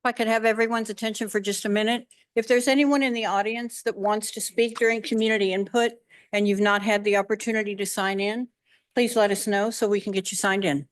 If I could have everyone's attention for just a minute. If there's anyone in the audience that wants to speak during community input and you've not had the opportunity to sign in, please let us know so we can get you signed in.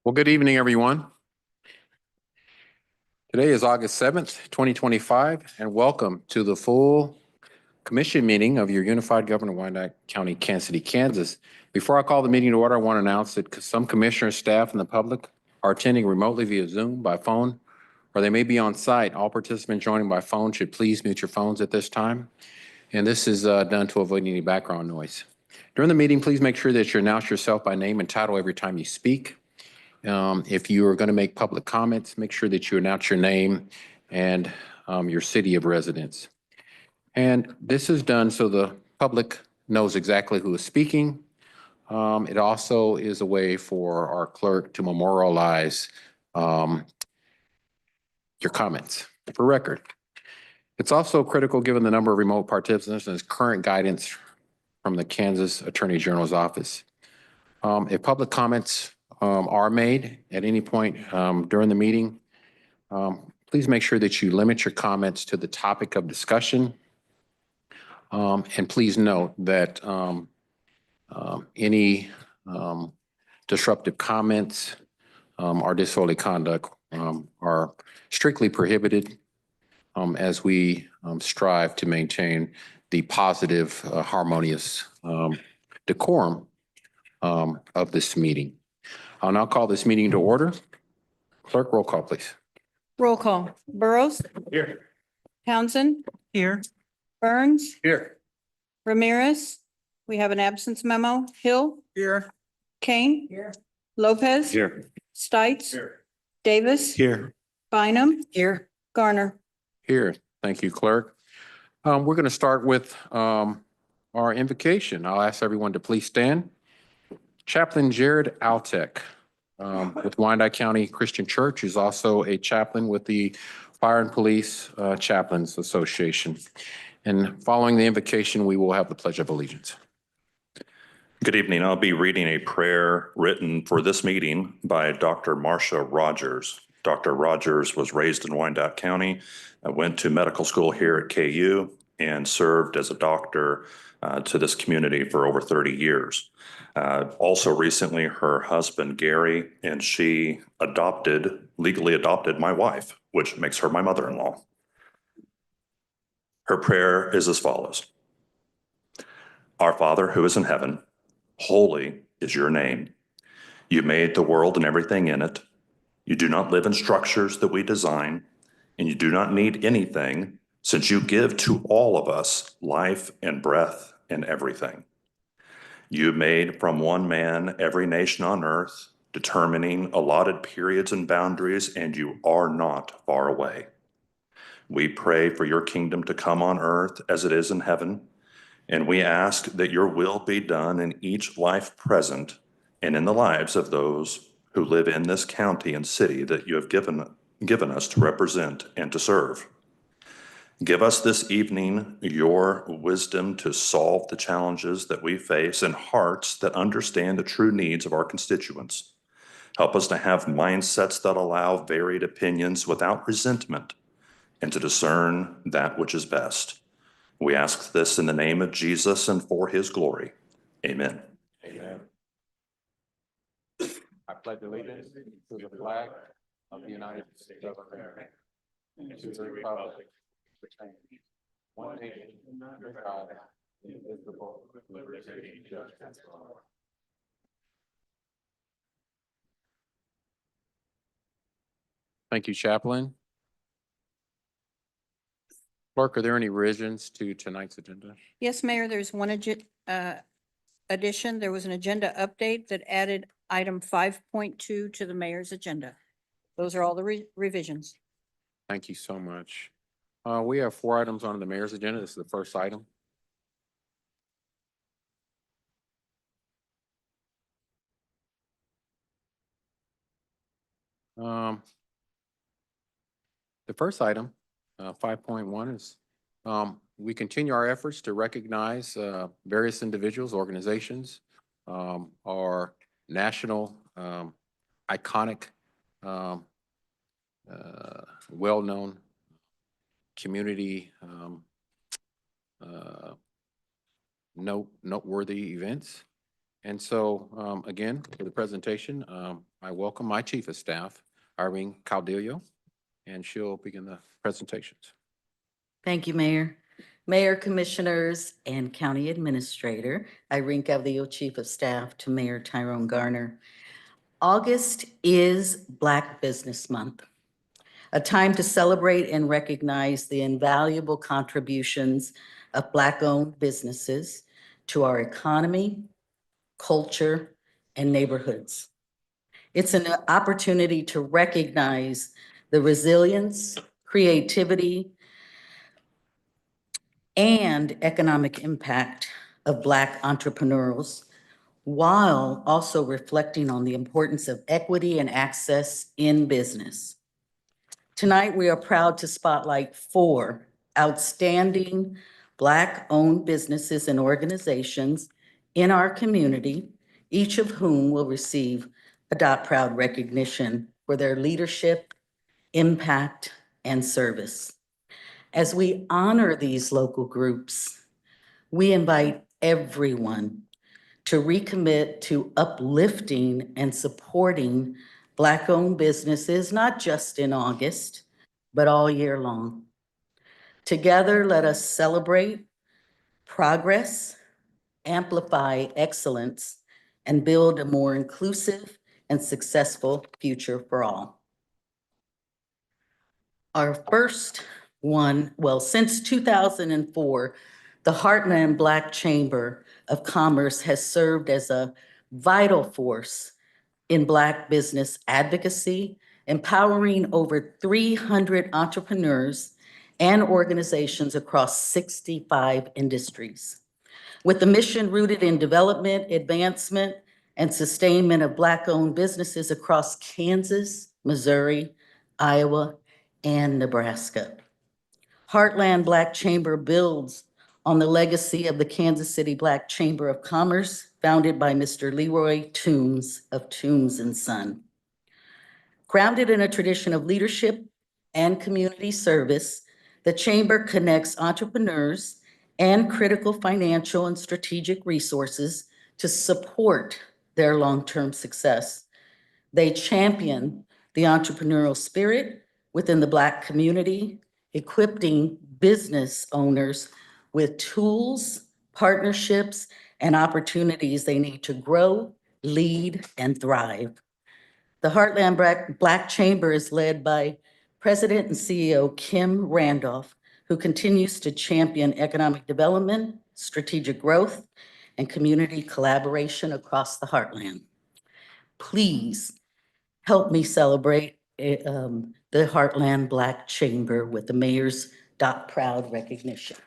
Well, good evening, everyone. Today is August 7th, 2025, and welcome to the full commission meeting of your Unified Government of Wyandotte County, Kansas City, Kansas. Before I call the meeting to order, I want to announce that some commissioners, staff, and the public are attending remotely via Zoom, by phone, or they may be on site. All participants joining by phone should please mute your phones at this time. And this is done to avoid any background noise. During the meeting, please make sure that you announce yourself by name and title every time you speak. If you are going to make public comments, make sure that you announce your name and your city of residence. And this is done so the public knows exactly who is speaking. It also is a way for our clerk to memorialize your comments for record. It's also critical given the number of remote participants and current guidance from the Kansas Attorney General's office. If public comments are made at any point during the meeting, please make sure that you limit your comments to the topic of discussion. And please note that any disruptive comments or disorderly conduct are strictly prohibited as we strive to maintain the positive, harmonious decorum of this meeting. I'll now call this meeting to order. Clerk, roll call, please. Roll call. Burrows. Here. Townsend. Here. Burns, Here. Ramirez. We have an absence memo. Hill, Here. Kane. Here. Lopez. Here. Stites. Here. Davis. Here. Bynum. Here. Garner. Here. Thank you, clerk. We're going to start with our invocation. I'll ask everyone to please stand. Chaplain Jared Altek with Wyandotte County Christian Church is also a chaplain with the Fire and Police Chaplains Association. And following the invocation, we will have the Pledge of Allegiance. Good evening. I'll be reading a prayer written for this meeting by Dr. Marcia Rogers. Dr. Rogers was raised in Wyandotte County, went to medical school here at KU, and served as a doctor to this community for over 30 years. Also recently, her husband, Gary, and she legally adopted my wife, which makes her my mother-in-law. Her prayer is as follows. Our Father who is in heaven, holy is your name. You made the world and everything in it. You do not live in structures that we design, and you do not need anything, since you give to all of us life and breath and everything. You made from one man every nation on earth, determining allotted periods and boundaries, and you are not far away. We pray for your kingdom to come on earth as it is in heaven, and we ask that your will be done in each life present and in the lives of those who live in this county and city that you have given us to represent and to serve. Give us this evening your wisdom to solve the challenges that we face and hearts that understand the true needs of our constituents. Help us to have mindsets that allow varied opinions without resentment and to discern that which is best. We ask this in the name of Jesus and for his glory. Amen. Amen. I pledge allegiance to the flag of the United States of America and to the republic which stands one nation under God, indivisible, with liberty and justice for all. Thank you, Chaplain. Clerk, are there any revisions to tonight's agenda? Yes, Mayor, there's one addition. There was an agenda update that added item 5.2 to the mayor's agenda. Those are all the revisions. Thank you so much. We have 4 items on the mayor's agenda. This is the first item. The first item, 5.1 is we continue our efforts to recognize various individuals, organizations, our national iconic, well-known community noteworthy events. And so, again, for the presentation, I welcome my Chief of Staff, Irene Caudillo, and she'll begin the presentations. Thank you, Mayor. Mayor, Commissioners, and County Administrator, Irene Caudillo, Chief of Staff to Mayor Tyrone Garner. August is Black Business Month, a time to celebrate and recognize the invaluable contributions of Black-owned businesses to our economy, culture, and neighborhoods. It's an opportunity to recognize the resilience, creativity, and economic impact of Black entrepreneurs, while also reflecting on the importance of equity and access in business. Tonight, we are proud to spotlight 4 outstanding Black-owned businesses and organizations in our community, each of whom will receive Adopt Proud recognition for their leadership, impact, and service. As we honor these local groups, we invite everyone to recommit to uplifting and supporting Black-owned businesses, not just in August, but all year long. Together, let us celebrate progress, amplify excellence, and build a more inclusive and successful future for all. Our first Since 2004, the Heartland Black Chamber of Commerce has served as a vital force in Black business advocacy, empowering over 300 entrepreneurs and organizations across 65 industries. With the mission rooted in development, advancement, and sustainment of Black-owned businesses across Kansas, Missouri, Iowa, and Nebraska. Heartland Black Chamber builds on the legacy of the Kansas City Black Chamber of Commerce, founded by Mr. Leroy Toombs of Toombs and Son. Grounded in a tradition of leadership and community service, the Chamber connects entrepreneurs and critical financial and strategic resources to support their long-term success. They champion the entrepreneurial spirit within the Black community, equipping business owners with tools, partnerships, and opportunities they need to grow, lead, and thrive. The Heartland Black Chamber is led by President and CEO Kim Randolph, who continues to champion economic development, strategic growth, and community collaboration across the Heartland. Please help me celebrate the Heartland Black Chamber with the Mayor's Dot Proud recognition.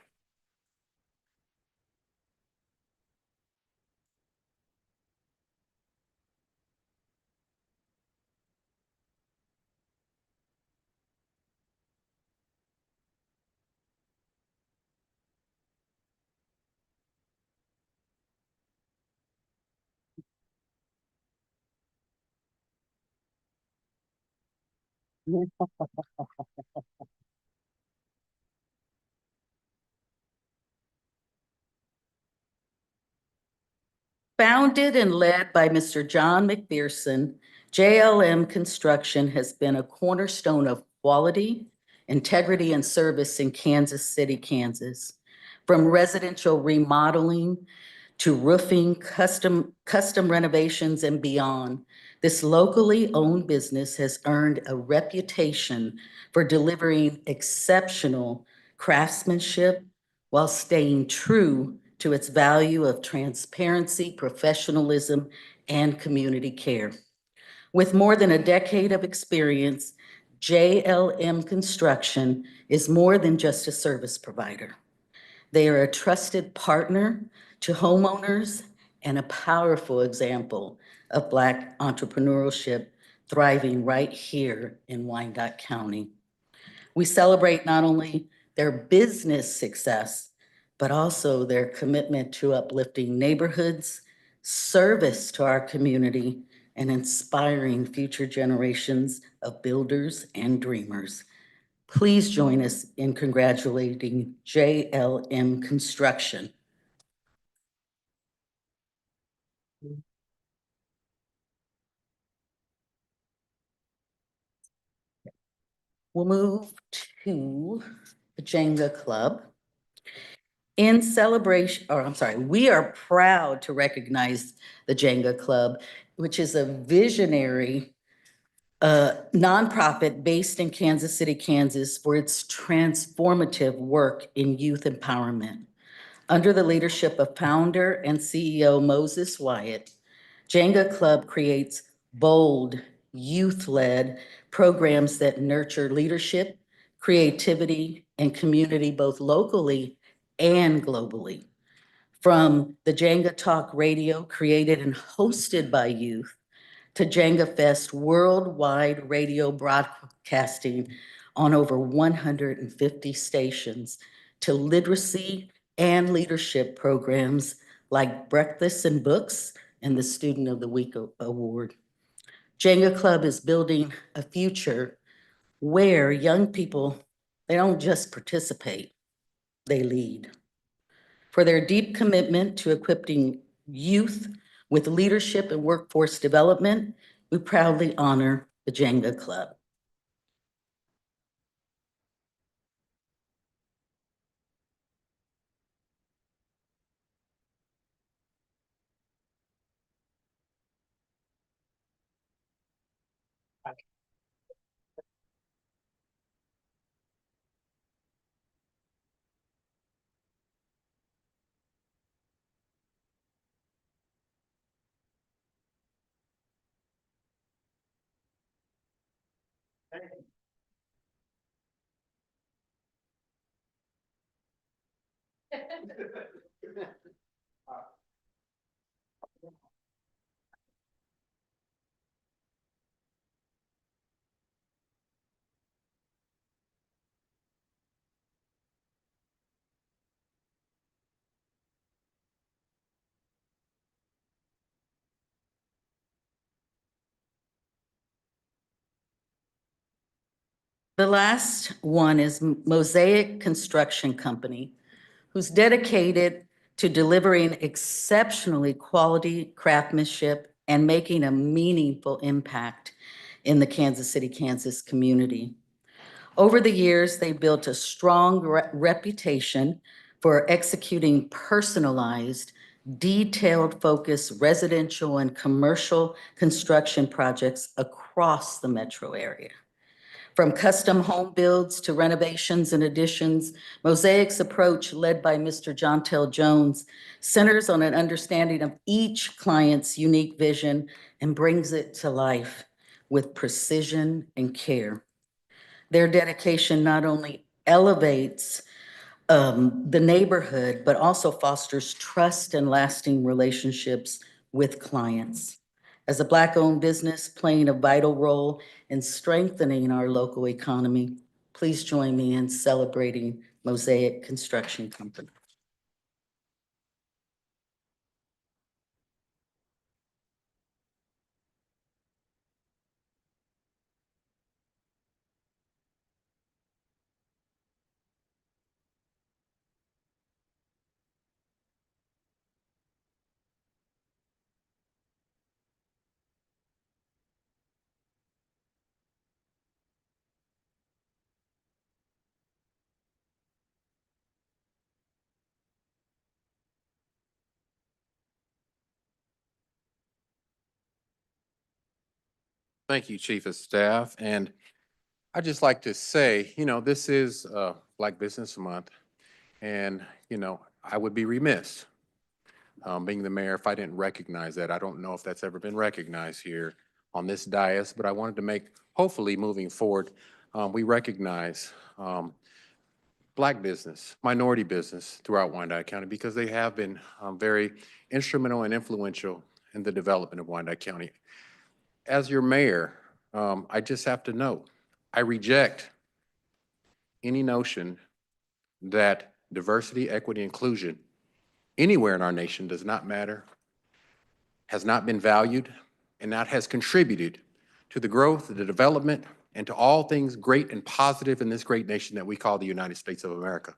Founded and led by Mr. John McPherson, JLM Construction has been a cornerstone of quality, integrity, and service in Kansas City, Kansas. From residential remodeling to roofing, custom renovations, and beyond, this locally owned business has earned a reputation for delivering exceptional craftsmanship while staying true to its value of transparency, professionalism, and community care. With more than a decade of experience, JLM Construction is more than just a service provider. They are a trusted partner to homeowners and a powerful example of Black entrepreneurship thriving right here in Wyandotte County. We celebrate not only their business success, but also their commitment to uplifting neighborhoods, service to our community, and inspiring future generations of builders and dreamers. Please join us in congratulating JLM Construction. We'll move to the Jenga Club. In celebration, we are proud to recognize the Jenga Club, which is a visionary nonprofit based in Kansas City, Kansas, for its transformative work in youth empowerment. Under the leadership of founder and CEO Moses Wyatt, Jenga Club creates bold, youth-led programs that nurture leadership, creativity, and community both locally and globally. From the Jenga Talk Radio, created and hosted by youth, to Jenga Fest worldwide radio broadcasting on over 150 stations, to literacy and leadership programs like Breakfast and Books and the Student of the Week Award. Jenga Club is building a future where young people, they don't just participate, they lead. For their deep commitment to equipping youth with leadership and workforce development, we proudly honor the Jenga Club. The last one is Mosaic Construction Company, who's dedicated to delivering exceptionally quality craftsmanship and making a meaningful impact in the Kansas City, Kansas community. Over the years, they built a strong reputation for executing personalized, detailed-focused residential and commercial construction projects across the metro area. From custom home builds to renovations and additions, Mosaic's approach, led by Mr. Jontel Jones, centers on an understanding of each client's unique vision and brings it to life with precision and care. Their dedication not only elevates the neighborhood, but also fosters trust and lasting relationships with clients. As a Black-owned business playing a vital role in strengthening our local economy, please join me in celebrating Mosaic Construction Company. Thank you, Chief of Staff. And I'd just like to say, this is Black Business Month. And, I would be remiss, being the mayor, if I didn't recognize that. I don't know if that's ever been recognized here on this dais, but I wanted to make, hopefully moving forward, we recognize Black business, minority business throughout Wyandotte County because they have been very instrumental and influential in the development of Wyandotte County. As your mayor, I just have to note, I reject any notion that diversity, equity, inclusion anywhere in our nation does not matter, has not been valued, and not has contributed to the growth, the development, and to all things great and positive in this great nation that we call the United States of America.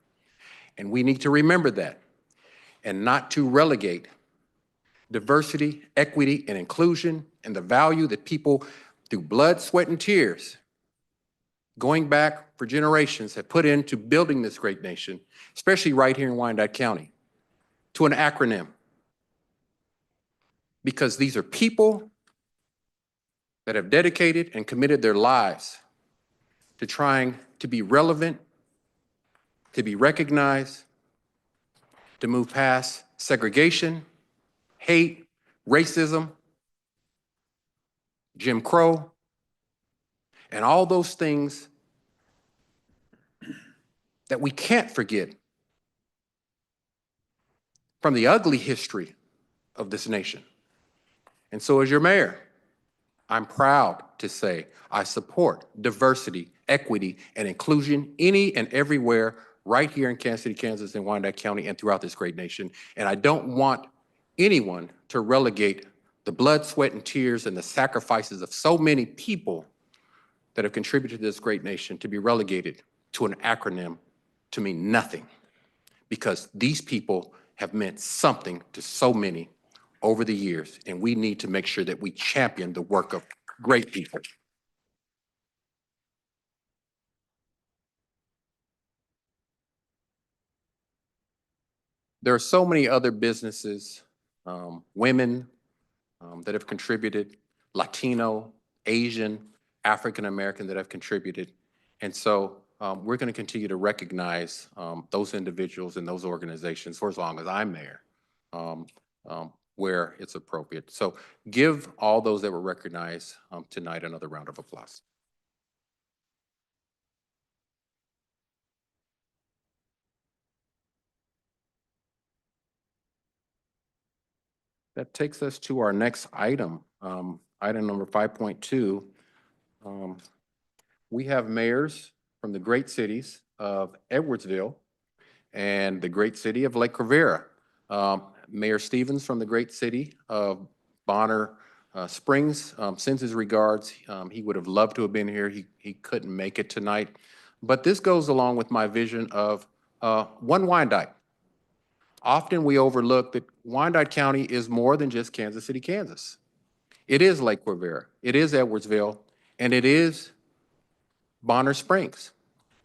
And we need to remember that and not to relegate diversity, equity, and inclusion and the value that people through blood, sweat, and tears going back for generations have put into building this great nation, especially right here in Wyandotte County, to an acronym. Because these are people that have dedicated and committed their lives to trying to be relevant, to be recognized, to move past segregation, hate, racism, Jim Crow, and all those things that we can't forget from the ugly history of this nation. And so as your mayor, I'm proud to say I support diversity, equity, and inclusion any and everywhere right here in Kansas City, Kansas, and Wyandotte County, and throughout this great nation. And I don't want anyone to relegate the blood, sweat, and tears and the sacrifices of so many people that have contributed to this great nation to be relegated to an acronym to mean nothing. Because these people have meant something to so many over the years, and we need to make sure that we champion the work of great people. There are so many other businesses, women that have contributed, Latino, Asian, African American that have contributed. And so we're going to continue to recognize those individuals and those organizations for as long as I'm there, where it's appropriate. So give all those that were recognized tonight another round of applause. That takes us to our next item, item number 5.2. We have mayors from the great cities of Edwardsville and the great city of Lake Rivera. Mayor Stevens from the great city of Bonner Springs sends his regards. He would have loved to have been here. He couldn't make it tonight. But this goes along with my vision of one Wyandotte. Often we overlook that Wyandotte County is more than just Kansas City, Kansas. It is Lake Rivera, it is Edwardsville, and it is Bonner Springs.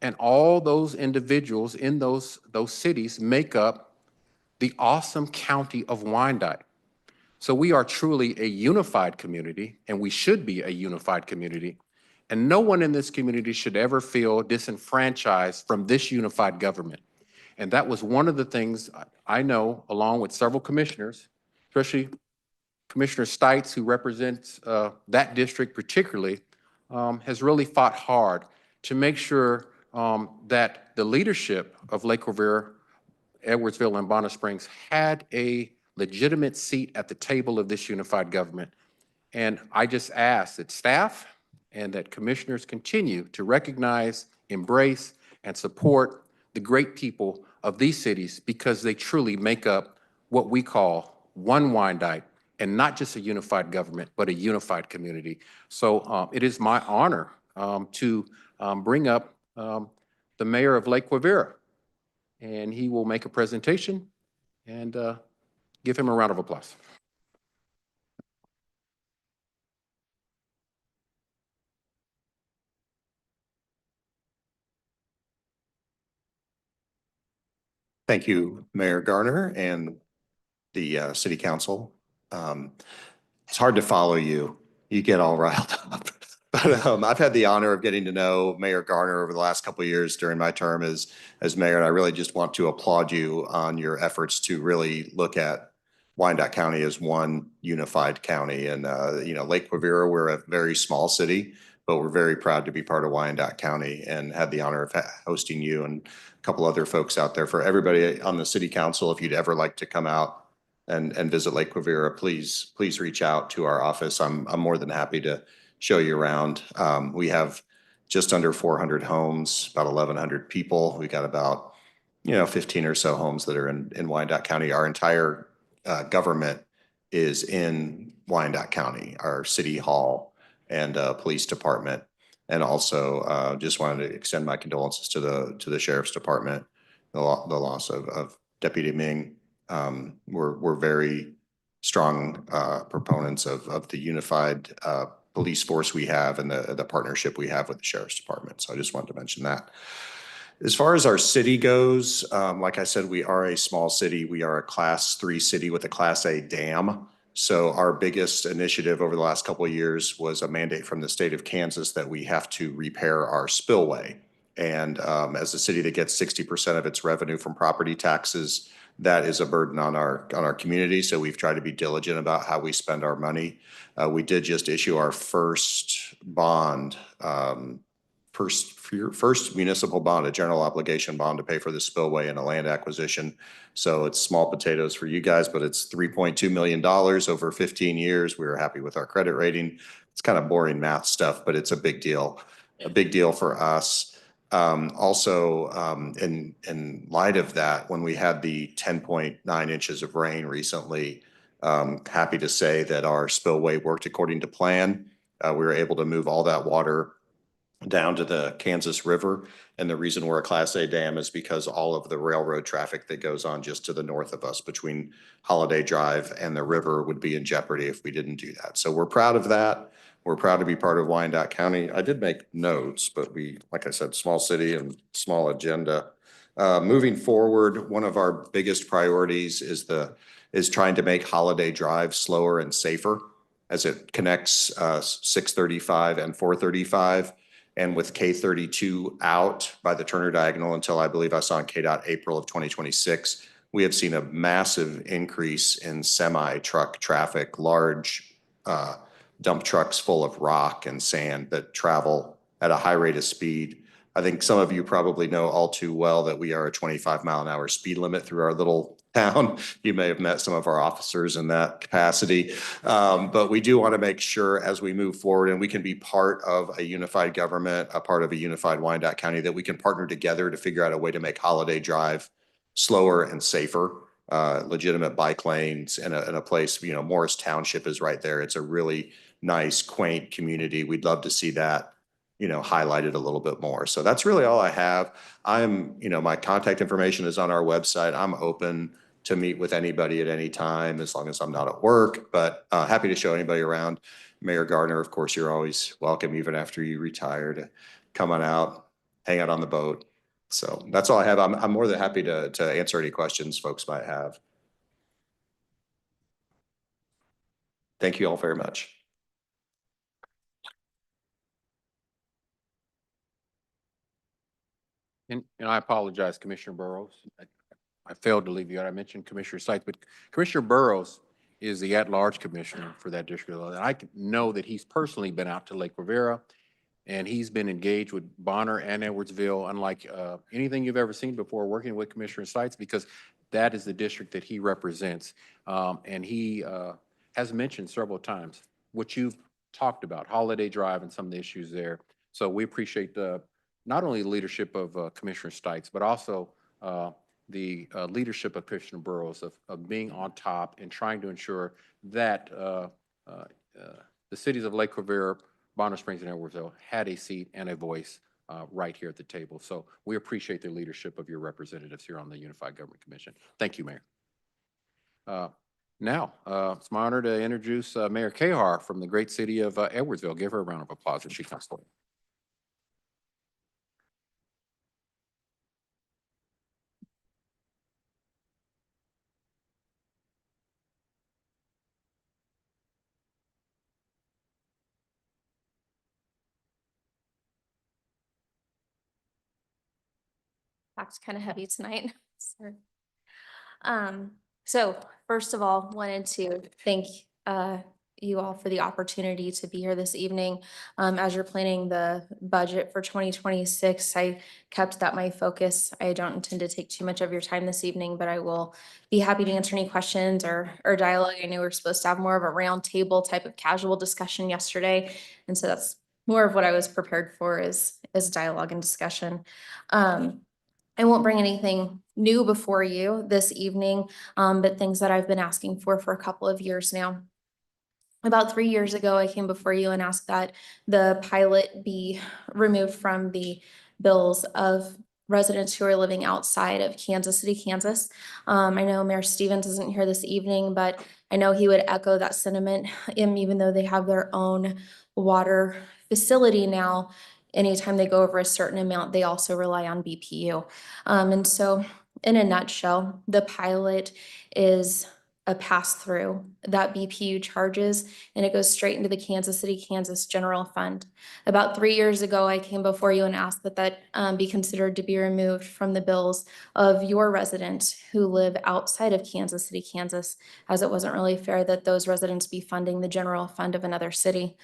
And all those individuals in those cities make up the awesome county of Wyandotte. So we are truly a unified community, and we should be a unified community. And no one in this community should ever feel disenfranchised from this unified government. And that was one of the things I know, along with several commissioners, especially Commissioner Stites, who represents that district particularly, has really fought hard to make sure that the leadership of Lake Rivera, Edwardsville, and Bonner Springs had a legitimate seat at the table of this unified government. And I just ask that staff and that commissioners continue to recognize, embrace, and support the great people of these cities, because they truly make up what we call one Wyandotte, and not just a unified government, but a unified community. So it is my honor to bring up the mayor of Lake Rivera, and he will make a presentation, and give him a round of applause. Thank you, Mayor Garner and the City Council. It's hard to follow you. You get all riled up. But I've had the honor of getting to know Mayor Garner over the last couple of years during my term as mayor, and I really just want to applaud you on your efforts to really look at Wyandotte County as one unified county. And Lake Rivera, we're a very small city, but we're very proud to be part of Wyandotte County, and had the honor of hosting you and a couple other folks out there. For everybody on the City Council, if you'd ever like to come out and visit Lake Rivera, please reach out to our office. I'm more than happy to show you around. We have just under 400 homes, about 1,100 people. We got about 15 or so homes that are in Wyandotte County. Our entire government is in Wyandotte County, our city hall and police department. And also just wanted to extend my condolences to the sheriff's department, the loss of Deputy Ming. We're very strong proponents of the unified police force we have, and the partnership we have with the sheriff's department. So I just wanted to mention that. As far as our city goes, like I said, we are a small city. We are a Class 3 city with a Class A dam. So our biggest initiative over the last couple of years was a mandate from the state of Kansas that we have to repair our spillway. And as a city that gets 60% of its revenue from property taxes, that is a burden on our community. So we've tried to be diligent about how we spend our money. We did just issue our first bond, first municipal bond, a general obligation bond to pay for the spillway and a land acquisition. So it's small potatoes for you guys, but it's $3.2 million over 15 years. We were happy with our credit rating. It's kind of boring math stuff, but it's a big deal for us. Also, in light of that, when we had the 10.9 inches of rain recently, happy to say that our spillway worked according to plan. We were able to move all that water down to the Kansas River. And the reason we're a Class A dam is because all of the railroad traffic that goes on just to the north of us between Holiday Drive and the river would be in jeopardy if we didn't do that. So we're proud of that. We're proud to be part of Wyandotte County. I did make notes, but like I said, small city and small agenda. Moving forward, one of our biggest priorities is trying to make Holiday Drive slower and safer as it connects 635 and 435. And with K32 out by the Turner Diagonal until I believe I saw in KDOT April of 2026, we have seen a massive increase in semi-truck traffic, large dump trucks full of rock and sand that travel at a high rate of speed. I think some of you probably know all too well that we are a 25-mile-an-hour speed limit through our little town. You may have met some of our officers in that capacity. But we do want to make sure as we move forward and we can be part of a unified government, a part of a unified Wyandotte County, that we can partner together to figure out a way to make Holiday Drive slower and safer, legitimate bike lanes in a place, you know, Morris Township is right there. It's a really nice, quaint community. We'd love to see that, you know, highlighted a little bit more. So that's really all I have. My contact information is on our website. I'm open to meet with anybody at any time as long as I'm not at work, but happy to show anybody around. Mayor Gardner, of course, you're always welcome, even after you retire, to come on out, hang out on the boat. So that's all I have. I'm more than happy to answer any questions folks might have. Thank you all very much. And I apologize, Commissioner Burrows. I failed to leave you out. I mentioned Commissioner Sykes, but Commissioner Burrows is the at-large commissioner for that district. And I know that he's personally been out to Lake Rivera, and he's been engaged with Bonner and Edwardsville, unlike anything you've ever seen before, working with Commissioner Sykes, because that is the district that he represents. And he has mentioned several times what you've talked about, Holiday Drive and some of the issues there. So we appreciate not only the leadership of Commissioner Sykes, but also the leadership of Commissioner Burrows of being on top and trying to ensure that the cities of Lake Rivera, Bonner Springs, and Edwardsville had a seat and a voice right here at the table. So we appreciate the leadership of your representatives here on the Unified Government Commission. Thank you, Mayor. Now, it's my honor to introduce Mayor Kahar from the great city of Edwardsville. Give her a round of applause as she comes forward. Back's kind of heavy tonight. Sorry. So first of all, wanted to thank you all for the opportunity to be here this evening. As you're planning the budget for 2026, I kept that my focus. I don't intend to take too much of your time this evening, but I will be happy to answer any questions or dialogue. I know we're supposed to have more of a round table type of casual discussion yesterday, and so that's more of what I was prepared for is dialogue and discussion. I won't bring anything new before you this evening, but things that I've been asking for a couple of years now. About 3 years ago, I came before you and asked that the pilot be removed from the bills of residents who are living outside of Kansas City, Kansas. I know Mayor Stevens isn't here this evening, but I know he would echo that sentiment, even though they have their own water facility now. Anytime they go over a certain amount, they also rely on BPU. And so in a nutshell, the pilot is a pass-through that BPU charges, and it goes straight into the Kansas City, Kansas general fund. About 3 years ago, I came before you and asked that be considered to be removed from the bills of your residents who live outside of Kansas City, Kansas, as it wasn't really fair that those residents be funding the general fund of another city.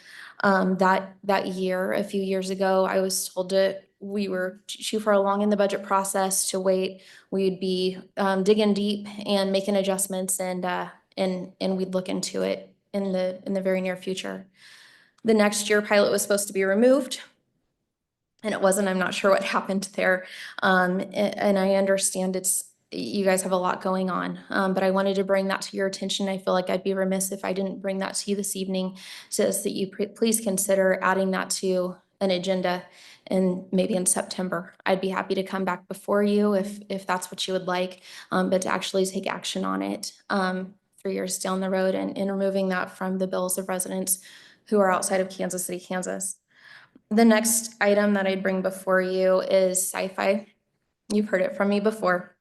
That year, a few years ago, I was told we were too far along in the budget process to wait. We'd be digging deep and making adjustments, and we'd look into it in the very near future. The next year, pilot was supposed to be removed, and it wasn't. I'm not sure what happened there. And I understand you guys have a lot going on, but I wanted to bring that to your attention. I feel like I'd be remiss if I didn't bring that to you this evening, so that you please consider adding that to an agenda, and maybe in September. I'd be happy to come back before you if that's what you would like, but to actually take action on it 3 years down the road and removing that from the bills of residents who are outside of Kansas City, Kansas. The next item that I'd bring before you is sci-fi. You've heard it from me before.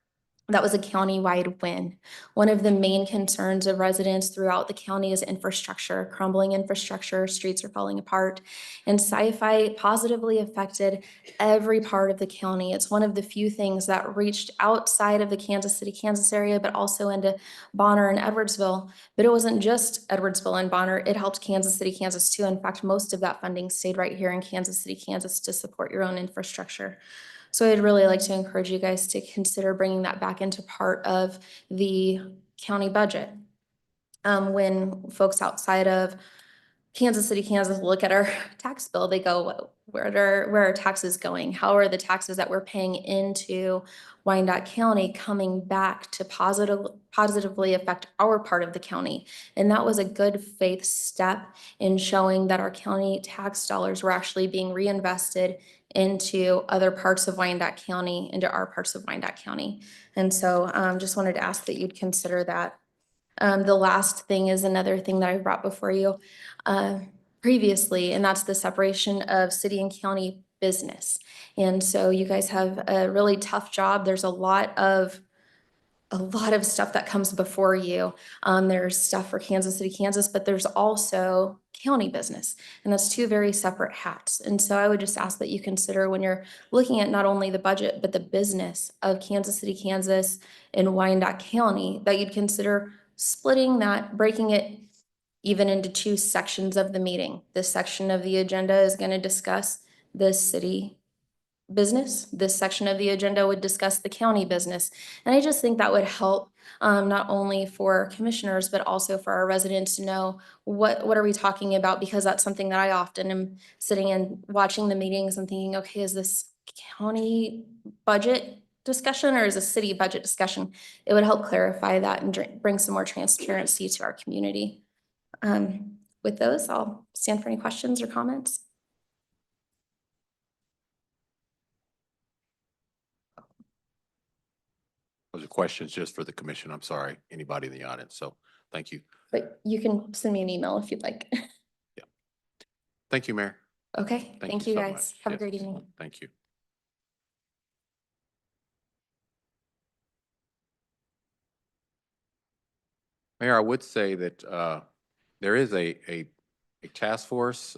That was a county-wide win. One of the main concerns of residents throughout the county is infrastructure, crumbling infrastructure, streets are falling apart. And sci-fi positively affected every part of the county. It's one of the few things that reached outside of the Kansas City, Kansas area, but also into Bonner and Edwardsville. But it wasn't just Edwardsville and Bonner, it helped Kansas City, Kansas too. In fact, most of that funding stayed right here in Kansas City, Kansas to support your own infrastructure. So I'd really like to encourage you guys to consider bringing that back into part of the county budget. When folks outside of Kansas City, Kansas look at our tax bill, they go, where are taxes going? How are the taxes that we're paying into Wyandotte County coming back to positively affect our part of the county? And that was a good faith step in showing that our county tax dollars were actually being reinvested into other parts of Wyandotte County, into our parts of Wyandotte County. And so just wanted to ask that you'd consider that. The last thing is another thing that I brought before you previously, and that's the separation of city and county business. And so you guys have a really tough job. There's a lot of stuff that comes before you. There's stuff for Kansas City, Kansas, but there's also county business, and that's two very separate hats. And so I would just ask that you consider when you're looking at not only the budget, but the business of Kansas City, Kansas and Wyandotte County, that you'd consider splitting that, breaking it even into two sections of the meeting. This section of the agenda is going to discuss the city business. This section of the agenda would discuss the county business. And I just think that would help not only for commissioners, but also for our residents to know what are we talking about, because that's something that I often am sitting and watching the meetings and thinking, okay, is this county budget discussion or is a city budget discussion? It would help clarify that and bring some more transparency to our community. With those, I'll stand for any questions or comments. Those are questions just for the commission. I'm sorry, anybody in the audience. So thank you. But you can send me an email if you'd like. Thank you, Mayor. Okay, thank you so guys. much. Have a Yes, great evening. Thank you. Mayor, I would say that there is a task force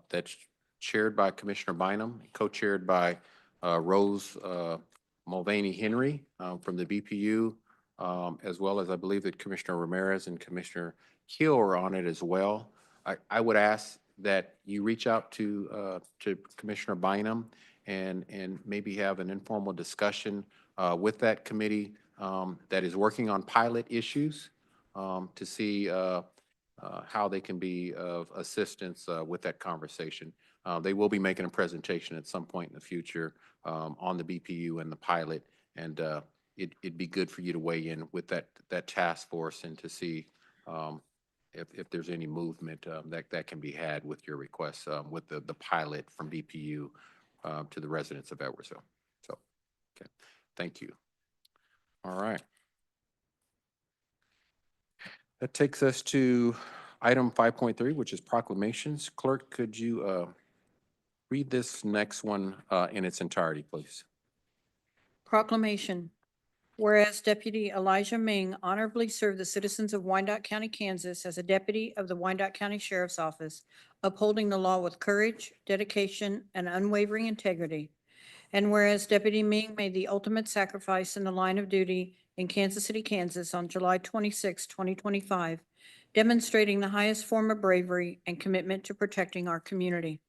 that's chaired by Commissioner Bynum, co-chaired by Rose Mulvaney Henry from the BPU, as well as I believe that Commissioner Ramirez and Commissioner Keel are on it as well. I would ask that you reach out to Commissioner Bynum and maybe have an informal discussion with that committee that is working on pilot issues to see how they can be of assistance with that conversation. They will be making a presentation at some point in the future on the BPU and the pilot, and it'd be good for you to weigh in with that task force and to see if there's any movement that can be had with your requests with the pilot from BPU to the residents of Edwardsville. So, okay, thank you. All right. That takes us to item 5.3, which is proclamations. Clerk, could you read this next one in its entirety, please? Proclamation. Whereas Deputy Elijah Ming honorably served the citizens of Wyandotte County, Kansas as a deputy of the Wyandotte County Sheriff's Office, upholding the law with courage, dedication, and unwavering integrity. And whereas Deputy Ming made the ultimate sacrifice in the line of duty in Kansas City, Kansas on July 26, 2025, demonstrating the highest form of bravery and commitment to protecting our community.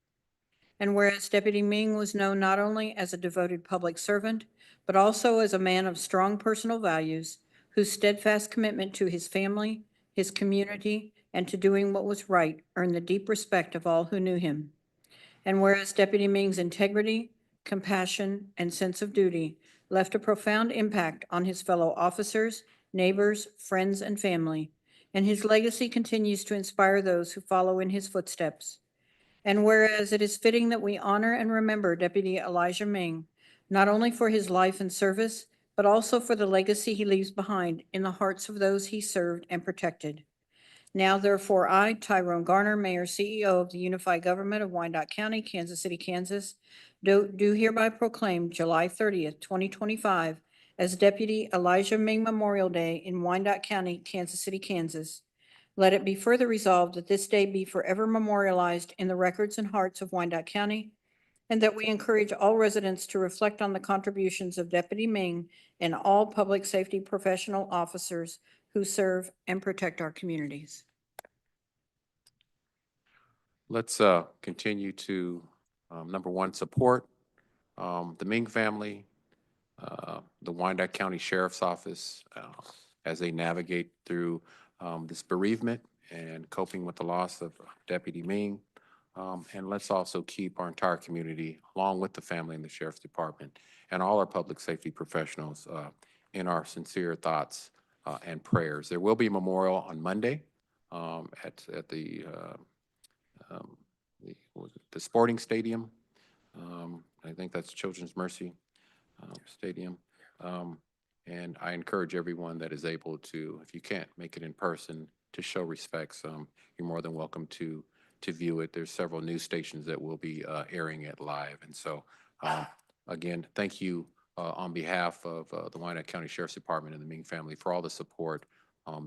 And whereas Deputy Ming was known not only as a devoted public servant, but also as a man of strong personal values, whose steadfast commitment to his family, his community, and to doing what was right earned the deep respect of all who knew him. And whereas Deputy Ming's integrity, compassion, and sense of duty left a profound impact on his fellow officers, neighbors, friends, and family, and his legacy continues to inspire those who follow in his footsteps. And whereas it is fitting that we honor and remember Deputy Elijah Ming, not only for his life and service, but also for the legacy he leaves behind in the hearts of those he served and protected. Now, therefore, I, Tyrone Garner, Mayor, CEO of the Unified Government of Wyandotte County, Kansas City, Kansas, do hereby proclaim July 30th, 2025 as Deputy Elijah Ming Memorial Day in Wyandotte County, Kansas City, Kansas. Let it be further resolved that this day be forever memorialized in the records and hearts of Wyandotte County, and that we encourage all residents to reflect on the contributions of Deputy Ming and all public safety professional officers who serve and protect our communities. Let's continue to, number one, support the Ming family, the Wyandotte County Sheriff's Office, as they navigate through this bereavement and coping with the loss of Deputy Ming. And let's also keep our entire community, along with the family and the Sheriff's Department, and all our public safety professionals in our sincere thoughts and prayers. There will be a memorial on Monday at the sporting stadium. I think that's Children's Mercy Stadium. And I encourage everyone that is able to, if you can't make it in person, to show respects. You're more than welcome to view it. There's several news stations that will be airing it live. And so, again, thank you on behalf of the Wyandotte County Sheriff's Department and the Ming family for all the support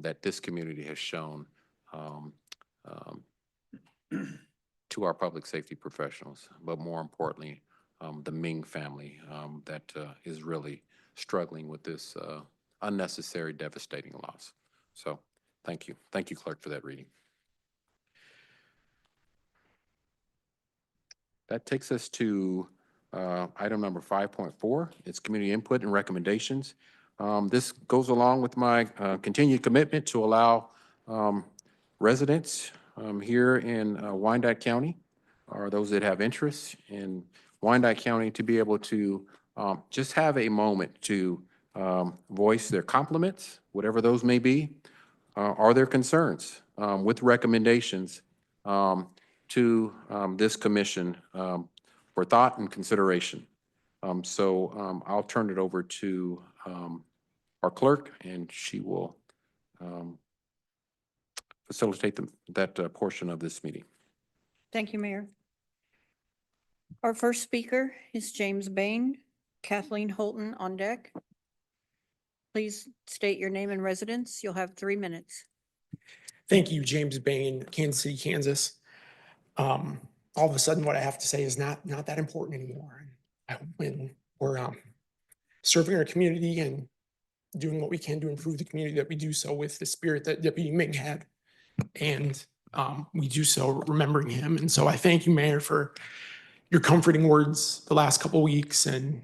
that this community has shown to our public safety professionals, but more importantly, the Ming family that is really struggling with this unnecessary, devastating loss. So thank you. Thank you, Clerk, for that reading. That takes us to item number 5.4. It's community input and recommendations. This goes along with my continued commitment to allow residents here in Wyandotte County, or those that have interests in Wyandotte County, to be able to just have a moment to voice their compliments, whatever those may be, or their concerns with recommendations to this commission for thought and consideration. So I'll turn it over to our clerk, and she will facilitate that portion of this meeting. Thank you, Mayor. Our first speaker is James Bain. Kathleen Holton on deck. Please state your name and residence. You'll have 3 minutes. Thank you, James Bain, Kansas City, Kansas. All of a sudden, what I have to say is not that important anymore. I hope when we're serving our community and doing what we can to improve the community, that we do so with the spirit that Deputy Ming had, and we do so remembering him. And so I thank you, Mayor, for your comforting words the last couple of weeks. And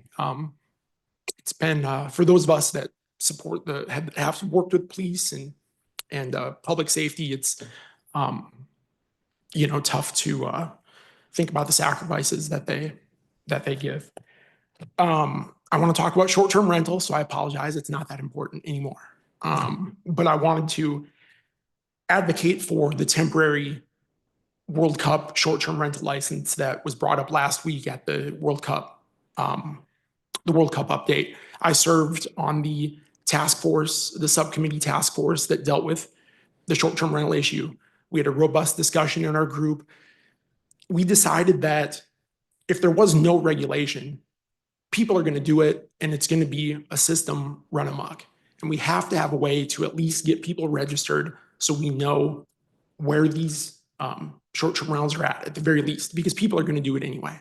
it's been for those of us that support have worked with police and public safety, it's tough to think about the sacrifices that they give. I want to talk about short-term rental, so I apologize. It's not that important anymore. But I wanted to advocate for the temporary World Cup short-term rental license that was brought up last week at the World Cup update. I served on the task force, the subcommittee task force that dealt with the short-term rental issue. We had a robust discussion in our group. We decided that if there was no regulation, people are going to do it, and it's going to be a system run amok. And we have to have a way to at least get people registered so we know where these short-term rentals are at the very least, because people are going to do it anyway.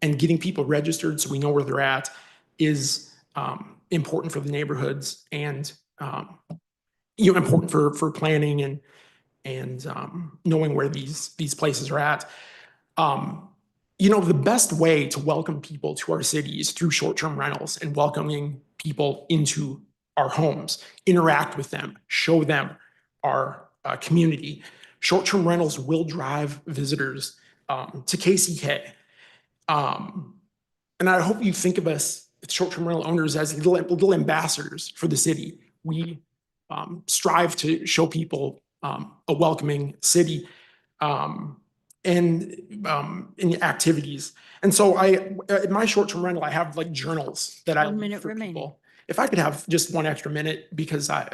And getting people registered so we know where they're at is important for the neighborhoods, and important for planning and knowing where these places are at. The best way to welcome people to our city is through short-term rentals and welcoming people into our homes, interact with them, show them our community. Short-term rentals will drive visitors to KCK. And I hope you think of us, short-term rental owners, as little ambassadors for the city. We strive to show people a welcoming city in activities. And so in my short-term rental, I have like journals that I 1 leave minute for remaining. people. If I could have just 1 extra minute, because I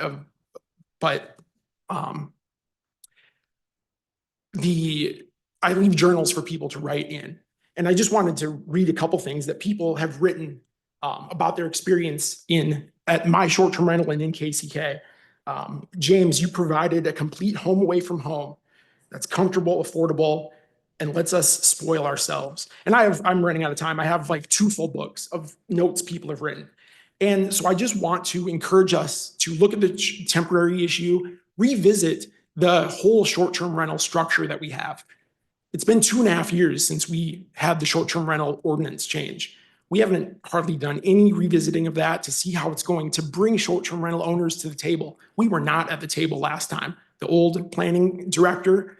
leave journals for people to write in. And I just wanted to read a couple things that people have written about their experience at my short-term rental and in KCK. James, you provided a complete home away from home that's comfortable, affordable, and lets us spoil ourselves. And I'm running out of time. I have like 2 full books of notes people have written. And so I just want to encourage us to look at the temporary issue, revisit the whole short-term rental structure that we have. It's been 2.5 years since we had the short-term rental ordinance change. We haven't hardly done any revisiting of that to see how it's going to bring short-term rental owners to the table. We were not at the table last time. The old planning director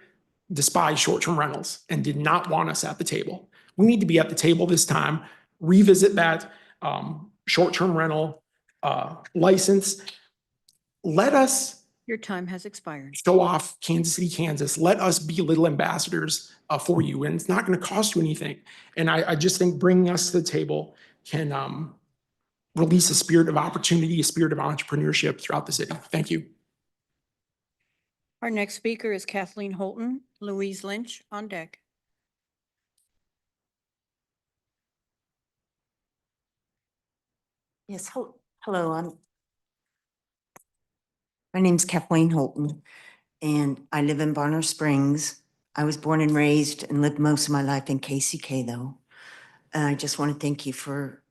despised short-term rentals and did not want us at the table. We need to be at the table this time, revisit that short-term rental license. Let us Your time has expired. show off Kansas City, Kansas. Let us be little ambassadors for you, and it's not going to cost you anything. And I just think bringing us to the table can release a spirit of opportunity, a spirit of entrepreneurship throughout the city. Thank you. Our next speaker is Kathleen Holton. Louise Lynch on deck. Yes, hello, my name's Kathleen Holton, and I live in Barner Springs. I was born and raised and lived most of my life in KCK, though. I just want to thank you for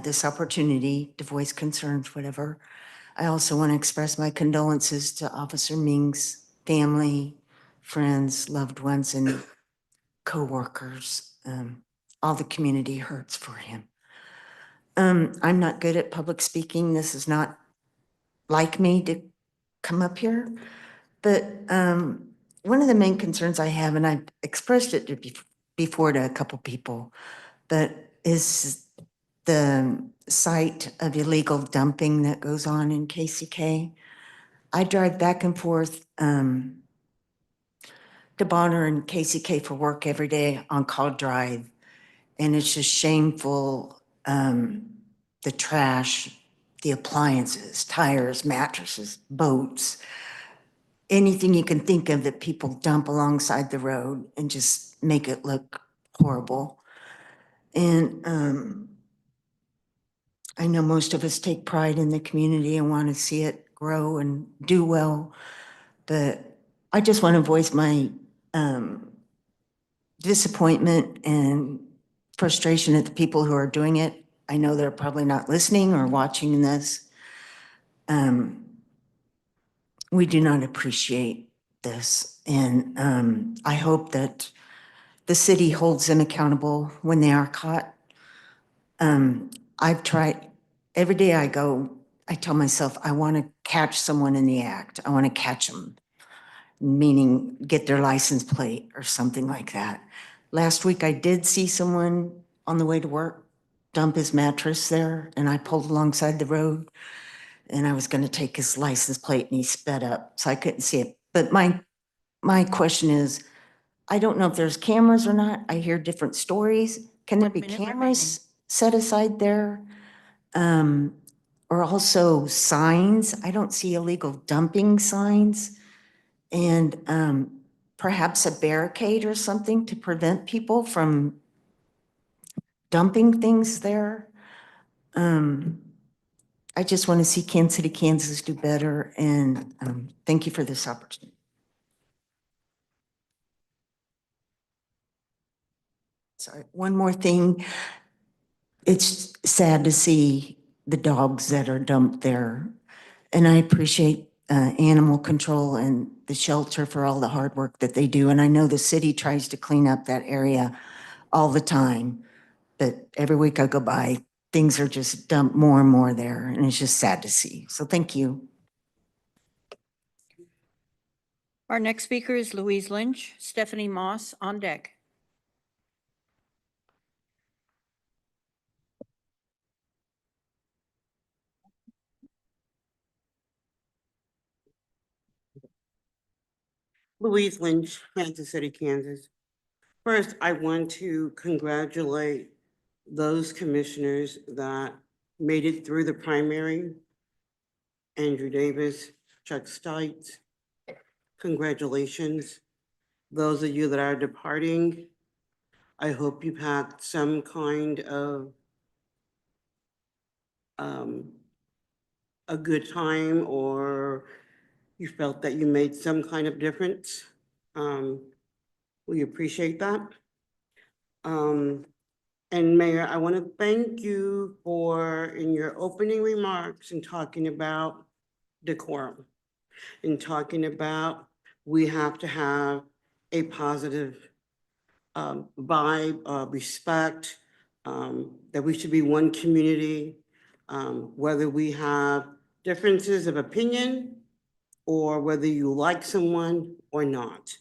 this opportunity to voice concerns, whatever. I also want to express my condolences to Officer Ming's family, friends, loved ones, and coworkers. All the community hurts for him. I'm not good at public speaking. This is not like me to come up here. But one of the main concerns I have, and I've expressed it before to a couple people, but is the site of illegal dumping that goes on in KCK. I drive back and forth to Bonner and KCK for work every day on Call Drive. And it's just shameful, the trash, the appliances, tires, mattresses, boats, anything you can think of that people dump alongside the road and just make it look horrible. And I know most of us take pride in the community and want to see it grow and do well, but I just want to voice my disappointment and frustration at the people who are doing it. I know they're probably not listening or watching this. We do not appreciate this. And I hope that the city holds them accountable when they are caught. I've tried, every day I go, I tell myself, I want to catch someone in the act. I want to catch them, meaning get their license plate or something like that. Last week, I did see someone on the way to work dump his mattress there, and I pulled alongside the road, and I was going to take his license plate, and he sped up, so I couldn't see it. But my question is, I don't know if there's cameras or not. I hear different stories. Can there be 1 minute cameras set aside there? Or also signs? I don't see illegal dumping signs. And perhaps a barricade or something to prevent people from dumping things there. I just want to see Kansas City, Kansas do better, and thank you for this opportunity. Sorry, one more thing. It's sad to see the dogs that are dumped there, and I appreciate animal control and the shelter for all the hard work that they do. And I know the city tries to clean up that area all the time, but every week I go by, things are just dumped more and more there, and it's just sad to see. So thank you. Our next speaker is Louise Lynch. Stephanie Moss on deck. Louise Lynch, Kansas City, Kansas. First, I want to congratulate those commissioners that made it through the primary. Andrew Davis, Chuck Stites, congratulations. Those of you that are departing, I hope you've had some kind of a good time, or you felt that you made some kind of difference. We appreciate that. And Mayor, I want to thank you for, in your opening remarks and talking about decorum, and talking about we have to have a positive vibe, respect, that we should be one community, whether we have differences of opinion or whether you like someone or not,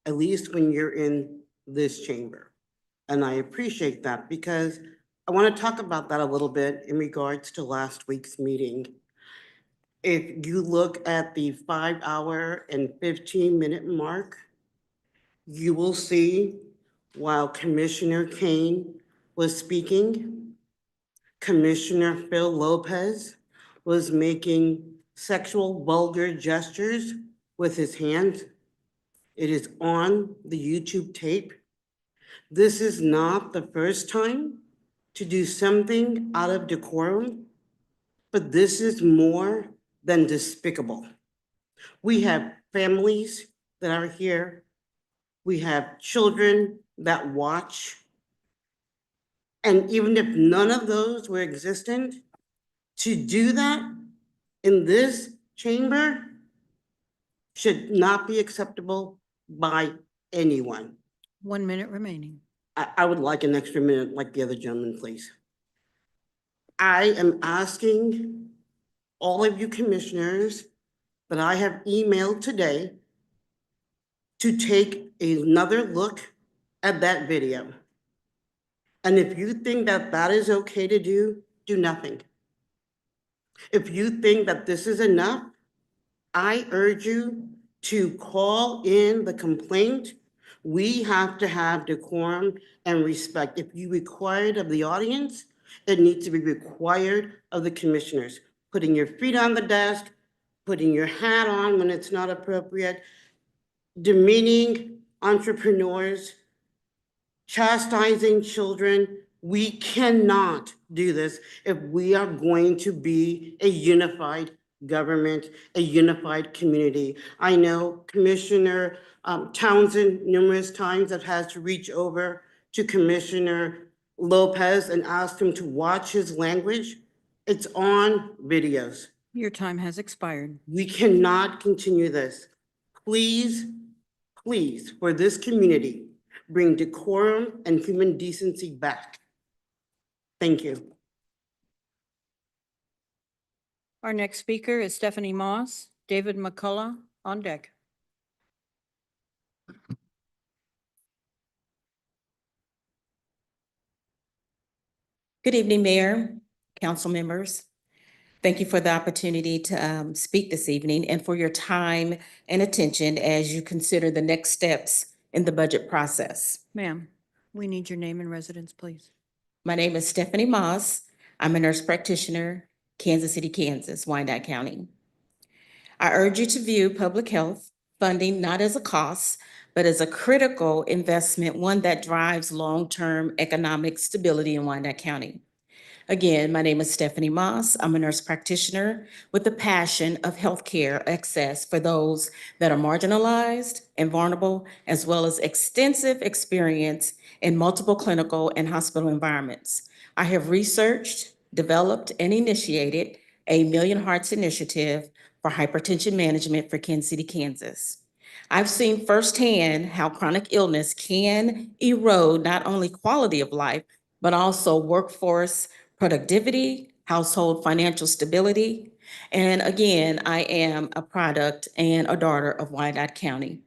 at least when you're in this chamber. And I appreciate that because I want to talk about that a little bit in regards to last week's meeting. If you look at the 5-hour and 15-minute mark, you will see while Commissioner Kane was speaking, Commissioner Phil Lopez was making sexual vulgar gestures with his hands. It is on the YouTube tape. This is not the first time to do something out of decorum, but this is more than despicable. We have families that are here. We have children that watch. And even if none of those were existent, to do that in this chamber should not be acceptable by anyone. 1 minute remaining. I would like an extra minute like the other gentleman, please. I am asking all of you commissioners that I have emailed today to take another look at that video. And if you think that that is okay to do nothing. If you think that this is enough, I urge you to call in the complaint. We have to have decorum and respect. If you require it of the audience, it needs to be required of the commissioners. Putting your feet on the desk, putting your hat on when it's not appropriate, demeaning entrepreneurs, chastising children. We cannot do this if we are going to be a unified government, a unified community. I know Commissioner Townsend numerous times have had to reach over to Commissioner Lopez and ask him to watch his language. It's on videos. Your time has expired. We cannot continue this. Please, please, for this community, bring decorum and human decency back. Thank you. Our next speaker is Stephanie Moss. David McCullough on deck. Good evening, Mayor, council members. Thank you for the opportunity to speak this evening and for your time and attention as you consider the next steps in the budget process. Ma'am, we need your name and residence, please. My name is Stephanie Moss. I'm a nurse practitioner, Kansas City, Kansas, Wyandotte County. I urge you to view public health funding not as a cost, but as a critical investment, one that drives long-term economic stability in Wyandotte County. Again, my name is Stephanie Moss. I'm a nurse practitioner with a passion of healthcare access for those that are marginalized and vulnerable, as well as extensive experience in multiple clinical and hospital environments. I have researched, developed, and initiated a Million Hearts Initiative for hypertension management for Kansas City, Kansas. I've seen firsthand how chronic illness can erode not only quality of life, but also workforce productivity, household financial stability. And again, I am a product and a daughter of Wyandotte County.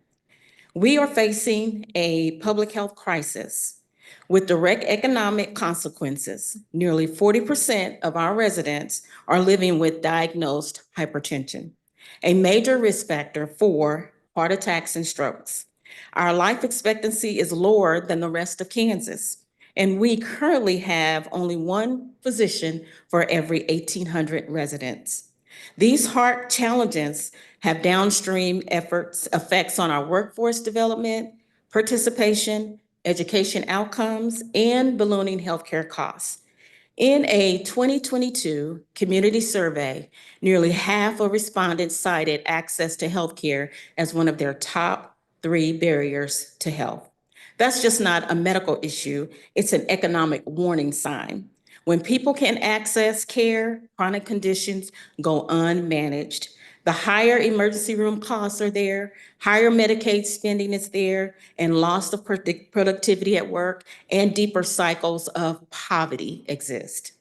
We are facing a public health crisis with direct economic consequences. Nearly 40% of our residents are living with diagnosed hypertension, a major risk factor for heart attacks and strokes. Our life expectancy is lower than the rest of Kansas, and we currently have only one physician for every 1,800 residents. These heart challenges have downstream effects on our workforce development, participation, education outcomes, and ballooning healthcare costs. In a 2022 community survey, nearly half of respondents cited access to healthcare as one of their top 3 barriers to health. That's just not a medical issue, it's an economic warning sign. When people can access care, chronic conditions go unmanaged. The higher emergency room costs are there, higher Medicaid spending is there, and loss of productivity at work and deeper cycles of poverty exist.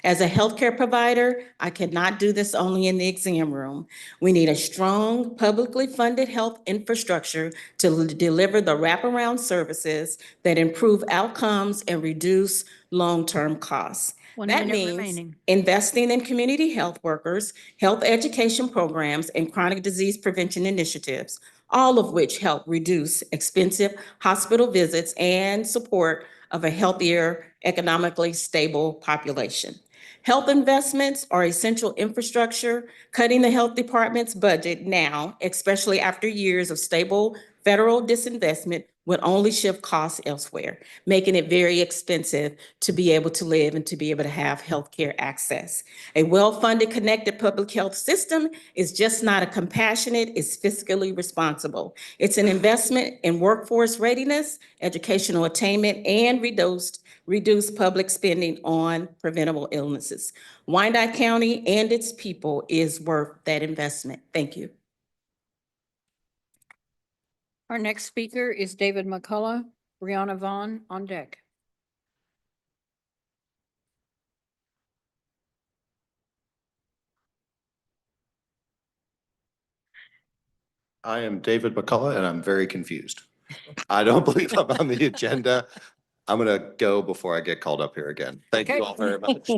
As a healthcare provider, I cannot do this only in the exam room. We need a strong, publicly funded health infrastructure to deliver the wraparound services that improve outcomes and reduce long-term costs. 1 That minute means remaining. investing in community health workers, health education programs, and chronic disease prevention initiatives, all of which help reduce expensive hospital visits and support of a healthier, economically stable population. Health investments are essential infrastructure. Cutting the health department's budget now, especially after years of stable federal disinvestment, would only shift costs elsewhere, making it very expensive to be able to live and to be able to have healthcare access. A well-funded, connected public health system is just not a compassionate, it's fiscally responsible. It's an investment in workforce readiness, educational attainment, and reduce public spending on preventable illnesses. Wyandotte County and its people is worth that investment. Thank you. Our next speaker is David McCullough. Brianna Vaughn on deck. I am David McCullough and I'm very confused. I don't believe I'm on the agenda. I'm going to go before I get called up here again. Thank you all very much.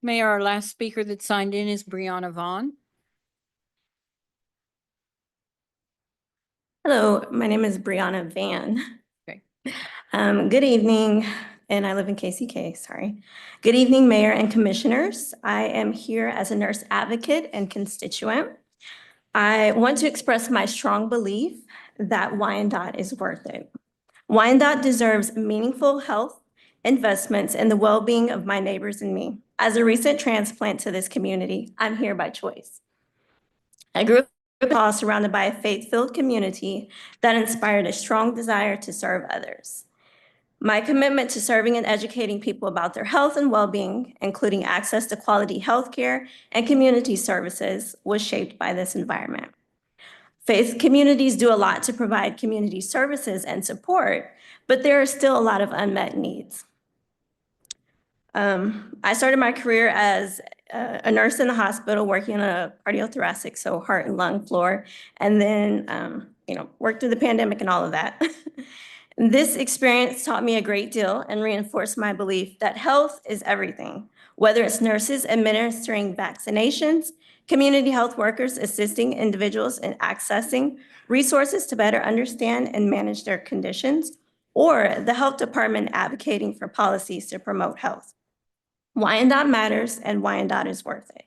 Mayor, our last speaker that signed in is Brianna Vaughn. Hello, my name is Brianna Van. Okay. Good evening, and I live in KCK, sorry. Good evening, Mayor and Commissioners. I am here as a nurse advocate and constituent. I want to express my strong belief that Wyandotte is worth it. Wyandotte deserves meaningful health investments in the well-being of my neighbors and me. As a recent transplant to this community, I'm here by choice. I grew up surrounded by a faith-filled community that inspired a strong desire to serve others. My commitment to serving and educating people about their health and well-being, including access to quality healthcare and community services, was shaped by this environment. Faith communities do a lot to provide community services and support, but there are still a lot of unmet needs. I started my career as a nurse in the hospital working on a cardiothoracic, so heart and lung floor, and then, worked through the pandemic and all of that. This experience taught me a great deal and reinforced my belief that health is everything, whether it's nurses administering vaccinations, community health workers assisting individuals in accessing resources to better understand and manage their conditions, or the health department advocating for policies to promote health. Wyandotte matters and Wyandotte is worth it.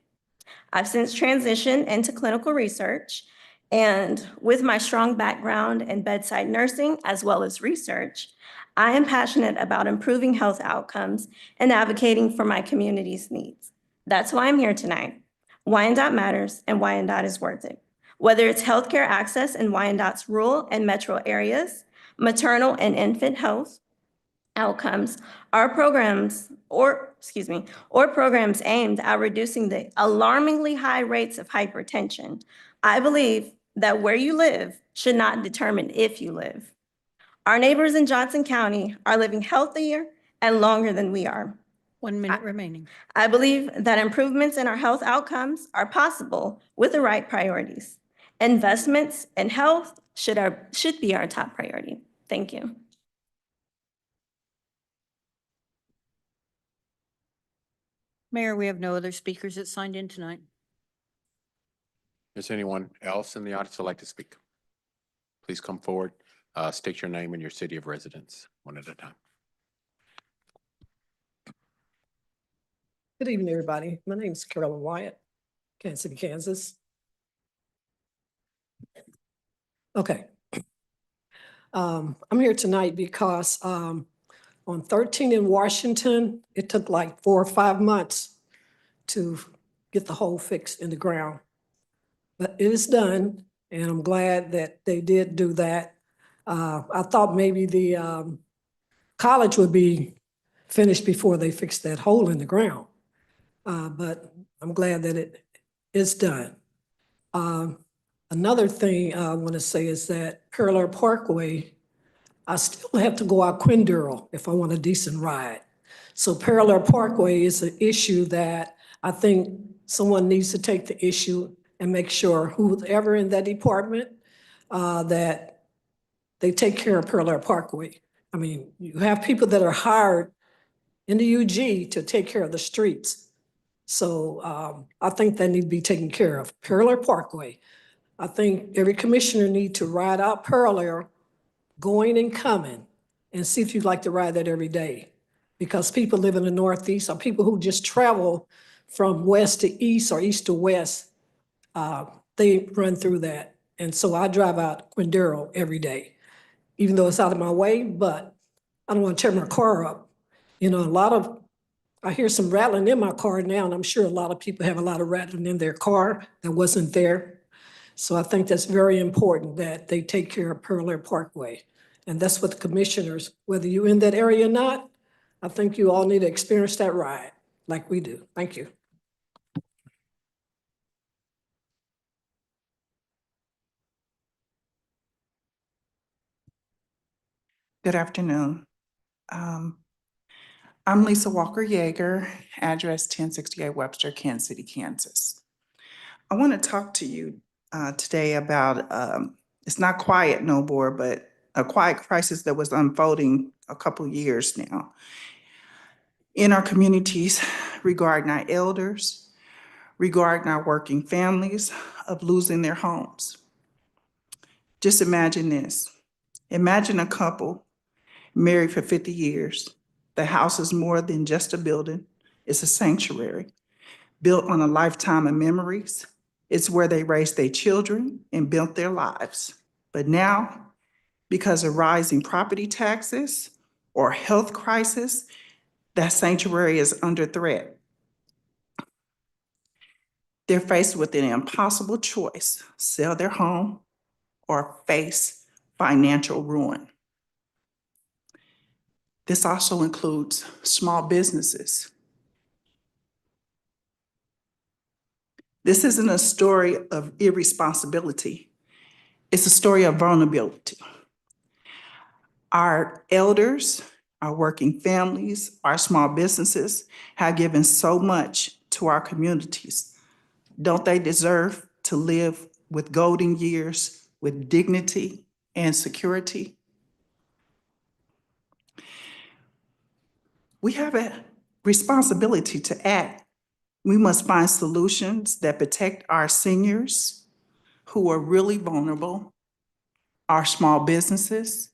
I've since transitioned into clinical research, and with my strong background in bedside nursing as well as research, I am passionate about improving health outcomes and advocating for my community's needs. That's why I'm here tonight. Wyandotte matters and Wyandotte is worth it. Whether it's healthcare access in Wyandotte's rural and metro areas, maternal and infant health outcomes, or programs aimed at reducing the alarmingly high rates of hypertension, I believe that where you live should not determine if you live. Our neighbors in Johnson County are living healthier and longer than we are. 1 minute remaining. I believe that improvements in our health outcomes are possible with the right priorities. Investments in health should be our top priority. Thank you. Mayor, we have no other speakers that signed in tonight. Is anyone else in the audience would like to speak? Please come forward, state your name and your city of residence, one at a time. Good evening, everybody. My name is Carolyn Wyatt, Kansas City, Kansas. Okay. I'm here tonight because on 13 in Washington, it took like 4 or 5 months to get the hole fixed in the ground. But it is done, and I'm glad that they did do that. I thought maybe the college would be finished before they fixed that hole in the ground. But I'm glad that it is done. Another thing I want to say is that Parallel Parkway, I still have to go out Quindurl if I want a decent ride. So Parallel Parkway is an issue that I think someone needs to take the issue and make sure whoever in that department, that they take care of Parallel Parkway. I mean, you have people that are hired in the UG to take care of the streets. So I think that need to be taken care of. Parallel Parkway. I think every commissioner need to ride out Parallel, going and coming, and see if you'd like to ride that every day. Because people live in the Northeast or people who just travel from west to east or east to west, they run through that. And so I drive out Quindurl every day, even though it's out of my way, but I don't want to tear my car up. You know, I hear some rattling in my car now, and I'm sure a lot of people have a lot of rattling in their car that wasn't there. So I think that's very important that they take care of Parallel Parkway. And that's what the commissioners, whether you're in that area or not, I think you all need to experience that ride like we do. Thank you. Good afternoon. I'm Lisa Walker Yeager, address 1068 Webster, Kansas City, Kansas. I want to talk to you today about, it's not quiet no more, but a quiet crisis that was unfolding a couple years now in our communities regarding our elders, regarding our working families of losing their homes. Just imagine this. Imagine a couple married for 50 years. The house is more than just a building. It's a sanctuary built on a lifetime of memories. It's where they raised their children and built their lives. But now, because of rising property taxes or health crisis, that sanctuary is under threat. They're faced with an impossible choice: sell their home or face financial ruin. This also includes small businesses. This isn't a story of irresponsibility. It's a story of vulnerability. Our elders, our working families, our small businesses have given so much to our communities. Don't they deserve to live with golden years, with dignity and security? We have a responsibility to act. We must find solutions that protect our seniors who are really vulnerable, our small businesses,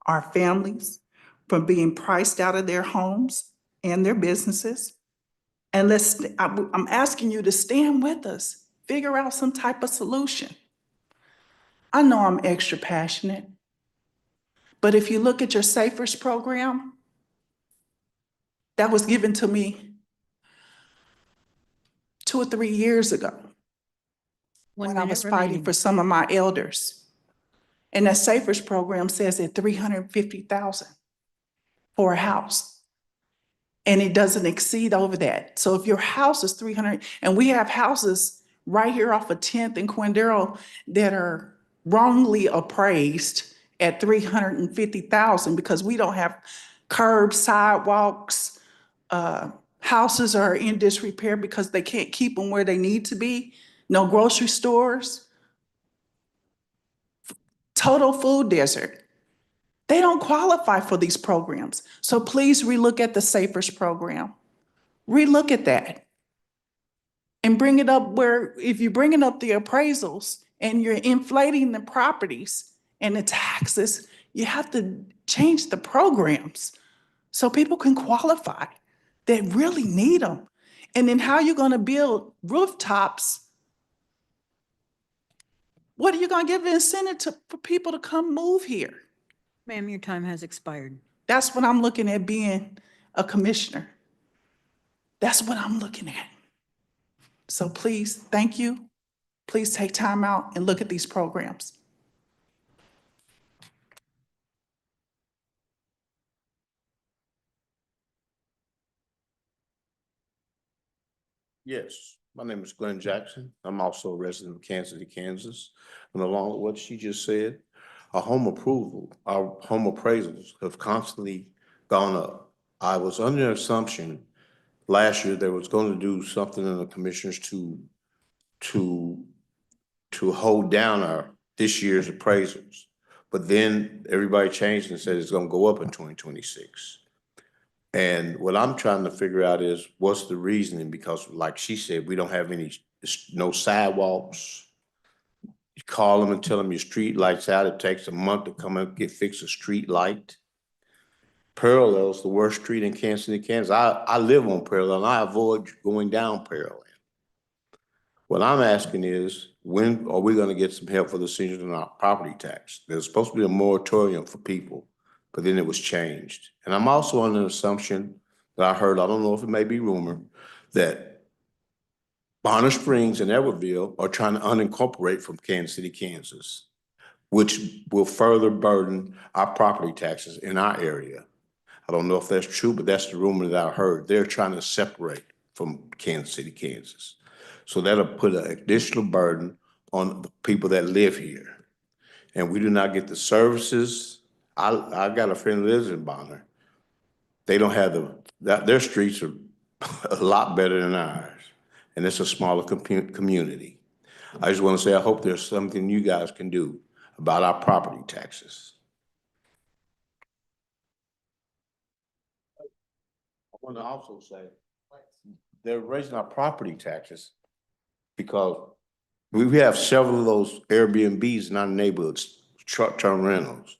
our families from being priced out of their homes and their businesses. And I'm asking you to stand with us, figure out some type of solution. I know I'm extra passionate, but if you look at your SAFERS program, that was given to me 2 or 3 years ago when I was fighting for some of my elders. And that SAFERS program says at $350,000 for a house. And it doesn't exceed over that. So if your house is 300, and we have houses right here off of 10th and Quindurl that are wrongly appraised at 350,000 because we don't have curbs, sidewalks, houses are in disrepair because they can't keep them where they need to be. No grocery stores. Total food desert. They don't qualify for these programs. So please relook at the SAFERS program. Relook at that. And bring it up where, if you're bringing up the appraisals and you're inflating the properties and the taxes, you have to change the programs so people can qualify that really need them. And then how are you going to build rooftops? What are you going to give an incentive for people to come move here? Ma'am, your time has expired. That's what I'm looking at being a commissioner. That's what I'm looking at. So please, thank you. Please take time out and look at these programs. Yes, my name is Glenn Jackson. I'm also a resident of Kansas City, Kansas. And along with what she just said, our home appraisals have constantly gone up. I was under the assumption last year they was going to do something in the commissioners to hold down our this year's appraisals. But then everybody changed and said it's going to go up in 2026. And what I'm trying to figure out is what's the reasoning? Because like she said, we don't have no sidewalks. You call them and tell them your street light's out. It takes a month to come and fix a street light. Parallel's the worst street in Kansas City, Kansas. I live on Parallel and I avoid going down Parallel. What I'm asking is, when are we gonna get some help for the seniors in our property tax? There's supposed to be a moratorium for people, but then it was changed. And I'm also under the assumption that I heard, I don't know if it may be rumor, that Bonner Springs and Everville are trying to unincorporate from Kansas City, Kansas, which will further burden our property taxes in our area. I don't know if that's true, but that's the rumor that I heard. They're trying to separate from Kansas City, Kansas. So that'll put an additional burden on the people that live here. And we do not get the services. I got a friend who lives in Bonner. They don't have their streets are a lot better than ours. And it's a smaller community. I just want to say, I hope there's something you guys can do about our property taxes. I want to also say, they're raising our property taxes because we have several of those Airbnbs in our neighborhoods, short-term rentals.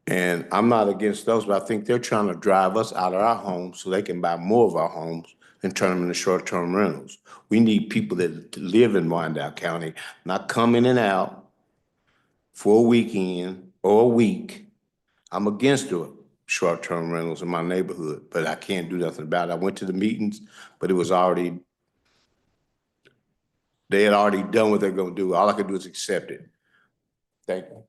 And I'm not against those, but I think they're trying to drive us out of our homes so they can buy more of our homes and turn them into short-term rentals. We need people that live in Wyandotte County, not come in and out for a weekend or a week. I'm against the short-term rentals in my neighborhood, but I can't do nothing about it. I went to the meetings, but it was already, they had already done what they're gonna do. All I could do is accept it. Thank you.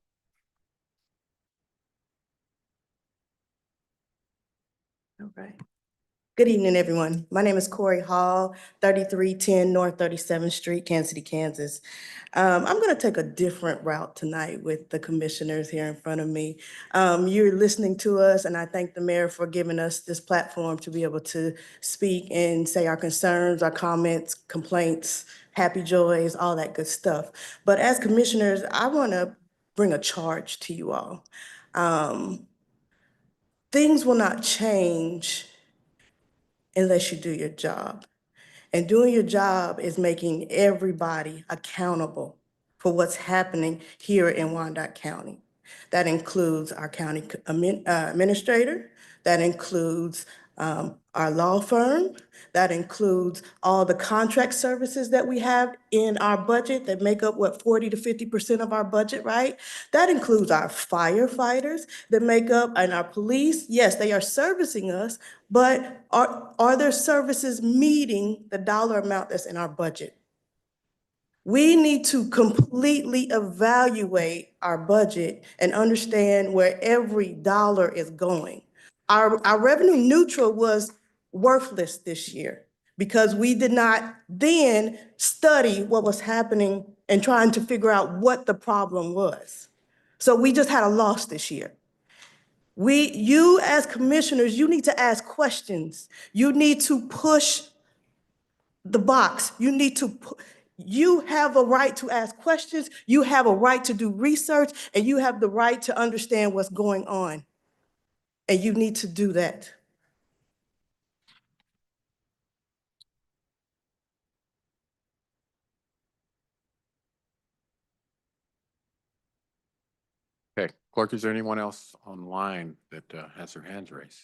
All right. Good evening, everyone. My name is Corey Hall, 3310 North 37th Street, Kansas City, Kansas. I'm going to take a different route tonight with the commissioners here in front of me. You're listening to us, and I thank the mayor for giving us this platform to be able to speak and say our concerns, our comments, complaints, happy joys, all that good stuff. But as commissioners, I want to bring a charge to you all. Things will not change unless you do your job. And doing your job is making everybody accountable for what's happening here in Wyandotte County. That includes our county administrator, that includes our law firm, that includes all the contract services that we have in our budget that make up, what, 40 to 50% of our budget, right? That includes our firefighters that make up, and our police. Yes, they are servicing us, but are their services meeting the dollar amount that's in our budget? We need to completely evaluate our budget and understand where every dollar is going. Our revenue neutral was worthless this year because we did not then study what was happening and trying to figure out what the problem was. So we just had a loss this year. You as commissioners, you need to ask questions. You need to push the box. You have a right to ask questions. You have a right to do research, and you have the right to understand what's going on. And you need to do that. Okay, clerk, is there anyone else online that has their hands raised?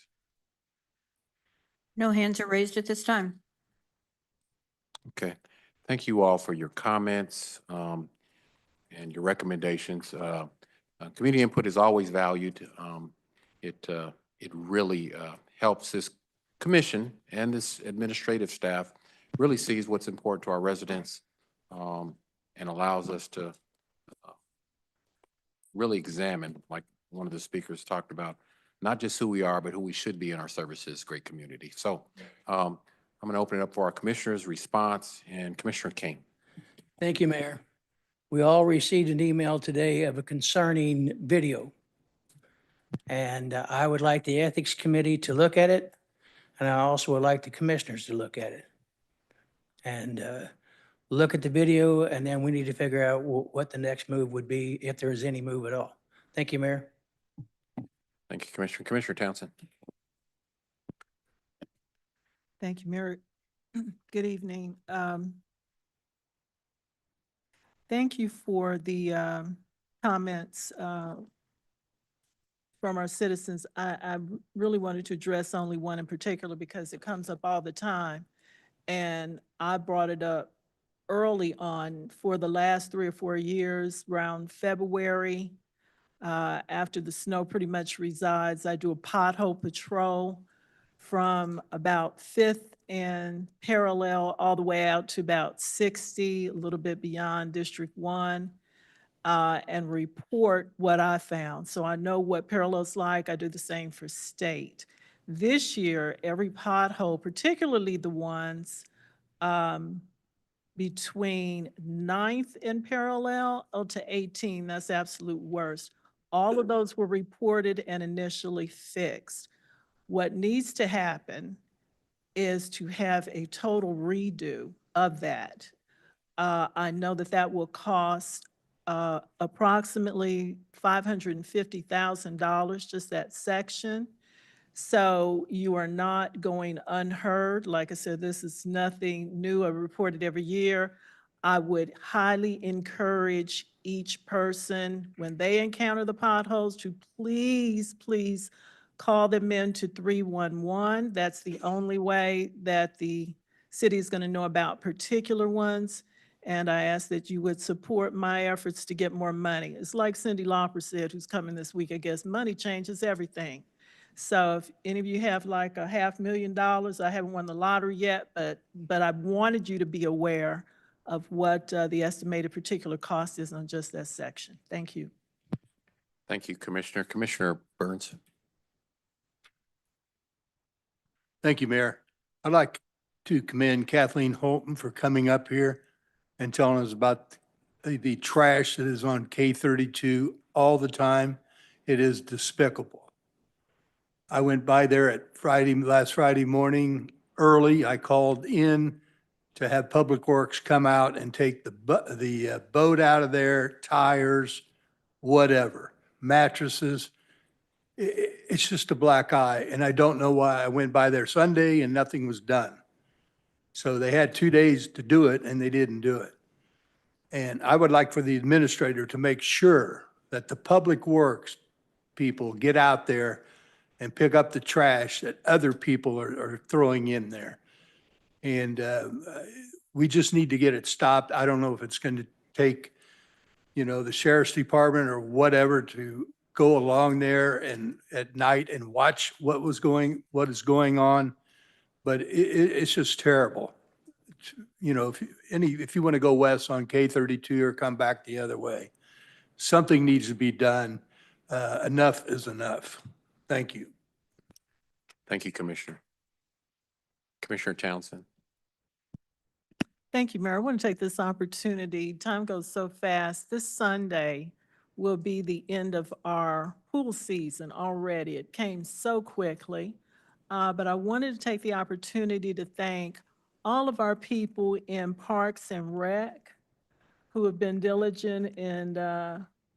No hands are raised at this time. Okay, thank you all for your comments and your recommendations. Community input is always valued. It really helps this commission and this administrative staff really sees what's important to our residents and allows us to really examine, like one of the speakers talked about, not just who we are, but who we should be in our services, great community. So I'm going to open it up for our commissioners' response, and Commissioner King. Thank you, Mayor. We all received an email today of a concerning video. And I would like the Ethics Committee to look at it, and I also would like the commissioners to look at it. And look at the video, and then we need to figure out what the next move would be, if there is any move at all. Thank you, Mayor. Thank you, Commissioner. Commissioner Townsend. Thank you, Mayor. Good evening. Thank you for the comments from our citizens. I really wanted to address only one in particular because it comes up all the time. And I brought it up early on for the last 3 or 4 years, around February, after the snow pretty much resides. I do a pothole patrol from about 5th and Parallel all the way out to about 60, a little bit beyond District 1, and report what I found. So I know what Parallel's like. I do the same for State. This year, every pothole, particularly the ones between 9th and Parallel to 18, that's absolute worst. All of those were reported and initially fixed. What needs to happen is to have a total redo of that. I know that that will cost approximately $550,000, just that section. So you are not going unheard. Like I said, this is nothing new. I report it every year. I would highly encourage each person, when they encounter the potholes, to please, please call them in to 311. That's the only way that the city is going to know about particular ones. And I ask that you would support my efforts to get more money. It's like Cindy Lauper said, who's coming this week, I guess, money changes everything. So if any of you have like $500,000, I haven't won the lottery yet, but I wanted you to be aware of what the estimated particular cost is on just that section. Thank you. Thank you, Commissioner. Commissioner Burns. Thank you, Mayor. I'd like to commend Kathleen Holton for coming up here and telling us about the trash that is on K32 all the time. It is despicable. I went by there at last Friday morning early. I called in to have Public Works come out and take the boat out of there, tires, whatever, mattresses. It's just a black eye, and I don't know why. I went by there Sunday and nothing was done. So they had 2 days to do it and they didn't do it. And I would like for the administrator to make sure that the Public Works people get out there and pick up the trash that other people are throwing in there. And we just need to get it stopped. I don't know if it's going to take, the sheriff's department or whatever to go along there and at night and watch what is going on. But it's just terrible. If you want to go west on K32 or come back the other way, something needs to be done. Enough is enough. Thank you. Thank you, Commissioner. Commissioner Townsend. Thank you, Mayor. I want to take this opportunity. Time goes so fast. This Sunday will be the end of our pool season already. It came so quickly. But I wanted to take the opportunity to thank all of our people in Parks and Rec who have been diligent in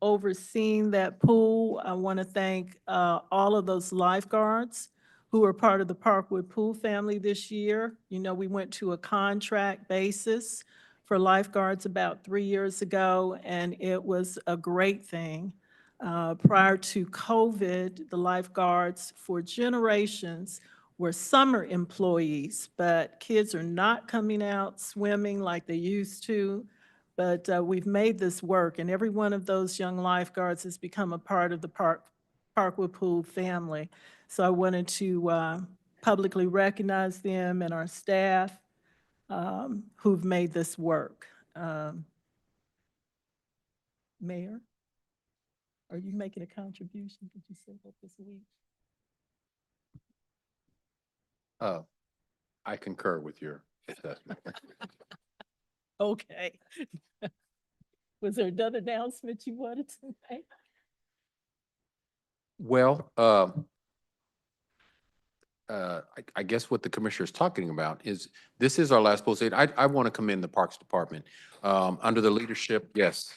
overseeing that pool. I want to thank all of those lifeguards who are part of the Parkwood Pool family this year. We went to a contract basis for lifeguards about 3 years ago, and it was a great thing. Prior to COVID, the lifeguards for generations were summer employees, but kids are not coming out swimming like they used to. But we've made this work, and every one of those young lifeguards has become a part of the Parkwood Pool family. So I wanted to publicly recognize them and our staff who've made this work. Mayor, are you making a contribution? Did you say that this week? I concur with your assessment. Okay. Was there another announcement you wanted to make? Well, I guess what the commissioner is talking about is, this is our last post date. I want to commend the Parks Department, under the leadership, yes.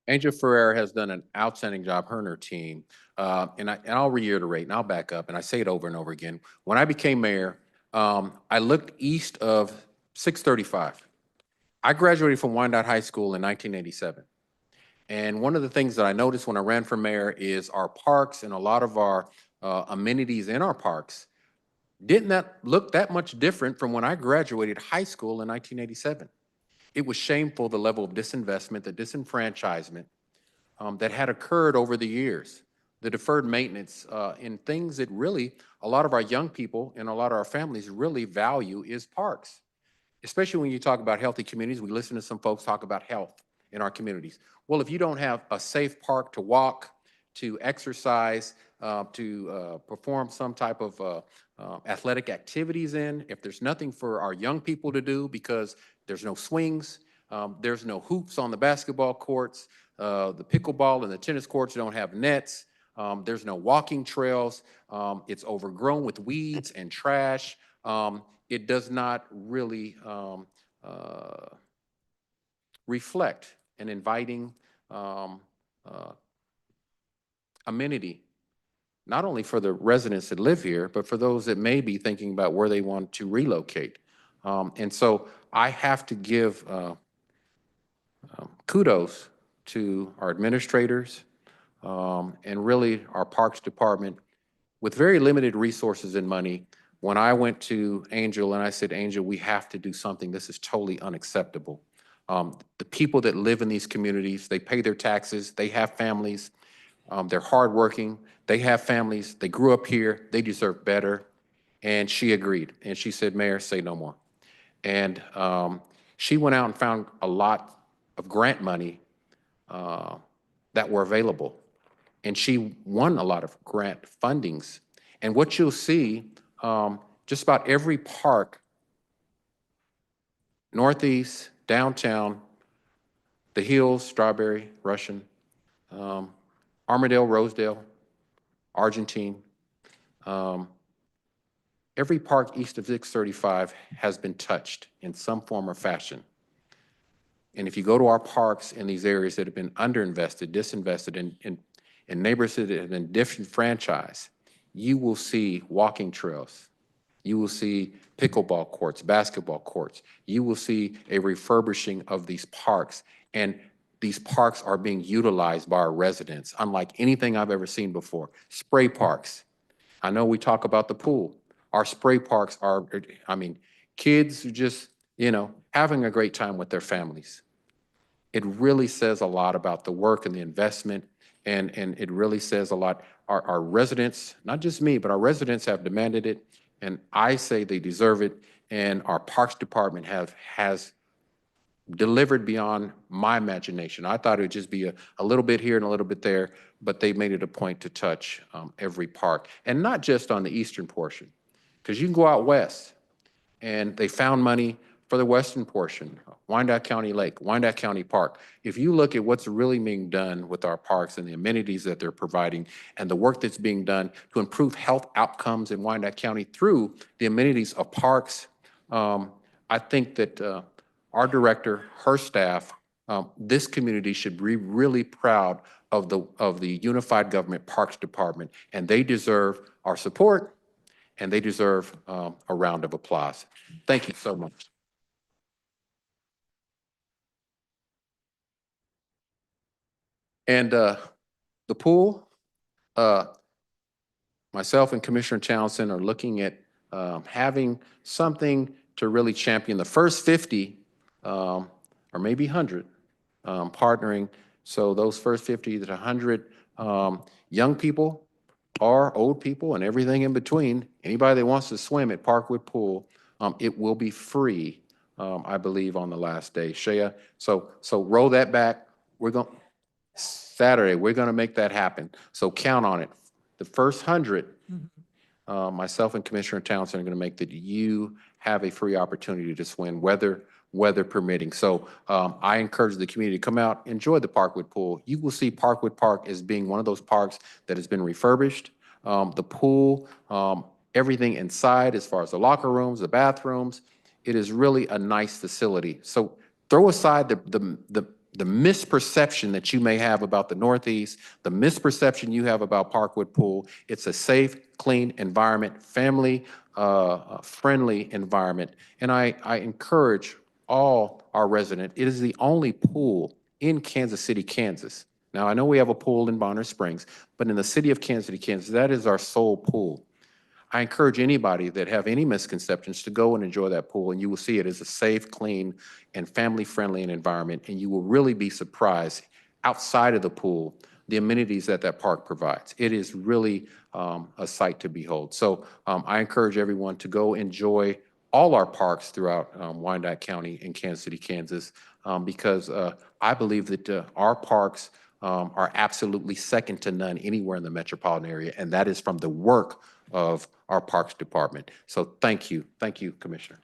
Angel Ferrer has done an outstanding job, her and her team. And I'll reiterate and I'll back up and I say it over and over again. When I became mayor, I looked east of 635. I graduated from Wyandotte High School in 1987. And one of the things that I noticed when I ran for mayor is our parks and a lot of our amenities in our parks didn't that look that much different from when I graduated high school in 1987. It was shameful, the level of disinvestment, the disenfranchisement that had occurred over the years, the deferred maintenance in things that really a lot of our young people and a lot of our families really value is parks. Especially when you talk about healthy communities, we listen to some folks talk about health in our communities. Well, if you don't have a safe park to walk, to exercise, to perform some type of athletic activities in, if there's nothing for our young people to do because there's no swings, there's no hoops on the basketball courts, the pickleball and the tennis courts don't have nets, there's no walking trails, it's overgrown with weeds and trash. It does not really reflect an inviting amenity, not only for the residents that live here, but for those that may be thinking about where they want to relocate. And so I have to give kudos to our administrators and really our Parks Department with very limited resources and money. When I went to Angel and I said, Angel, we have to do something. This is totally unacceptable. The people that live in these communities, they pay their taxes, they have families, they're hardworking, they have families, they grew up here, they deserve better. And she agreed. And she said, Mayor, say no more. And she went out and found a lot of grant money that were available. And she won a lot of grant fundings. And what you'll see, just about every park, Northeast, downtown, the Hills, Strawberry, Russian, Armadale, Rosedale, Argentine, every park east of 635 has been touched in some form or fashion. And if you go to our parks in these areas that have been underinvested, disinvested, in neighborhoods that have been disenfranchised, you will see walking trails. You will see pickleball courts, basketball courts. You will see a refurbishing of these parks. And these parks are being utilized by our residents, unlike anything I've ever seen before. Spray parks. I know we talk about the pool. Our spray parks are, I mean, kids are just, having a great time with their families. It really says a lot about the work and the investment, and it really says a lot. Our residents, not just me, but our residents have demanded it, and I say they deserve it, and our Parks Department has delivered beyond my imagination. I thought it would just be a little bit here and a little bit there, but they made it a point to touch every park, and not just on the eastern portion, because you can go out west, and they found money for the western portion, Wyandotte County Lake, Wyandotte County Park. If you look at what's really being done with our parks and the amenities that they're providing and the work that's being done to improve health outcomes in Wyandotte County through the amenities of parks, I think that our director, her staff, this community should be really proud of the Unified Government Parks Department, and they deserve our support, and they deserve a round of applause. Thank you so much. And the pool, myself and Commissioner Townsend are looking at having something to really champion the first 50 or maybe 100 partnering. So those first 50 to 100 young people or old people and everything in between, anybody that wants to swim at Parkwood Pool, it will be free, I believe, on the last day. Shea, so roll that back. We're going Saturday, we're going to make that happen. So count on it. The first 100, Mhm. myself and Commissioner Townsend are going to make that you have a free opportunity to swim, weather permitting. So I encourage the community to come out, enjoy the Parkwood Pool. You will see Parkwood Park as being one of those parks that has been refurbished. The pool, everything inside as far as the locker rooms, the bathrooms, it is really a nice facility. So throw aside the misperception that you may have about the Northeast, the misperception you have about Parkwood Pool. It's a safe, clean environment, family friendly environment. And I encourage all our residents, it is the only pool in Kansas City, Kansas. Now, I know we have a pool in Bonner Springs, but in the city of Kansas City, Kansas, that is our sole pool. I encourage anybody that have any misconceptions to go and enjoy that pool, and you will see it as a safe, clean, and family-friendly environment, and you will really be surprised outside of the pool, the amenities that that park provides. It is really a sight to behold. So I encourage everyone to go enjoy all our parks throughout Wyandotte County and Kansas City, Kansas, because I believe that our parks are absolutely second to none anywhere in the metropolitan area, and that is from the work of our Parks Department. So thank you, Commissioner.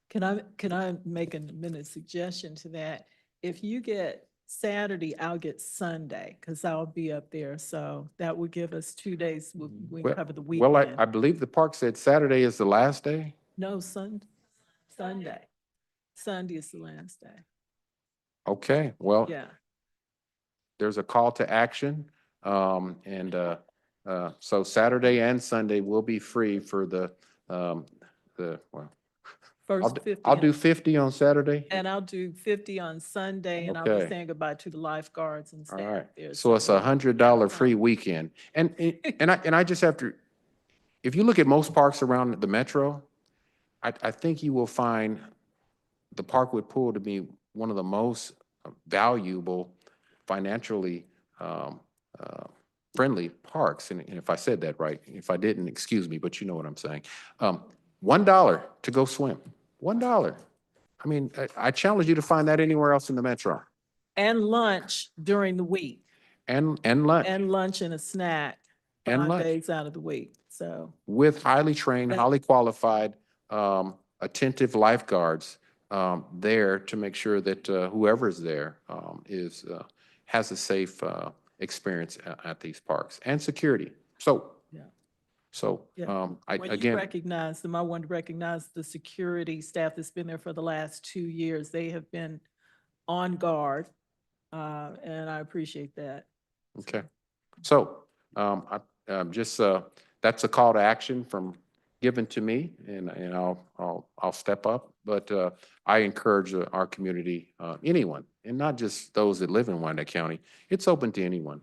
Can I make a minute suggestion to that? If you get Saturday, I'll get Sunday, because I'll be up there. So that would give us 2 days. We cover the weekend. Well, I believe the park said Saturday is the last day. No, Sunday. Sunday is the last day. Okay, well, Yeah. there's a call to action. So Saturday and Sunday will be free for well, First 50. I'll do 50 on Saturday. And I'll do 50 on Sunday, and I'll be Okay. saying goodbye to the lifeguards and All staff right, there. so it's $100 free weekend. And I just have to, if you look at most parks around the metro, I think you will find the Parkwood Pool to be one of the most valuable, financially friendly parks. And if I said that right, if I didn't, excuse me, but you know what I'm saying. $1 to go swim, $1. I mean, I challenge you to find that anywhere else in the metro. And lunch during the week. And lunch. And lunch and a snack And 5 lunch. days out of the week. So With highly trained, But- highly qualified, attentive lifeguards there to make sure that whoever's there has a safe experience at these parks, and security. So, Yeah. so Yeah. I When you again, recognize them, I want to recognize the security staff that's been there for the last 2 years. They have been on guard, and I appreciate that. okay. So that's a call to action given to me, and I'll step up. But I encourage our community, anyone, and not just those that live in Wyandotte County. It's open to anyone.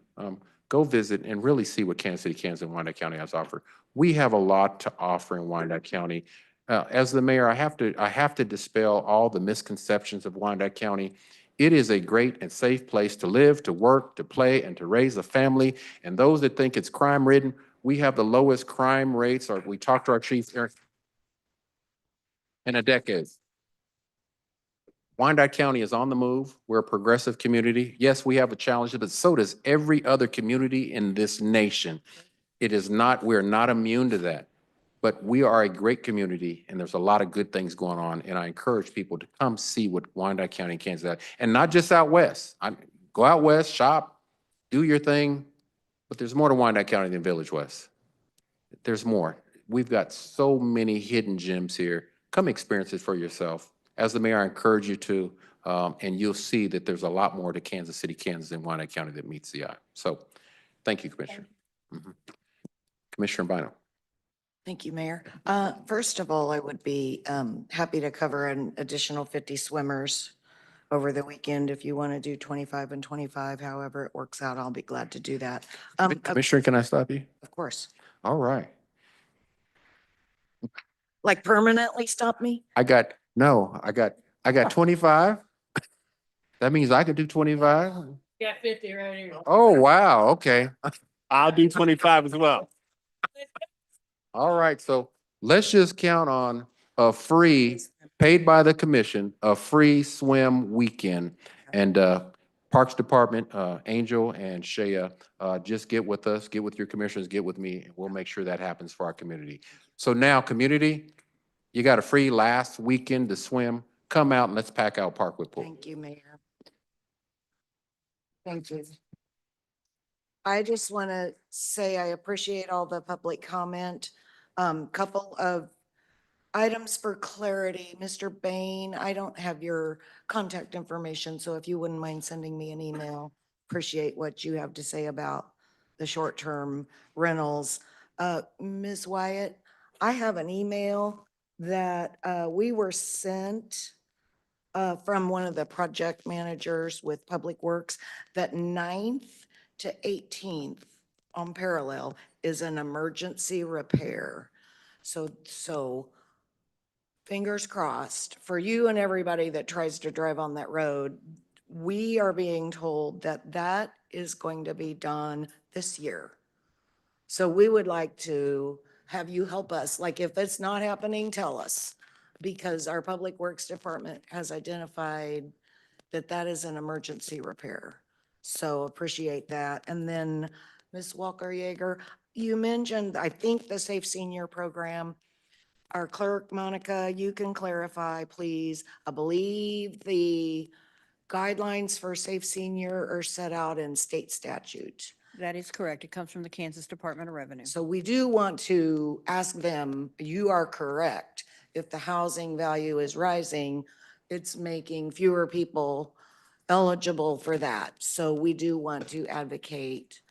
Go visit and really see what Kansas City, Kansas, and Wyandotte County has to offer. We have a lot to offer in Wyandotte County. As the mayor, I have to dispel all the misconceptions of Wyandotte County. It is a great and safe place to live, to work, to play, and to raise a family. And those that think it's crime-ridden, we have the lowest crime rates, or we talked to our chief in a decade. Wyandotte County is on the move. We're a progressive community. Yes, we have a challenge, but so does every other community in this nation. We're not immune to that. But we are a great community, and there's a lot of good things going on, and I encourage people to come see what Wyandotte County, Kansas, has. And not just out west. Go out west, shop, do your thing, but there's more to Wyandotte County than Village West. There's more. We've got so many hidden gems here. Come experience it for yourself. As the mayor, I encourage you to, and you'll see that there's a lot more to Kansas City, Kansas, and Wyandotte County that meets the eye. So, thank you, Commissioner. Commissioner Bynum. Thank you, Mayor. First of all, I would be happy to cover an additional 50 swimmers over the weekend. If you want to do 25 and 25, however it works out, I'll be glad to do that. Commissioner, can I stop you? Of course. All right. Like permanently stop me? I got 25. That means I could do 25? Got 50 right here. Oh, wow, okay. I'll do 25 as well. All right, so let's just count on a free, paid by the commission, a free swim weekend. And Parks Department, Angel and Shea, just get with us, get with your commissioners, get with me, and we'll make sure that happens for our community. So now, community, you got a free last weekend to swim. Come out and let's pack out Parkwood Pool. Thank you, Mayor. Thank you. I just want to say I appreciate all the public comment. Couple of items for clarity. Mr. Bain, I don't have your contact information, so if you wouldn't mind sending me an email, appreciate what you have to say about the short-term rentals. Ms. Wyatt, I have an email that we were sent from one of the project managers with Public Works that 9th to 18th on Parallel is an emergency repair. So fingers crossed for you and everybody that tries to drive on that road. We are being told that that is going to be done this year. So we would like to have you help us. Like if it's not happening, tell us, because our Public Works Department has identified that that is an emergency repair. So appreciate that. And then Ms. Walker-Yeager, you mentioned, I think, the Safe Senior Program. Our clerk, Monica, you can clarify, please. I believe the guidelines for Safe Senior are set out in state statute. That is correct. It comes from the Kansas Department of Revenue. So we do want to ask them, you are correct. If the housing value is rising, it's making fewer people eligible for that. So we do want to advocate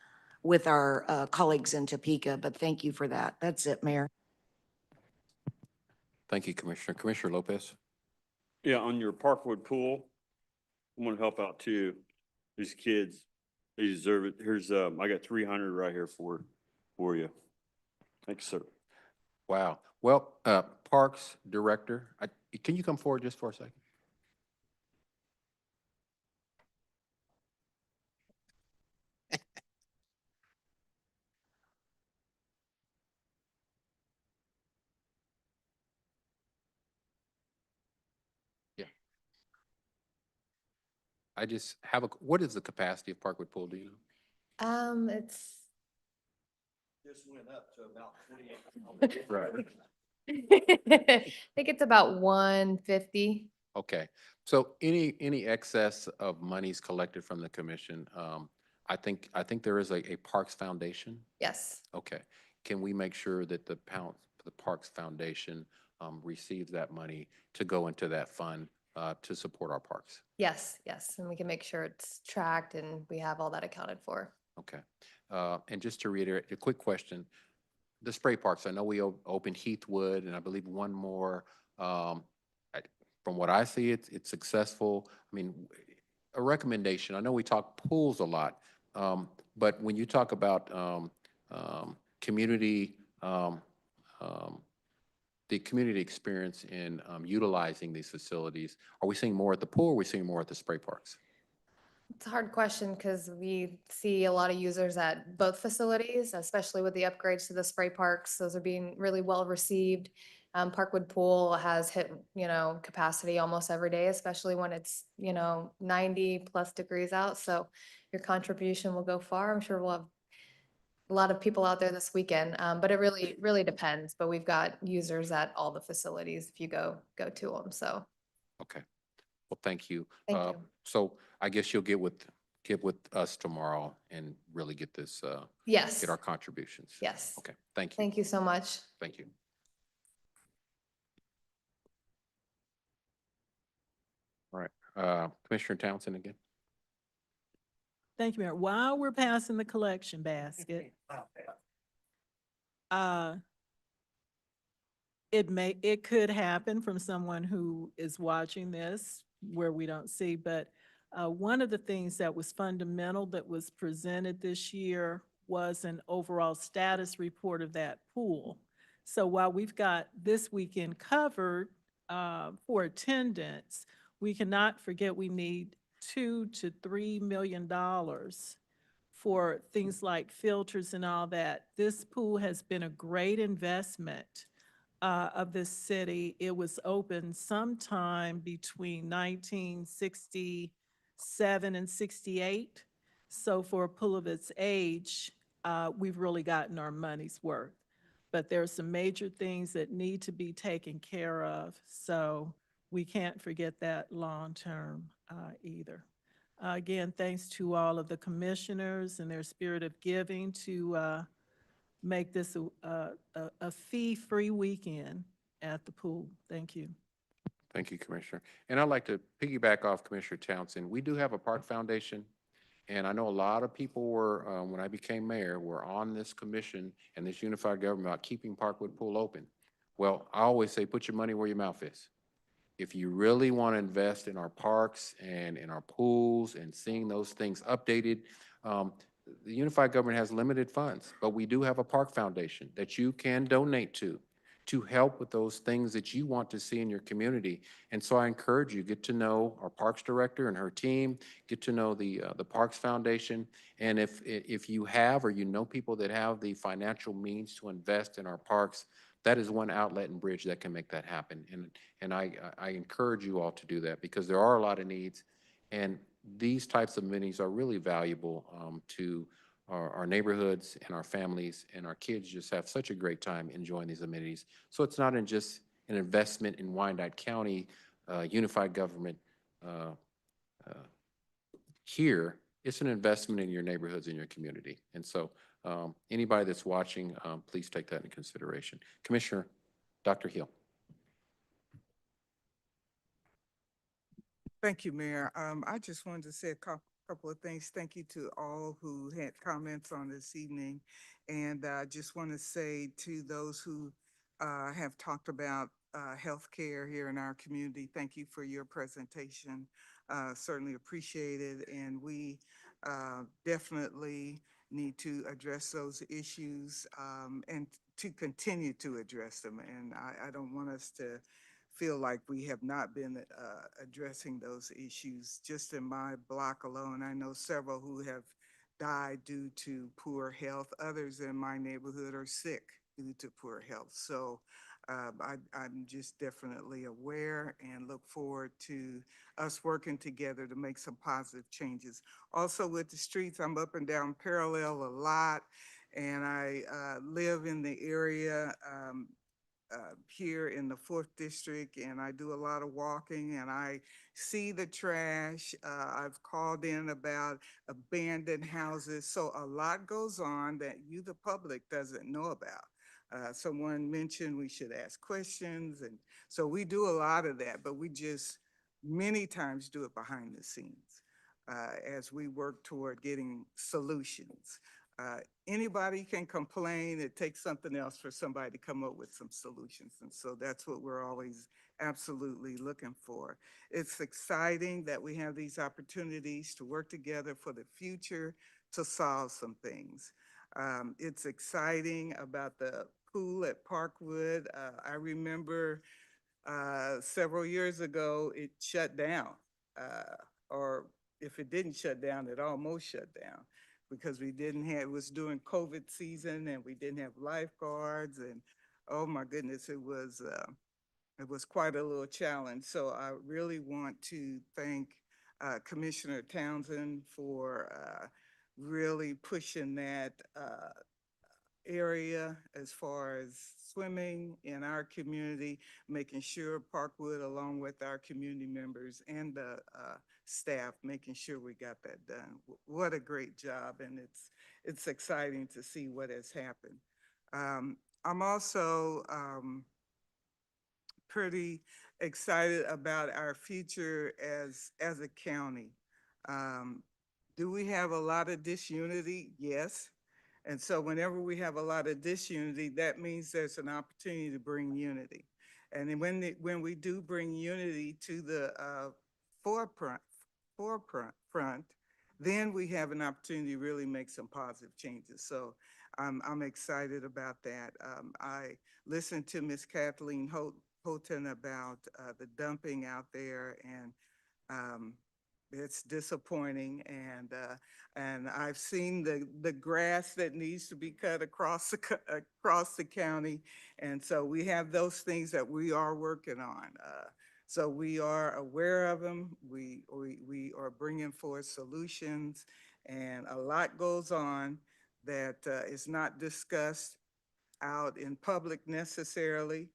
with our colleagues in Topeka, but thank you for that. That's it, Mayor. Thank you, Commissioner. Commissioner Lopez? Yeah, on your Parkwood pool, I want to help out too. These kids, they deserve it. Here's, I got 300 right here for you. Thanks, sir. Wow. Well, Parks Director, can you come forward just for a second? Yeah. I just have what is the capacity of Parkwood Pool, do you know? It's. Just went up to about 28. Right. I think it's about 150. Okay, so any excess of monies collected from the commission, I think there is a Parks Foundation. Yes. Okay, can we make sure that the Parks Foundation receives that money to go into that fund to support our parks? Yes, yes. And we can make sure it's tracked and we have all that accounted for. Okay, and just to reiterate, a quick question. The spray parks, I know we opened Heathwood and I believe one more. From what I see, it's successful. I mean, a recommendation, I know we talk pools a lot, but when you talk about community, the community experience in utilizing these facilities, are we seeing more at the pool or are we seeing more at the spray parks? It's a hard question because we see a lot of users at both facilities, especially with the upgrades to the spray parks. Those are being really well received. Parkwood Pool has hit, capacity almost every day, especially when it's, 90+ degrees out. So your contribution will go far. I'm sure we'll have a lot of people out there this weekend, but it really, really depends. But we've got users at all the facilities if you go to them. So. Okay. Well, thank you. Thank you. So I guess you'll get with us tomorrow and really get this, Yes. get our contributions. Yes. Okay, thank you. Thank you so much. Thank you. All right, Commissioner Townsend again. Thank you, Mayor. While we're passing the collection basket, it could happen from someone who is watching this where we don't see, but one of the things that was fundamental that was presented this year was an overall status report of that pool. So while we've got this weekend covered for attendance, we cannot forget we need $2 to $3 million for things like filters and all that. This pool has been a great investment of this city. It was opened sometime between 1967 7 and 68. So for a pool of its age, we've really gotten our money's worth. But there are some major things that need to be taken care of. So we can't forget that long-term either. Again, thanks to all of the commissioners and their spirit of giving to make this a fee-free weekend at the pool. Thank you. Thank you, Commissioner. And I'd like to piggyback off Commissioner Townsend. We do have a park foundation. And I know a lot of people were, when I became mayor, were on this commission and this unified government about keeping Parkwood Pool open. Well, I always say, put your money where your mouth is. If you really want to invest in our parks and in our pools and seeing those things updated, the unified government has limited funds, but we do have a park foundation that you can donate to help with those things that you want to see in your community. And so I encourage you, get to know our parks director and her team, get to know the Parks Foundation. And if you have or you know people that have the financial means to invest in our parks, that is one outlet and bridge that can make that happen. And I encourage you all to do that because there are a lot of needs. And these types of minis are really valuable to our neighborhoods and our families, and our kids just have such a great time enjoying these amenities. So it's not just an investment in Wyandotte County unified government here, it's an investment in your neighborhoods and your community. And so anybody that's watching, please take that into consideration. Commissioner, Dr. Hill. Thank you, Mayor. I just wanted to say a couple of things. Thank you to all who had comments on this evening. And I just want to say to those who have talked about healthcare here in our community, thank you for your presentation. Certainly appreciated. And we definitely need to address those issues and to continue to address them. And I don't want us to feel like we have not been addressing those issues. Just in my block alone, I know several who have died due to poor health. Others in my neighborhood are sick due to poor health. So I'm just definitely aware and look forward to us working together to make some positive changes. Also with the streets, I'm up and down Parallel a lot, and I live in the area here in the 4th District, and I do a lot of walking, and I see the trash. I've called in about abandoned houses. So a lot goes on that you, the public, doesn't know about. Someone mentioned we should ask questions, and so we do a lot of that, but we just many times do it behind the scenes as we work toward getting solutions. Anybody can complain. It takes something else for somebody to come up with some solutions. And so that's what we're always absolutely looking for. It's exciting that we have these opportunities to work together for the future to solve some things. It's exciting about the pool at Parkwood. I remember several years ago, it shut down. Or if it didn't shut down, it almost shut down, because we didn't have, it was during COVID season and we didn't have lifeguards, and oh my goodness, it was quite a little challenge. So I really want to thank Commissioner Townsend for really pushing that area as far as swimming in our community, making sure Parkwood, along with our community members and the staff, making sure we got that done. What a great job, and it's exciting to see what has happened. I'm also pretty excited about our future as a county. Do we have a lot of disunity? Yes. And so whenever we have a lot of disunity, that means there's an opportunity to bring unity. And then when we do bring unity to the forefront, then we have an opportunity to really make some positive changes. So I'm excited about that. I listened to Ms. Kathleen Houghton about the dumping out there, and it's disappointing, and I've seen the grass that needs to be cut across the county, and so we have those things that we are working on. So we are aware of them. We are bringing forth solutions, and a lot goes on that is not discussed out in public necessarily,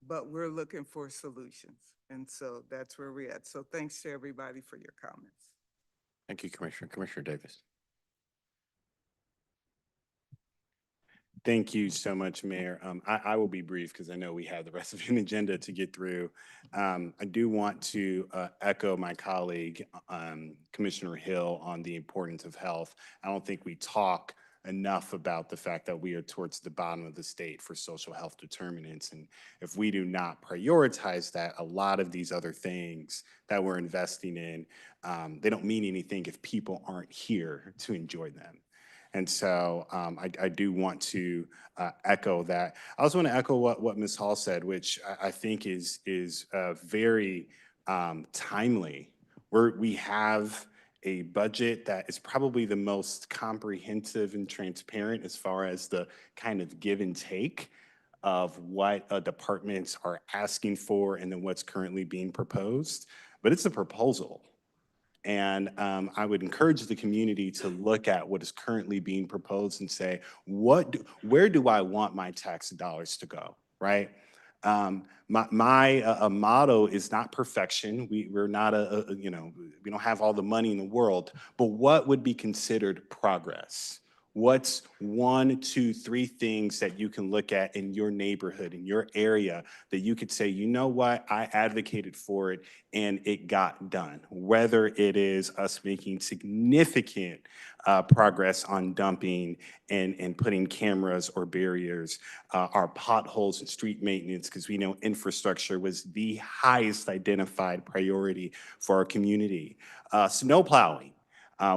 but we're looking for solutions. And so that's where we're at. So thanks to everybody for your comments. Thank you, Commissioner. Commissioner Davis. Thank you so much, Mayor. I will be brief because I know we have the rest of an agenda to get through. I do want to echo my colleague, Commissioner Hill, on the importance of health. I don't think we talk enough about the fact that we are towards the bottom of the state for social health determinants. And if we do not prioritize that, a lot of these other things that we're investing in, they don't mean anything if people aren't here to enjoy them. And so I do want to echo that. I also want to echo what Ms. Hall said, which I think is very timely. We have a budget that is probably the most comprehensive and transparent as far as the kind of give and take of what departments are asking for and then what's currently being proposed. But it's a proposal. And I would encourage the community to look at what is currently being proposed and say, where do I want my tax dollars to go, right? My motto is not perfection. We're not we don't have all the money in the world, but what would be considered progress? What's 1, 2, 3 things that you can look at in your neighborhood, in your area, that you could say, you know what, I advocated for it and it got done? Whether it is us making significant progress on dumping and putting cameras or barriers, our potholes and street maintenance, because we know infrastructure was the highest identified priority for our community. Snow plowing.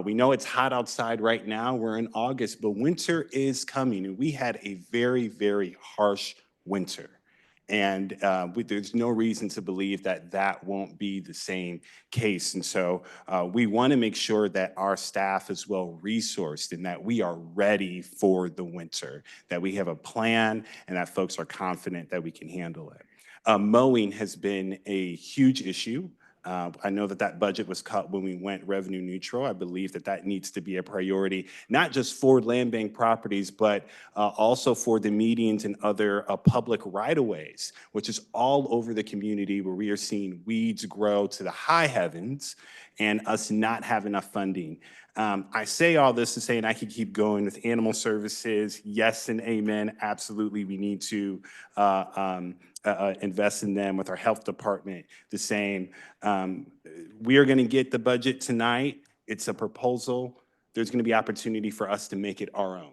We know it's hot outside right now. We're in August, but winter is coming, and we had a very, very harsh winter. And there's no reason to believe that that won't be the same case. And so we want to make sure that our staff is well resourced and that we are ready for the winter, that we have a plan and that folks are confident that we can handle it. Mowing has been a huge issue. I know that budget was cut when we went revenue neutral. I believe that needs to be a priority, not just for land bank properties, but also for the medians and other public right-of-ways, which is all over the community where we are seeing weeds grow to the high heavens and us not have enough funding. I say all this to say, and I could keep going with animal services, yes and amen, absolutely, we need to invest in them. With our health department, the same. We are going to get the budget tonight. It's a proposal. There's going to be opportunity for us to make it our own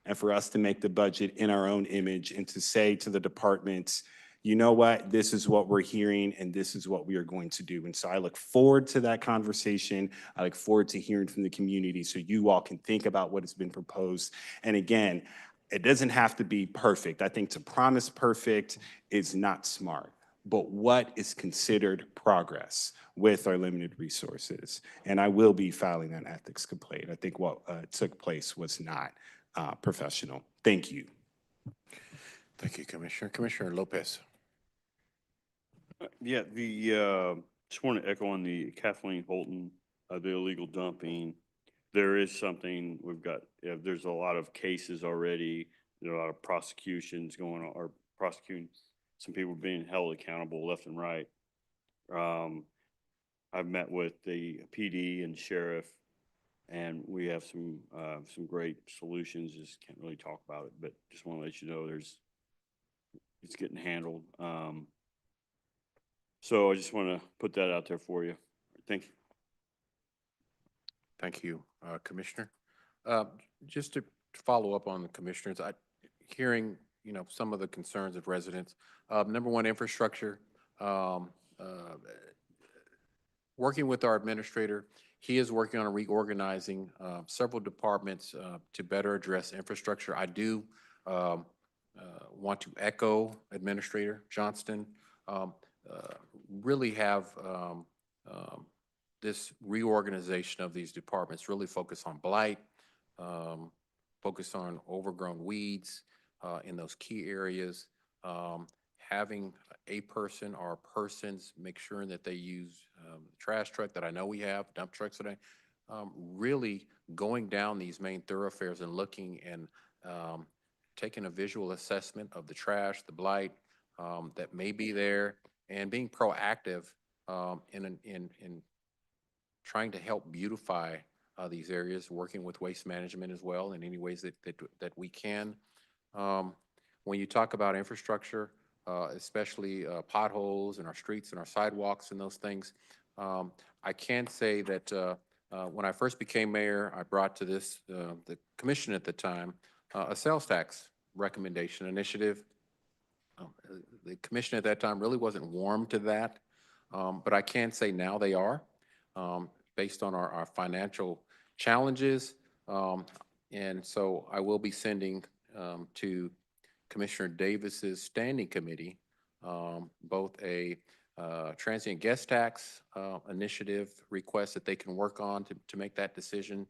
and for us to make the budget in our own image and to say to the departments, you know what, this is what we're hearing and this is what we are going to do. And so I look forward to that conversation. I look forward to hearing from the community so you all can think about what has been proposed. And again, it doesn't have to be perfect. I think to promise perfect is not smart, but what is considered progress with our limited resources? And I will be filing an ethics complaint. I think what took place was not professional. Thank you. Thank you, Commissioner. Commissioner Lopez. Yeah, just want to echo on the Kathleen Holton, the illegal dumping. There is something there's a lot of cases already. There are a lot of prosecutions going on, or prosecuting some people being held accountable left and right. I've met with the PD and sheriff, and we have some great solutions. Just can't really talk about it, but just want to let you know it's getting handled. So I just want to put that out there for you. Thank you. Thank you, Commissioner. Just to follow up on the commissioners, hearing some of the concerns of residents. Number one, infrastructure. Working with our administrator, he is working on reorganizing several departments to better address infrastructure. I do want to echo Administrator Johnston. Really have this reorganization of these departments really focus on blight, focus on overgrown weeds in those key areas, having a person or persons make sure that they use the trash truck that I know we have, dump trucks today, really going down these main thoroughfares and looking and taking a visual assessment of the trash, the blight that may be there, and being proactive in trying to help beautify these areas, working with waste management as well in any ways that we can. When you talk about infrastructure, especially potholes in our streets and our sidewalks and those things, I can say that when I first became mayor, I brought to this, the commission at the time, a sales tax recommendation initiative. The commission at that time really wasn't warm to that, but I can say now they are, based on our financial challenges. And so I will be sending to Commissioner Davis's standing committee both a transient guest tax initiative request that they can work on to make that decision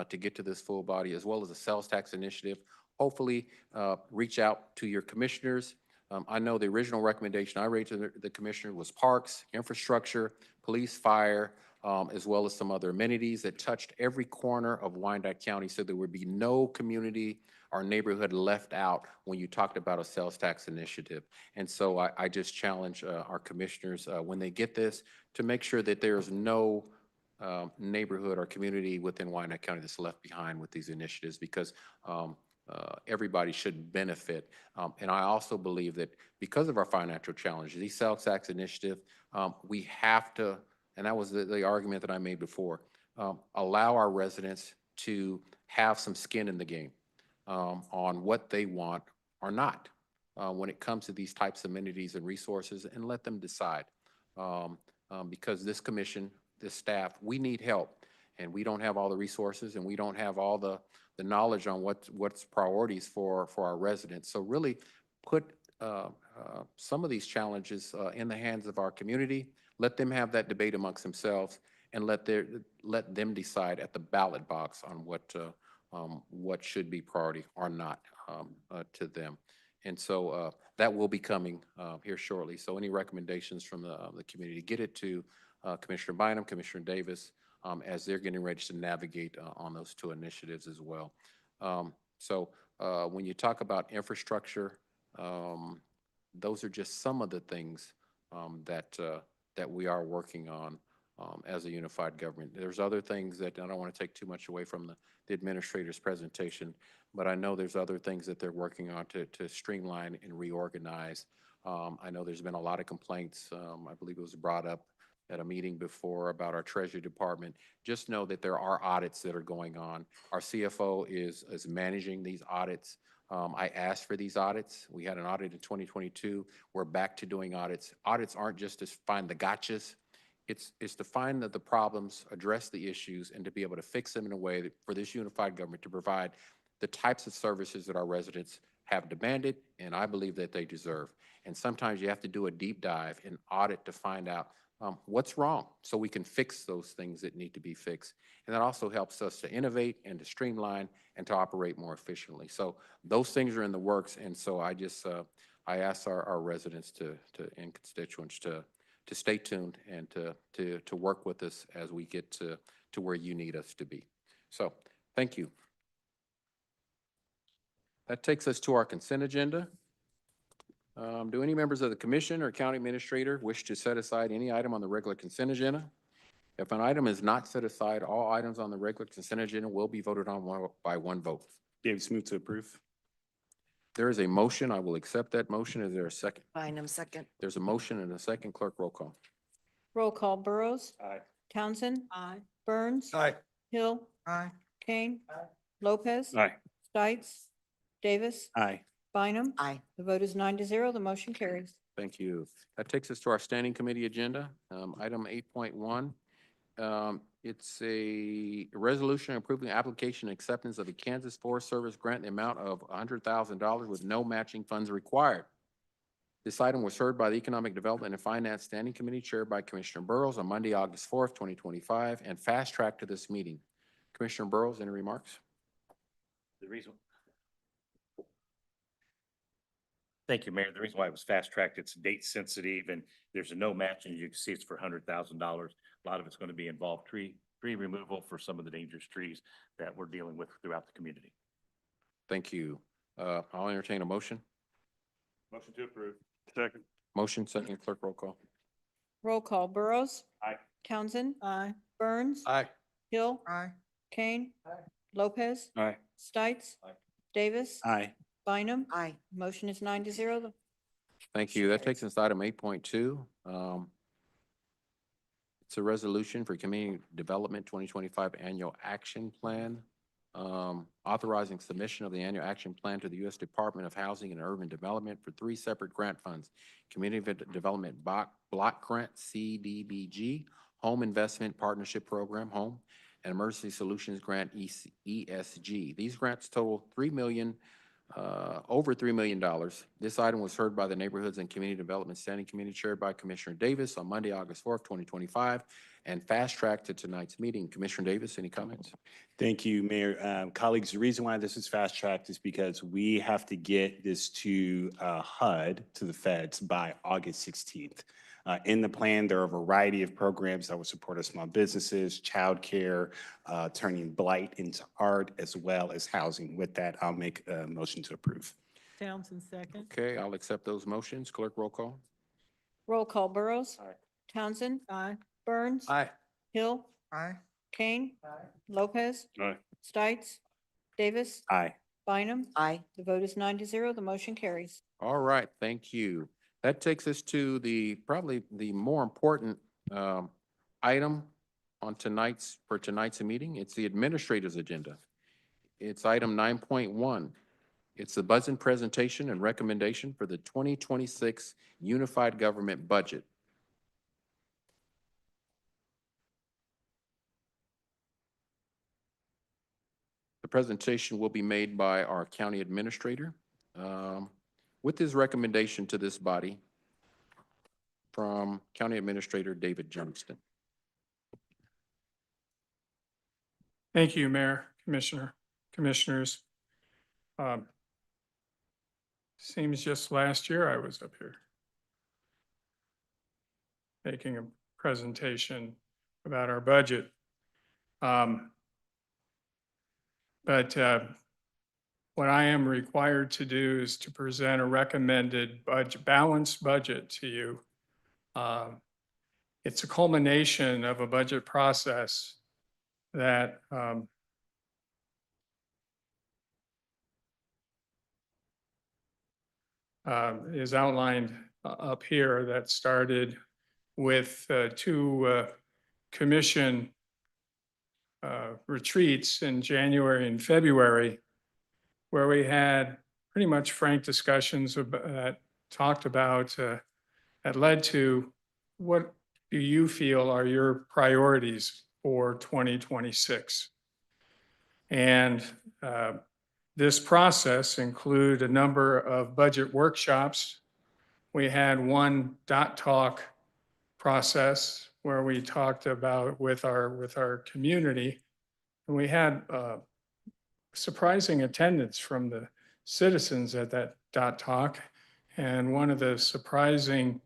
to get to this full body, as well as a sales tax initiative. Hopefully reach out to your commissioners. I know the original recommendation I raised to the commissioner was parks, infrastructure, police, fire, as well as some other amenities that touched every corner of Wyandotte County, so there would be no community or neighborhood left out when you talked about a sales tax initiative. And so I just challenge our commissioners when they get this to make sure that there's no neighborhood or community within Wyandotte County that's left behind with these initiatives, because everybody should benefit. And I also believe that because of our financial challenges, these sales tax initiative, we have to, and that was the argument that I made before, allow our residents to have some skin in the game on what they want or not when it comes to these types of amenities and resources, and let them decide. Because this commission, this staff, we need help, and we don't have all the resources, and we don't have all the knowledge on what's priorities for our residents. So really put some of these challenges in the hands of our community. Let them have that debate amongst themselves, and let them decide at the ballot box on what should be priority or not to them. And so that will be coming here shortly. So any recommendations from the community, get it to Commissioner Bynum, Commissioner Davis, as they're getting ready to navigate on those two initiatives as well. So when you talk about infrastructure, those are just some of the things that we are working on as a unified government. There's other things that I don't want to take too much away from the administrator's presentation, but I know there's other things that they're working on to streamline and reorganize. I know there's been a lot of complaints. I believe it was brought up at a meeting before about our Treasury Department. Just know that there are audits that are going on. Our CFO is managing these audits. I asked for these audits. We had an audit in 2022. We're back to doing audits. Audits aren't just to find the gotchas. It's to find the problems, address the issues, and to be able to fix them in a way that for this unified government to provide the types of services that our residents have demanded, and I believe that they deserve. And sometimes you have to do a deep dive and audit to find out what's wrong, so we can fix those things that need to be fixed. And that also helps us to innovate and to streamline and to operate more efficiently. So those things are in the works. And so I just, I ask our residents and constituents to stay tuned and to work with us as we get to where you need us to be. So thank you. That takes us to our consent agenda. Do any members of the commission or county administrator wish to set aside any item on the regular consent agenda? If an item is not set aside, all items on the regular consent agenda will be voted on by one vote. Davis, move to approve. There is a motion. I will accept that motion. Is there a second? Bynum, second. There's a motion and a second. Clerk, roll call. Roll call: Burrows. Aye. Townsend. Aye. Burns. Aye. Hill. Aye. Kane. Lopez. Aye. Stites. Davis. Aye. Bynum. Aye. The vote is 9-0. The motion carries. Thank you. That takes us to our standing committee agenda. Item 8.1. It's a resolution approving application and acceptance of the Kansas Forest Service grant in the amount of $100,000 with no matching funds required. This item was heard by the Economic Development and Finance Standing Committee chaired by Commissioner Burrows on Monday, August 4th, 2025, and fast-tracked to this meeting. Commissioner Burrows, any remarks? The reason. Thank you, Mayor. The reason why it was fast-tracked, it's date sensitive and there's a no match, and as you can see, it's for $100,000. A lot of it's going to be involved tree removal for some of the dangerous trees that we're dealing with throughout the community. Thank you. I'll entertain a motion. Motion to approve. Second. Motion, second, clerk roll call. Roll call, Burrows. Aye. Townsend. Aye. Burns. Aye. Hill. Aye. Kane. Lopez. Aye. Stites. Aye. Davis. Aye. Bynum. Aye. Motion is 9-0. Thank you. That takes us to item 8.2. It's a resolution for Community Development 2025 Annual Action Plan, authorizing submission of the annual action plan to the U.S. Department of Housing and Urban Development for 3 separate grant funds: Community Development Block Grant, CDBG, Home Investment Partnership Program, HOME, and Emergency Solutions Grant, ESG. These grants total over $3 million. This item was heard by the Neighborhoods and Community Development Standing Committee chaired by Commissioner Davis on Monday, August 4th, 2025, and fast-tracked to tonight's meeting. Commissioner Davis, any comments? Thank you, Mayor. Colleagues, the reason why this is fast-tracked is because we have to get this to HUD, to the feds, by August 16th. In the plan, there are a variety of programs that will support our small businesses, childcare, turning blight into art, as well as housing. With that, I'll make a motion to approve. Townsend second. Okay, I'll accept those motions. Clerk, roll call. Roll call, Burrows. Aye. Townsend. Aye. Burns. Aye. Hill. Aye. Kane. Lopez. Aye. Stites. Davis. Aye. Bynum. Aye. The vote is 9-0. The motion carries. All right, thank you. That takes us to probably the more important item on tonight's meeting. It's the administrator's agenda. It's item 9.1. It's the budget presentation and recommendation for the 2026 Unified Government Budget. The presentation will be made by our county administrator with his recommendation to this body from County Administrator David Johnston. Thank you, Mayor, Commissioners. Seems just last year I was up here making a presentation about our budget. But what I am required to do is to present a recommended balanced budget to you. It's a culmination of a budget process that is outlined up here, that started with 2 commission retreats in January and February, where we had pretty much frank discussions that talked about, that led to what do you feel are your priorities for 2026? And this process included a number of budget workshops. We had one dot talk process where we talked about with our community, and we had surprising attendance from the citizens at that dot talk. And one of the surprising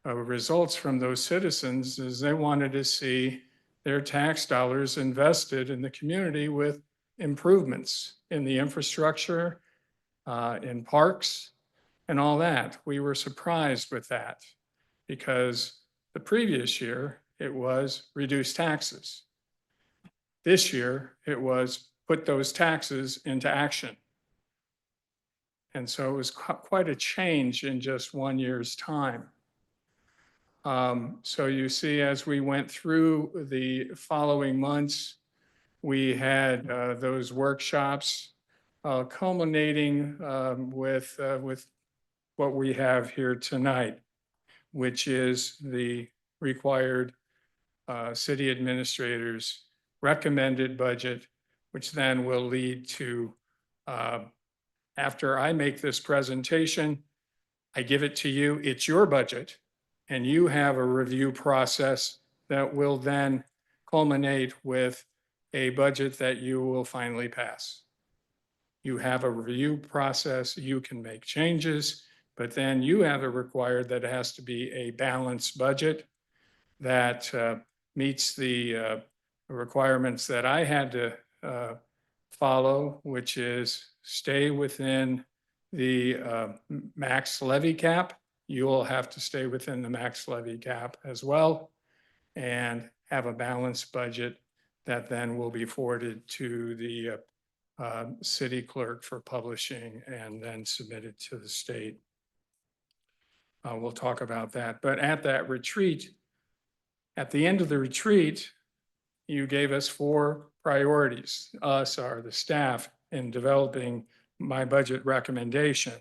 results from those citizens is they wanted to see their tax dollars invested in the community with improvements in the infrastructure, in parks, and all that. We were surprised with that because the previous year it was reduce taxes. This year it was put those taxes into action. And so it was quite a change in just 1 year's time. So you see, as we went through the following months, we had those workshops culminating with what we have here tonight, which is the required city administrator's recommended budget, which then will lead to, after I make this presentation, I give it to you, it's your budget, and you have a review process that will then culminate with a budget that you will finally pass. You have a review process, you can make changes, But then you have it required that it has to be a balanced budget that meets the requirements that I had to follow, which is stay within the max levy cap. You'll have to stay within the max levy cap as well, and have a balanced budget that then will be forwarded to the city clerk for publishing and then submitted to the state. We'll talk about that. But at that retreat, at the end of the retreat, you gave us 4 priorities, us or the staff, in developing my budget recommendation.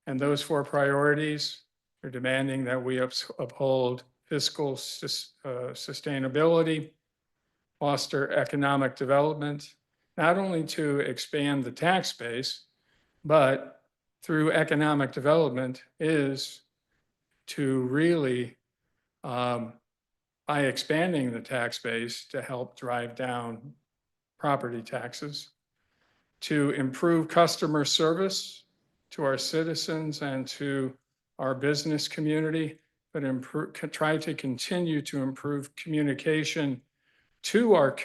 And those 4 priorities are demanding that we uphold fiscal sustainability, foster economic development, not only to expand the tax base, but through economic development is to really, by expanding the tax base to help drive down property taxes, to improve customer service to our citizens and to our business community, but try to continue to improve communication to our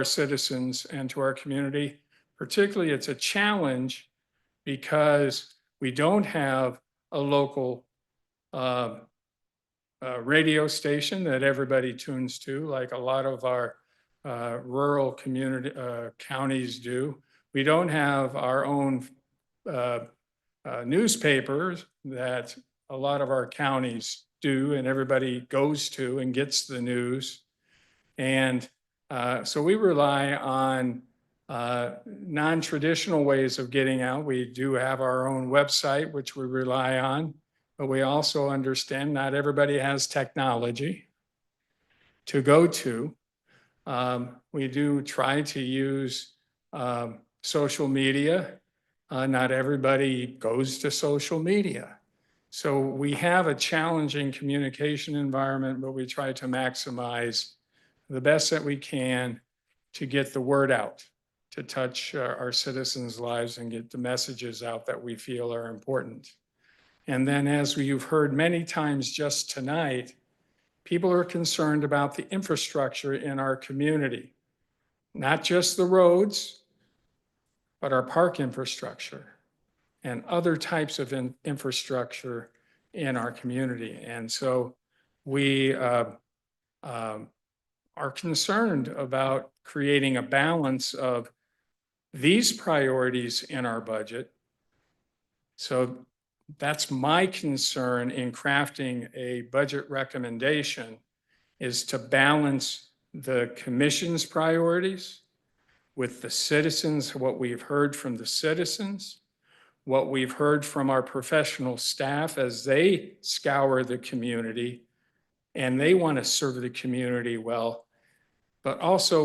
citizens and to our community. Particularly, it's a challenge because we don't have a local radio station that everybody tunes to, like a lot of our rural community counties do. We don't have our own newspapers that a lot of our counties do, and everybody goes to and gets the news. And so we rely on non-traditional ways of getting out. We do have our own website, which we rely on, but we also understand not everybody has technology to go to. We do try to use social media. Not everybody goes to social media. So we have a challenging communication environment, but we try to maximize the best that we can to get the word out, to touch our citizens' lives and get the messages out that we feel are important. And then, as you've heard many times just tonight, people are concerned about the infrastructure in our community, not just the roads, but our park infrastructure and other types of infrastructure in our community. And so we are concerned about creating a balance of these priorities in our budget. So that's my concern in crafting a budget recommendation, is to balance the commission's priorities with the citizens, what we've heard from the citizens, what we've heard from our professional staff as they scour the community and they want to serve the community well, but also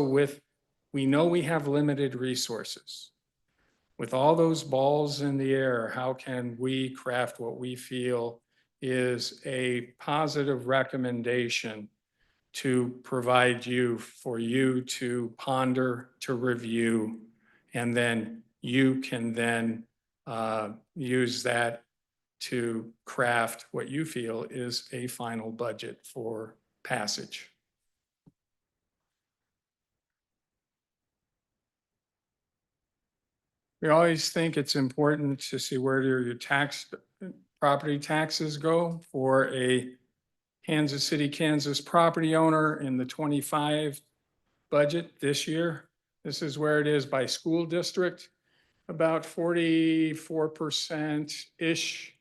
we know we have limited resources. With all those balls in the air, how can we craft what we feel is a positive recommendation to provide for you to ponder, to review, and then you can then use that to craft what you feel is a final budget for passage. We always think it's important to see where your property taxes go for a Kansas City, Kansas property owner in the 25 budget this year. This is where it is by school district. About 44%-ish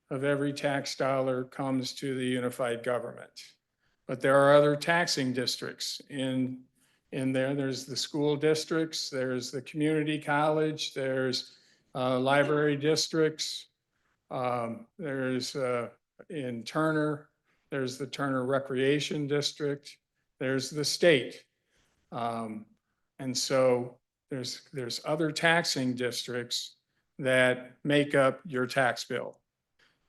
of every tax dollar comes to the unified government. But there are other taxing districts in there. There's the school districts, there's the community college, there's library districts, there's in Turner, there's the Turner Recreation District, there's the state. And so there's other taxing districts that make up your tax bill.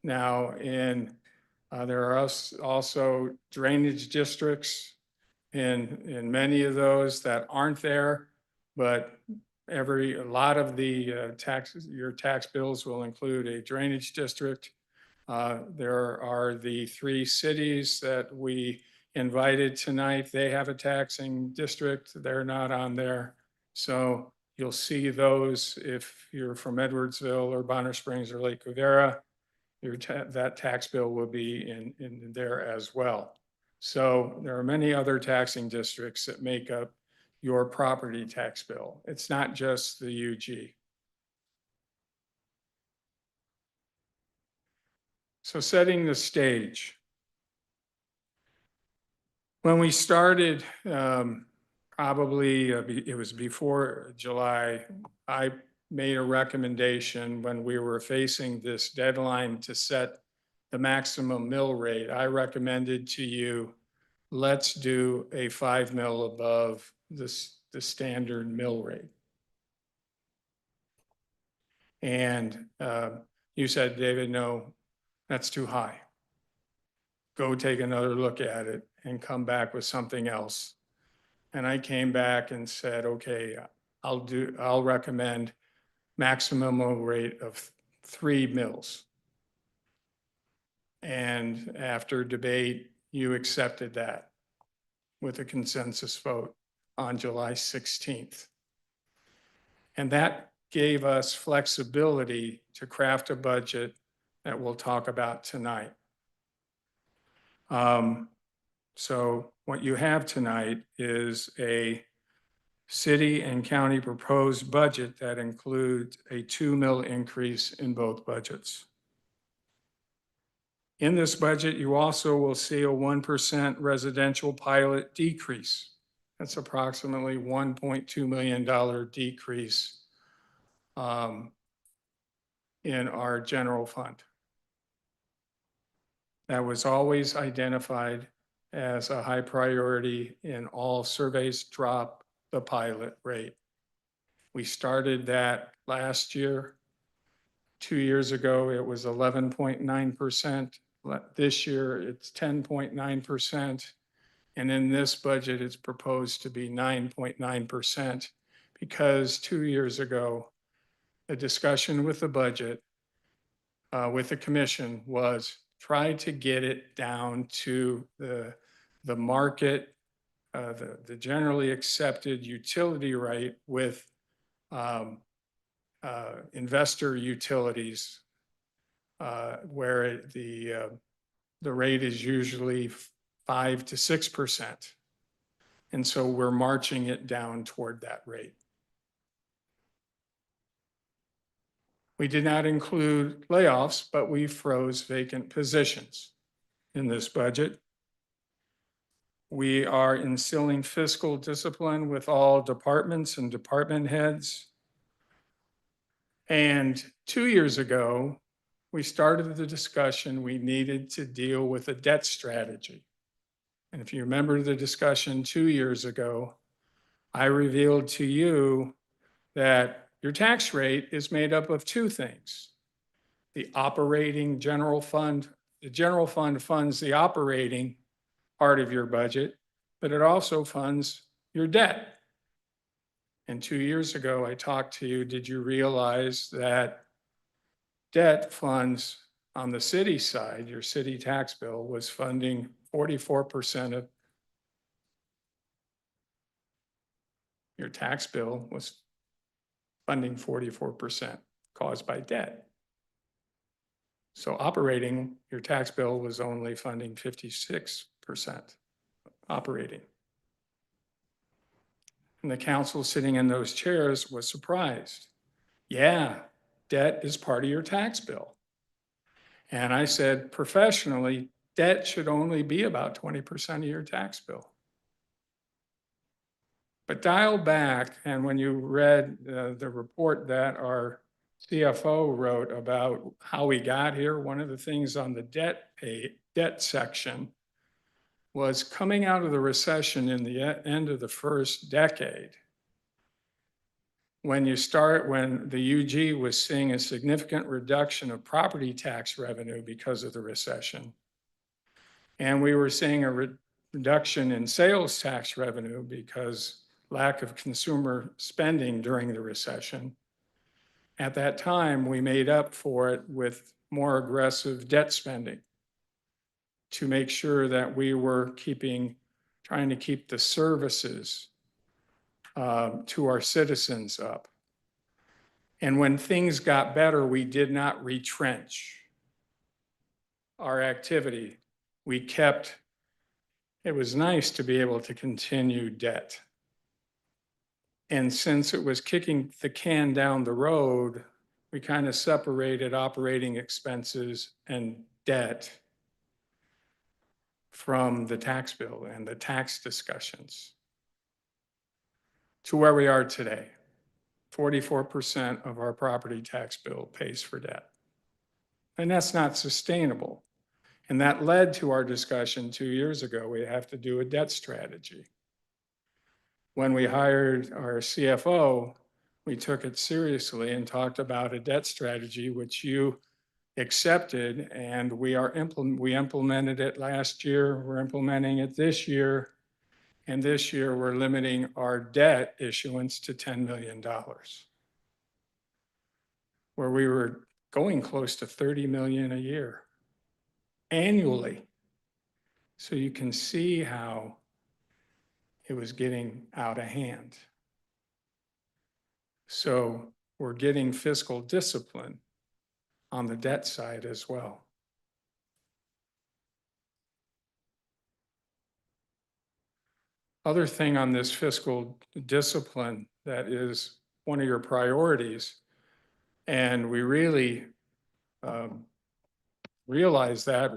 Now, there are also drainage districts in many of those that aren't there, but a lot of the taxes, your tax bills will include a drainage district. There are the 3 cities that we invited tonight. They have a taxing district. They're not on there. So you'll see those if you're from Edwardsville or Bonner Springs or Lake Covera. That tax bill will be in there as well. So there are many other taxing districts that make up your property tax bill. It's not just the UG. So setting the stage. When we started, probably it was before July, I made a recommendation when we were facing this deadline to set the maximum mill rate. I recommended to you, let's do a 5 mil above the standard mill rate. And you said, David, no, that's too high. Go take another look at it and come back with something else. And I came back and said, okay, I'll recommend maximum mill rate of 3 mills. And after debate, you accepted that with a consensus vote on July 16th. And that gave us flexibility to craft a budget that we'll talk about tonight. So what you have tonight is a city and county proposed budget that includes a 2 mil increase in both budgets. In this budget, you also will see a 1% residential pilot decrease. That's approximately $1.2 million decrease in our general fund. That was always identified as a high priority in all surveys. Drop the pilot rate. We started that last year. 2 years ago, it was 11.9%. This year, it's 10.9%. And in this budget, it's proposed to be 9.9% because 2 years ago, the discussion with the budget, with the commission was try to get it down to the market, the generally accepted utility rate with investor utilities, where the rate is usually 5 to 6%. And so we're marching it down toward that rate. We did not include layoffs, but we froze vacant positions in this budget. We are instilling fiscal discipline with all departments and department heads. And 2 years ago, we started the discussion we needed to deal with a debt strategy. And if you remember the discussion 2 years ago, I revealed to you that your tax rate is made up of 2 things. The operating general fund. The general fund funds the operating part of your budget, but it also funds your debt. And 2 years ago, I talked to you, did you realize that debt funds on the city side, your city tax bill was funding 44% of your tax bill was funding 44% caused by debt. So operating, your tax bill was only funding 56% operating. And the council sitting in those chairs was surprised. Yeah, debt is part of your tax bill. And I said, professionally, debt should only be about 20% of your tax bill. But dial back, and when you read the report that our CFO wrote about how we got here, one of the things on the debt section was coming out of the recession in the end of the first decade. When the UG was seeing a significant reduction of property tax revenue because of the recession, and we were seeing a reduction in sales tax revenue because lack of consumer spending during the recession. At that time, we made up for it with more aggressive debt spending to make sure that we were trying to keep the services to our citizens up. And when things got better, we did not retrench our activity. It was nice to be able to continue debt. And since it was kicking the can down the road, we kind of separated operating expenses and debt from the tax bill and the tax discussions to where we are today. 44% of our property tax bill pays for debt. And that's not sustainable. And that led to our discussion 2 years ago. We have to do a debt strategy. When we hired our CFO, we took it seriously and talked about a debt strategy, which you accepted, and we implemented it last year. We're implementing it this year. And this year, we're limiting our debt issuance to $10 million, where we were going close to 30 million a year annually. So you can see how it was getting out of hand. So we're getting fiscal discipline on the debt side as well. Other thing on this fiscal discipline that is one of your priorities, and we really realized that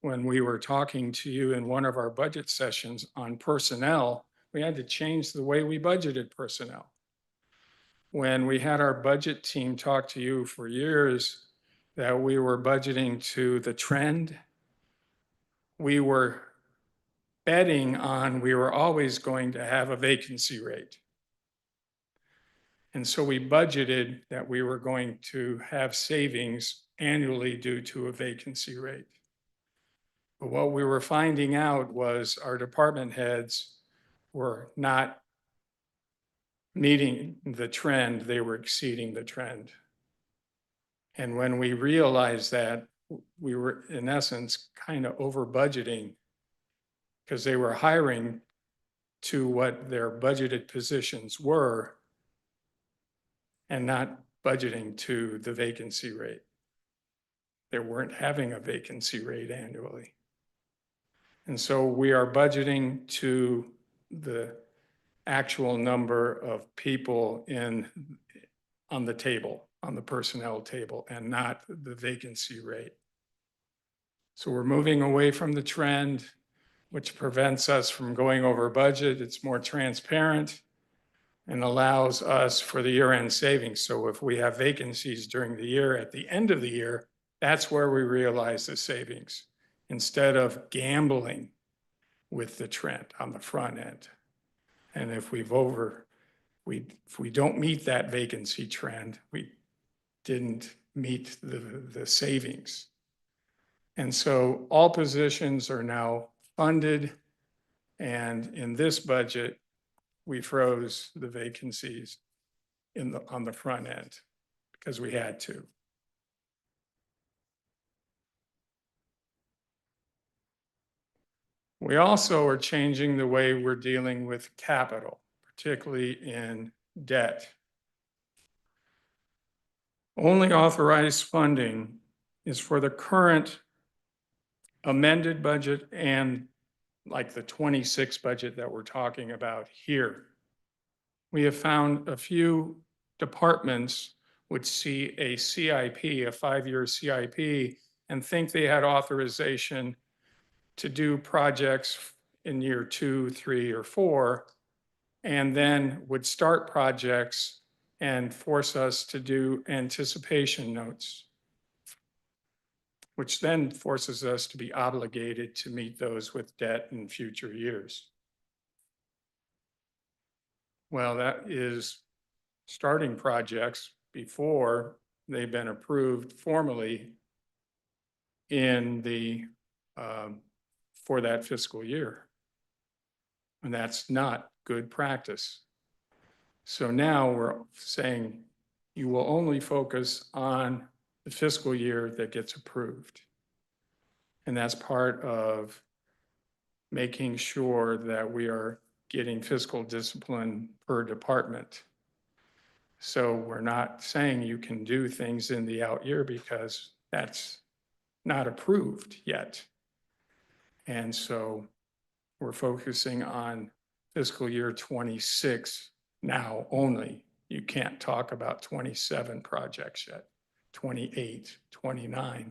when we were talking to you in one of our budget sessions on personnel, we had to change the way we budgeted personnel. When we had our budget team talk to you for years that we were budgeting to the trend, we were betting on we were always going to have a vacancy rate. And so we budgeted that we were going to have savings annually due to a vacancy rate. But what we were finding out was our department heads were not meeting the trend, they were exceeding the trend. And when we realized that, we were in essence kind of over budgeting because they were hiring to what their budgeted positions were and not budgeting to the vacancy rate. They weren't having a vacancy rate annually. And so we are budgeting to the actual number of people on the table, on the personnel table, and not the vacancy rate. So we're moving away from the trend, which prevents us from going over budget. It's more transparent and allows us for the year-end savings. So if we have vacancies during the year, at the end of the year, that's where we realize the savings instead of gambling with the trend on the front end. And if we don't meet that vacancy trend, we didn't meet the savings. And so all positions are now funded. And in this budget, we froze the vacancies on the front end because we had to. We also are changing the way we're dealing with capital, particularly in debt. Only authorized funding is for the current amended budget and like the 26 budget that we're talking about here. We have found a few departments would see a CIP, a 5-year CIP, and think they had authorization to do projects in year 2, 3, or 4, and then would start projects and force us to do anticipation notes, which then forces us to be obligated to meet those with debt in future years. Well, that is starting projects before they've been approved formally in for that fiscal year. And that's not good practice. So now we're saying you will only focus on the fiscal year that gets approved. And that's part of making sure that we are getting fiscal discipline per department. So we're not saying you can do things in the out year because that's not approved yet. And so we're focusing on fiscal year 26 now only. You can't talk about 27 projects yet, 28, 29,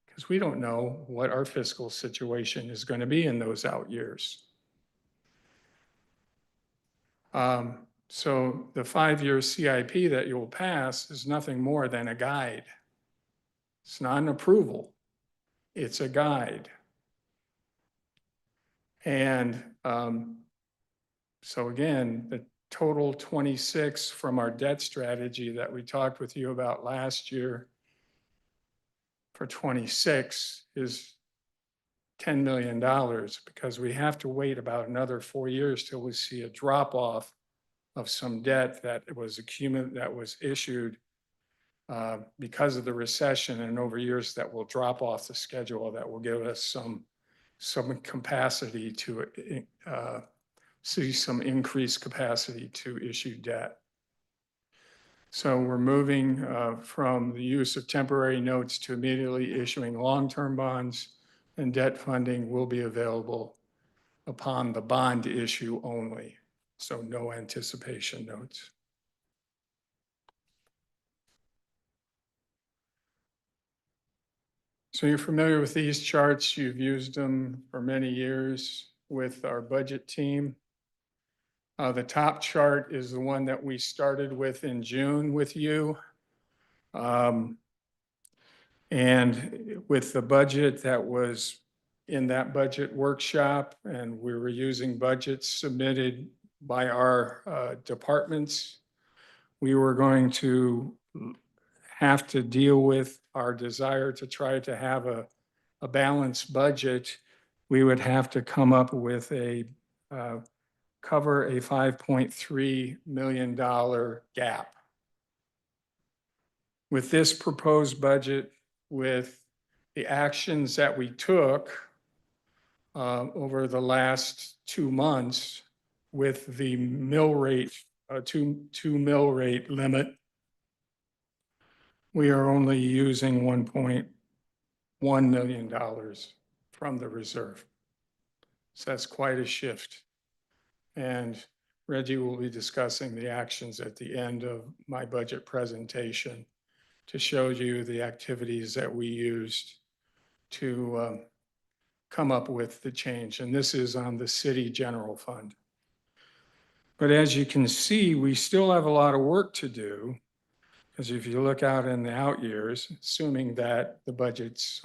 because we don't know what our fiscal situation is going to be in those out years. So the 5-year CIP that you'll pass is nothing more than a guide. It's not an approval. It's a guide. And so again, the total 26 from our debt strategy that we talked with you about last year for 26 is $10 million, because we have to wait about another 4 years till we see a drop off of some debt that was issued because of the recession, and over years that will drop off the schedule, that will give us some capacity to see some increased capacity to issue debt. So we're moving from the use of temporary notes to immediately issuing long-term bonds, and debt funding will be available upon the bond issue only. So no anticipation notes. So you're familiar with these charts. You've used them for many years with our budget team. The top chart is the one that we started with in June with you. And with the budget that was in that budget workshop, and we were using budgets submitted by our departments, we were going to have to deal with our desire to try to have a balanced budget. We would have to come up with cover a $5.3 million gap. With this proposed budget, with the actions that we took over the last 2 months, with the mill rate, two mill rate limit, we are only using $1.1 million from the reserve. So that's quite a shift. And Reggie will be discussing the actions at the end of my budget presentation to show you the activities that we used to come up with the change. And this is on the city general fund. But as you can see, we still have a lot of work to do, because if you look out in the out years, assuming that the budgets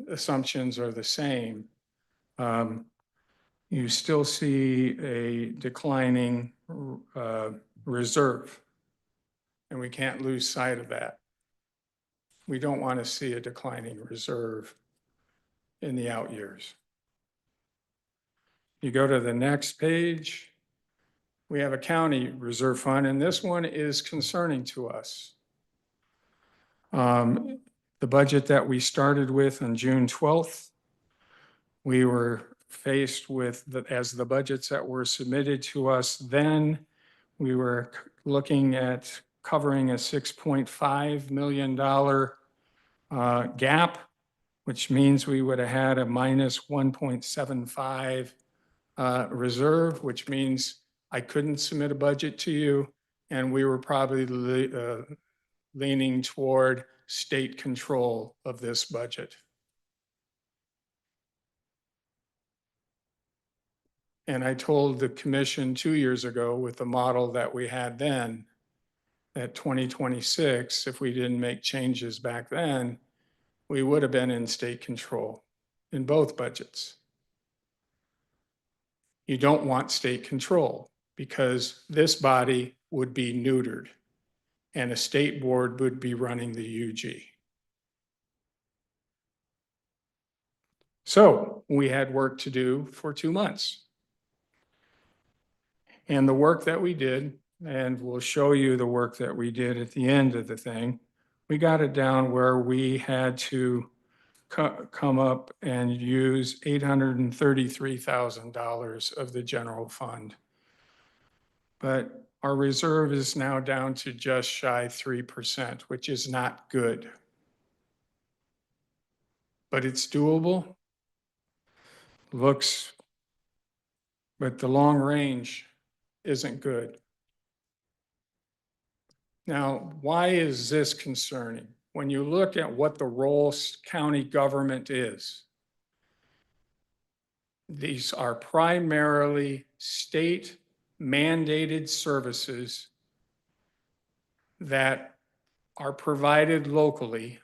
assumptions are the same, you still see a declining reserve, and we can't lose sight of that. We don't want to see a declining reserve in the out years. You go to the next page, we have a county reserve fund, and this one is concerning to us. The budget that we started with on June 12th, we were faced with, as the budgets that were submitted to us then, we were looking at covering a $6.5 million gap, which means we would have had a minus 1.75 reserve, which means I couldn't submit a budget to you, and we were probably leaning toward state control of this budget. And I told the commission 2 years ago, with the model that we had then, that 2026, if we didn't make changes back then, we would have been in state control in both budgets. You don't want state control, because this body would be neutered and a state board would be running the UG. So we had work to do for 2 months. And the work that we did, and we'll show you the work that we did at the end of the thing, we got it down where we had to come up and use $833,000 of the general fund. But our reserve is now down to just shy 3%, which is not good. But it's doable. But the long range isn't good. Now, why is this concerning? When you look at what the role county government is, these are primarily state mandated services that are provided locally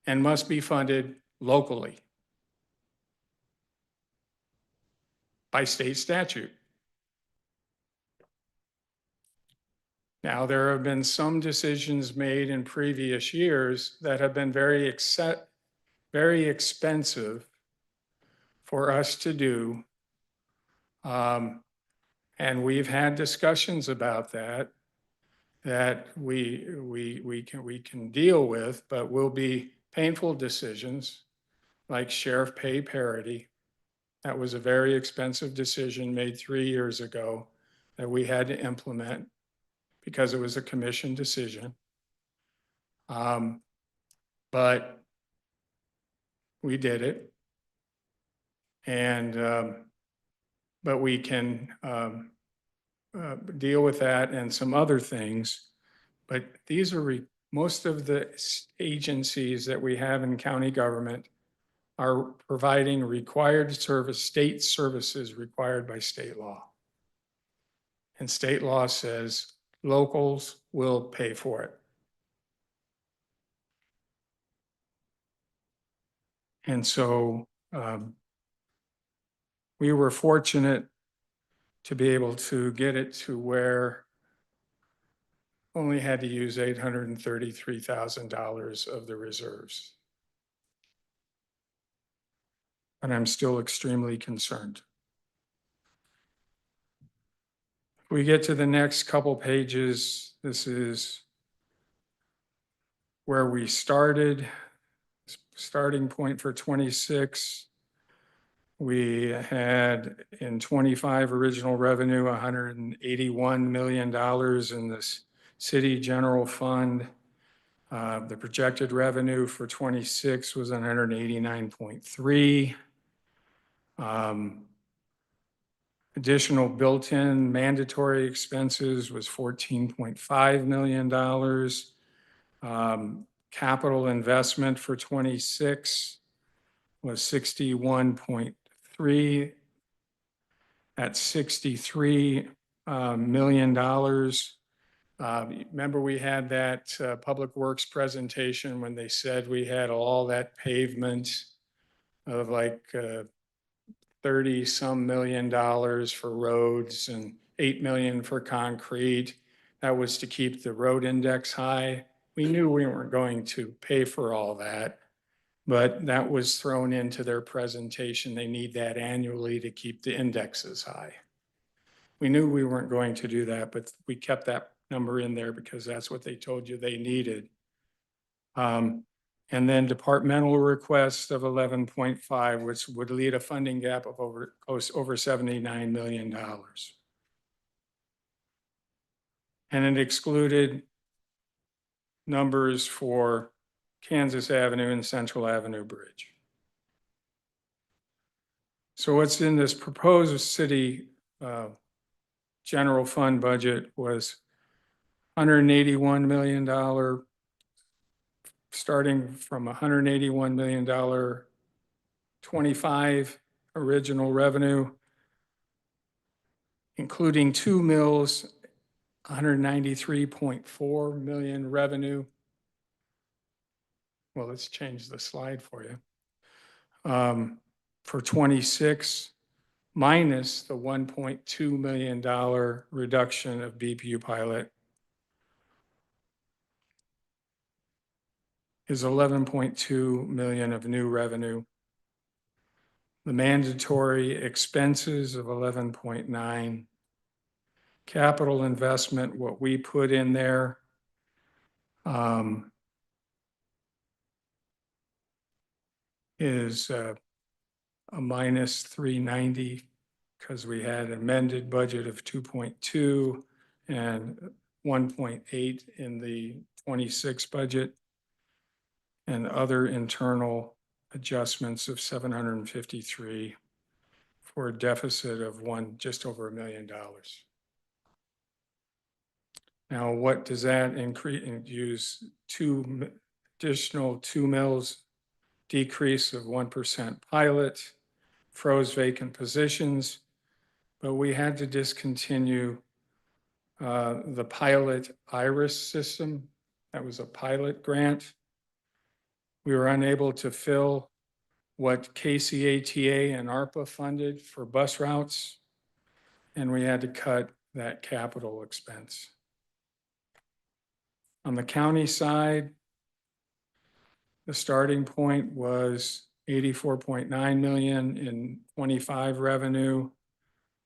and must be funded locally by state statute. Now, there have been some decisions made in previous years that have been very expensive for us to do. And we've had discussions about that we can deal with, but will be painful decisions like sheriff pay parity. That was a very expensive decision made 3 years ago that we had to implement because it was a commission decision. But we did it. And, but we can deal with that and some other things. But these are most of the agencies that we have in county government are providing required service, state services required by state law. And state law says locals will pay for it. And so we were fortunate to be able to get it to where only had to use $833,000 of the reserves. And I'm still extremely concerned. If we get to the next couple pages, this is where we started. Starting point for 26. We had in 25 original revenue, $181 million in this city general fund. The projected revenue for 26 was 189.3. Additional built-in mandatory expenses was $14.5 million. Capital investment for 26 was 61.3. That's $63 million. Remember we had that Public Works presentation when they said we had all that pavement of like 30 some million dollars for roads and 8 million for concrete. That was to keep the road index high. We knew we weren't going to pay for all that, but that was thrown into their presentation. They need that annually to keep the indexes high. We knew we weren't going to do that, but we kept that number in there because that's what they told you they needed. And then departmental requests of 11.5, which would lead a funding gap of over $79 million. And it excluded numbers for Kansas Avenue and Central Avenue Bridge. So what's in this proposed city general fund budget was $181 million, starting from $181 million 25 original revenue, including 2 mills, 193.4 million revenue. Well, let's change the slide for you. For 26, minus the $1.2 million reduction of BPU pilot is 11.2 million of new revenue. The mandatory expenses of 11.9 capital investment, what we put in there, is a minus 390 because we had amended budget of 2.2 and 1.8 in the 26 budget, and other internal adjustments of 753 for a deficit of just over $1 million. Now, what does that increase? Use additional 2 mills decrease of 1% pilot, froze vacant positions, but we had to discontinue the pilot IRIS system. That was a pilot grant. We were unable to fill what KCATA and ARPA funded for bus routes, and we had to cut that capital expense. On the county side, the starting point was 84.9 million in 25 revenue,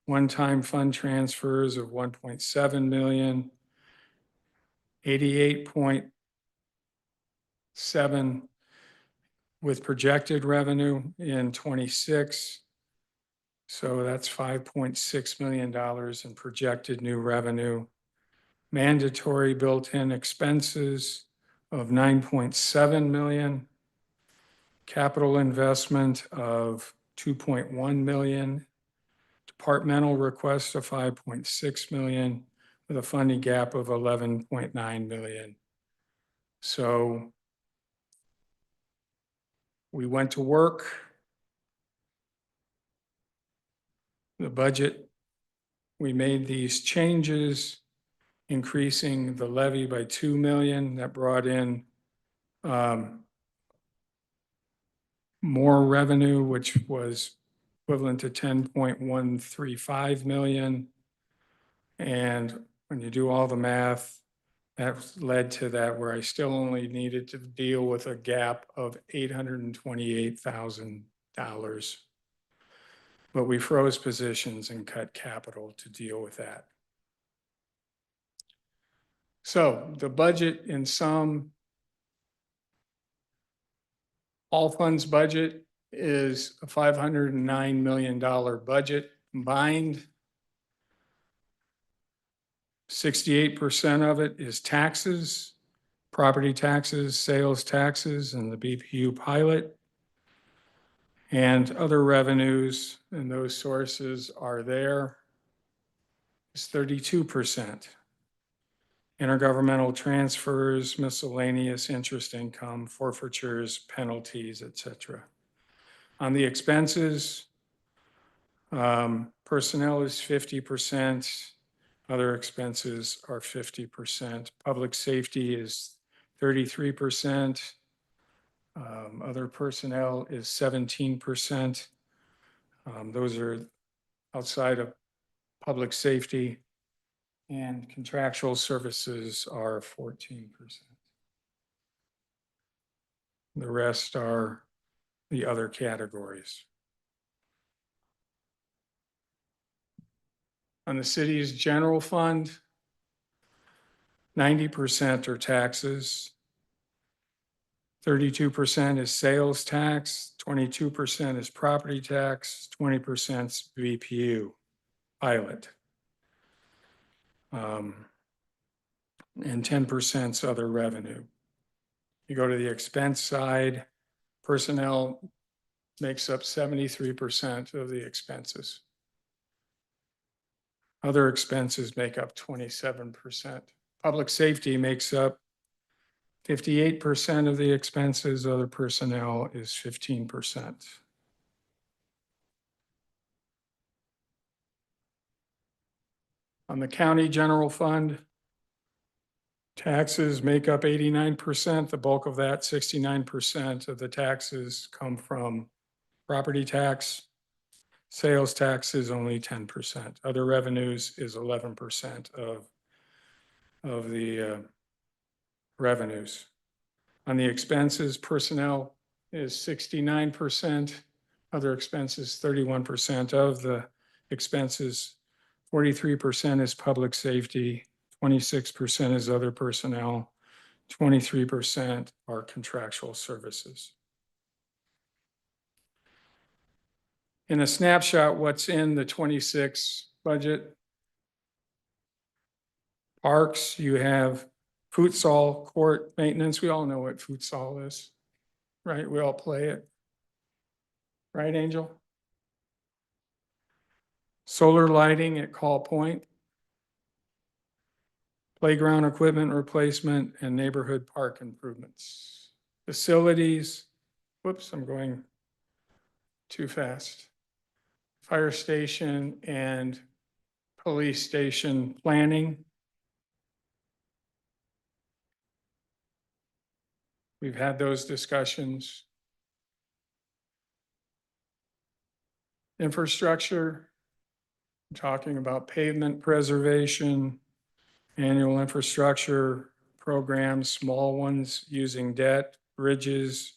one-time fund transfers of 1.7 million, 88.7 with projected revenue in 26. So that's $5.6 million in projected new revenue. Mandatory built-in expenses of 9.7 million. Capital investment of 2.1 million. Departmental request of 5.6 million with a funding gap of 11.9 million. So we went to work. The budget, we made these changes, increasing the levy by 2 million. That brought in more revenue, which was equivalent to 10.135 million. And when you do all the math, that led to that where I still only needed to deal with a gap of $828,000. But we froze positions and cut capital to deal with that. So the budget in sum, all funds budget is a $509 million budget combined. 68% of it is taxes, property taxes, sales taxes, and the BPU pilot. And other revenues, and those sources are there, is 32%. Intergovernmental transfers, miscellaneous interest income, forfeitures, penalties, etc. On the expenses, personnel is 50%, other expenses are 50%. Public safety is 33%. Other personnel is 17%. Those are outside of public safety, and contractual services are 14%. The rest are the other categories. On the city's general fund, 90% are taxes, 32% is sales tax, 22% is property tax, 20% is BPU pilot, and 10% is other revenue. You go to the expense side, personnel makes up 73% of the expenses. Other expenses make up 27%. Public safety makes up 58% of the expenses. Other personnel is 15%. On the county general fund, taxes make up 89%. The bulk of that, 69% of the taxes come from property tax. Sales tax is only 10%. Other revenues is 11% of the revenues. On the expenses, personnel is 69%. Other expenses, 31% of the expenses. 43% is public safety, 26% is other personnel, 23% are contractual services. In a snapshot, what's in the 26 budget? Parks, you have futsal court maintenance. We all know what futsal is, right? We all play it. Right, Angel? Solar lighting at Call Point. Playground equipment replacement and neighborhood park improvements. Facilities, whoops, I'm going too fast. Fire station and police station planning. We've had those discussions. Infrastructure, talking about pavement preservation, annual infrastructure programs, small ones using debt, bridges,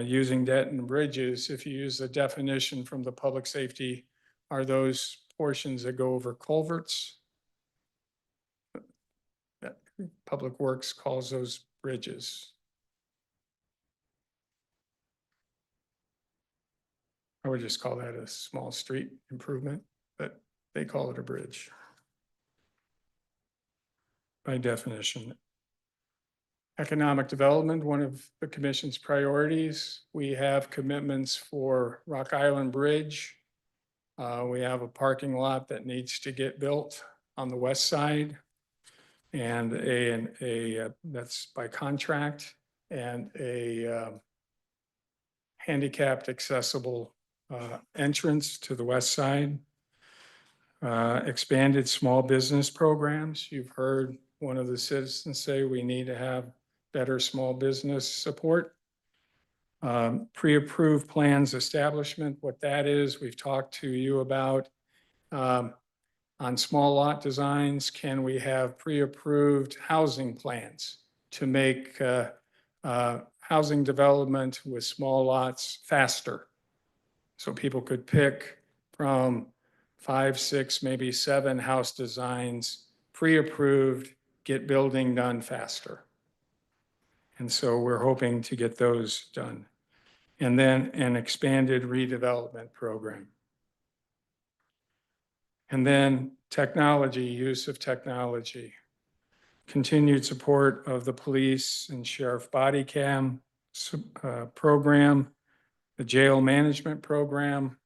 using debt and bridges. If you use the definition from the public safety, are those portions that go over culverts. Public Works calls those bridges. I would just call that a small street improvement, but they call it a bridge by definition. Economic development, one of the commission's priorities. We have commitments for Rock Island Bridge. We have a parking lot that needs to get built on the west side, and that's by contract, and a handicapped accessible entrance to the west side. Expanded small business programs. You've heard one of the citizens say we need to have better small business support. Pre-approved plans establishment, what that is, we've talked to you about. On small lot designs, can we have pre-approved housing plans to make housing development with small lots faster? So people could pick from 5, 6, maybe 7 house designs, pre-approved, get building done faster. And so we're hoping to get those done. And then an expanded redevelopment program. And then technology, use of technology. Continued support of the police and sheriff body cam program, the jail management program,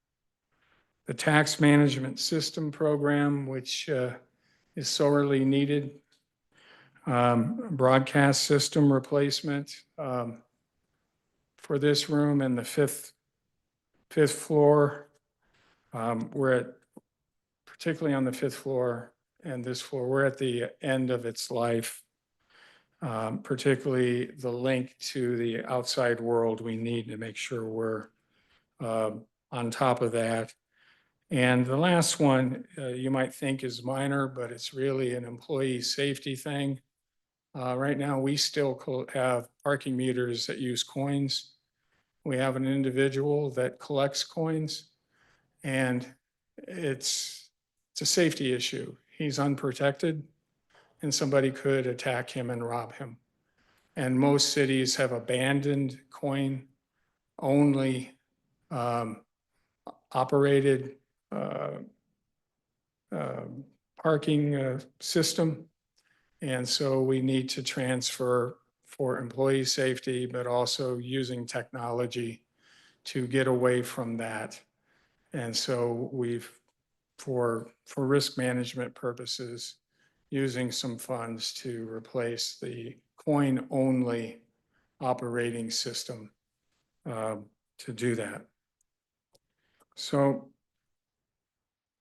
the tax management system program, which is sorely needed. Broadcast system replacement for this room and the fifth floor. We're at, particularly on the 5th floor and this floor, we're at the end of its life. Particularly the link to the outside world, we need to make sure we're on top of that. And the last one, you might think is minor, but it's really an employee safety thing. Right now, we still have parking meters that use coins. We have an individual that collects coins, and it's a safety issue. He's unprotected, and somebody could attack him and rob him. And most cities have abandoned coin-only operated parking system. And so we need to transfer for employee safety, but also using technology to get away from that. And so we've, for risk management purposes, using some funds to replace the coin-only operating system to do that. So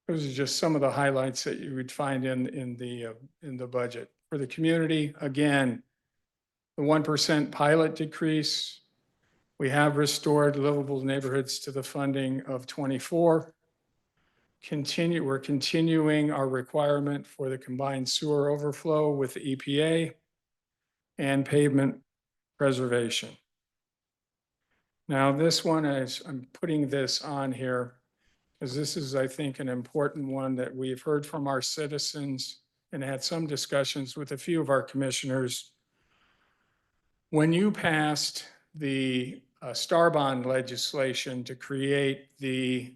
those are just some of the highlights that you would find in the budget. For the community, again, the 1% pilot decrease. We have restored livable neighborhoods to the funding of 24. We're continuing our requirement for the combined sewer overflow with the EPA and pavement preservation. Now this one is, I'm putting this on here because this is, I think, an important one that we've heard from our citizens and had some discussions with a few of our commissioners. When you passed the Star Bond legislation to create the,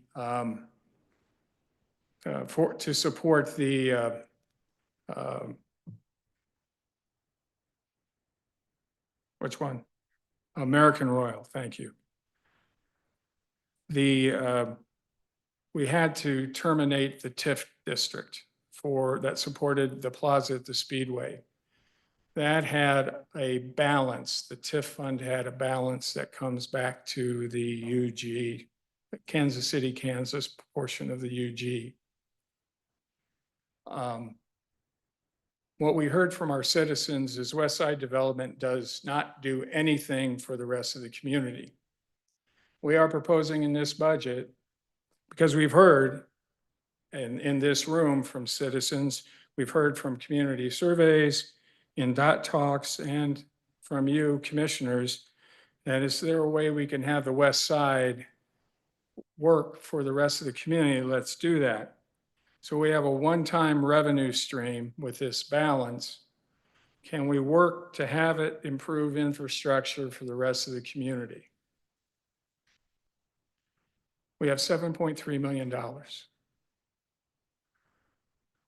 to support the which one? American Royal, thank you. We had to terminate the TIF district that supported the plaza at the Speedway. That had a balance, the TIF fund had a balance that comes back to the UG, Kansas City, Kansas portion of the UG. What we heard from our citizens is West Side Development does not do anything for the rest of the community. We are proposing in this budget, because we've heard in this room from citizens, we've heard from community surveys, in dot talks, and from you commissioners, that is there a way we can have the West Side work for the rest of the community? Let's do that. So we have a one-time revenue stream with this balance. Can we work to have it improve infrastructure for the rest of the community? We have $7.3 million.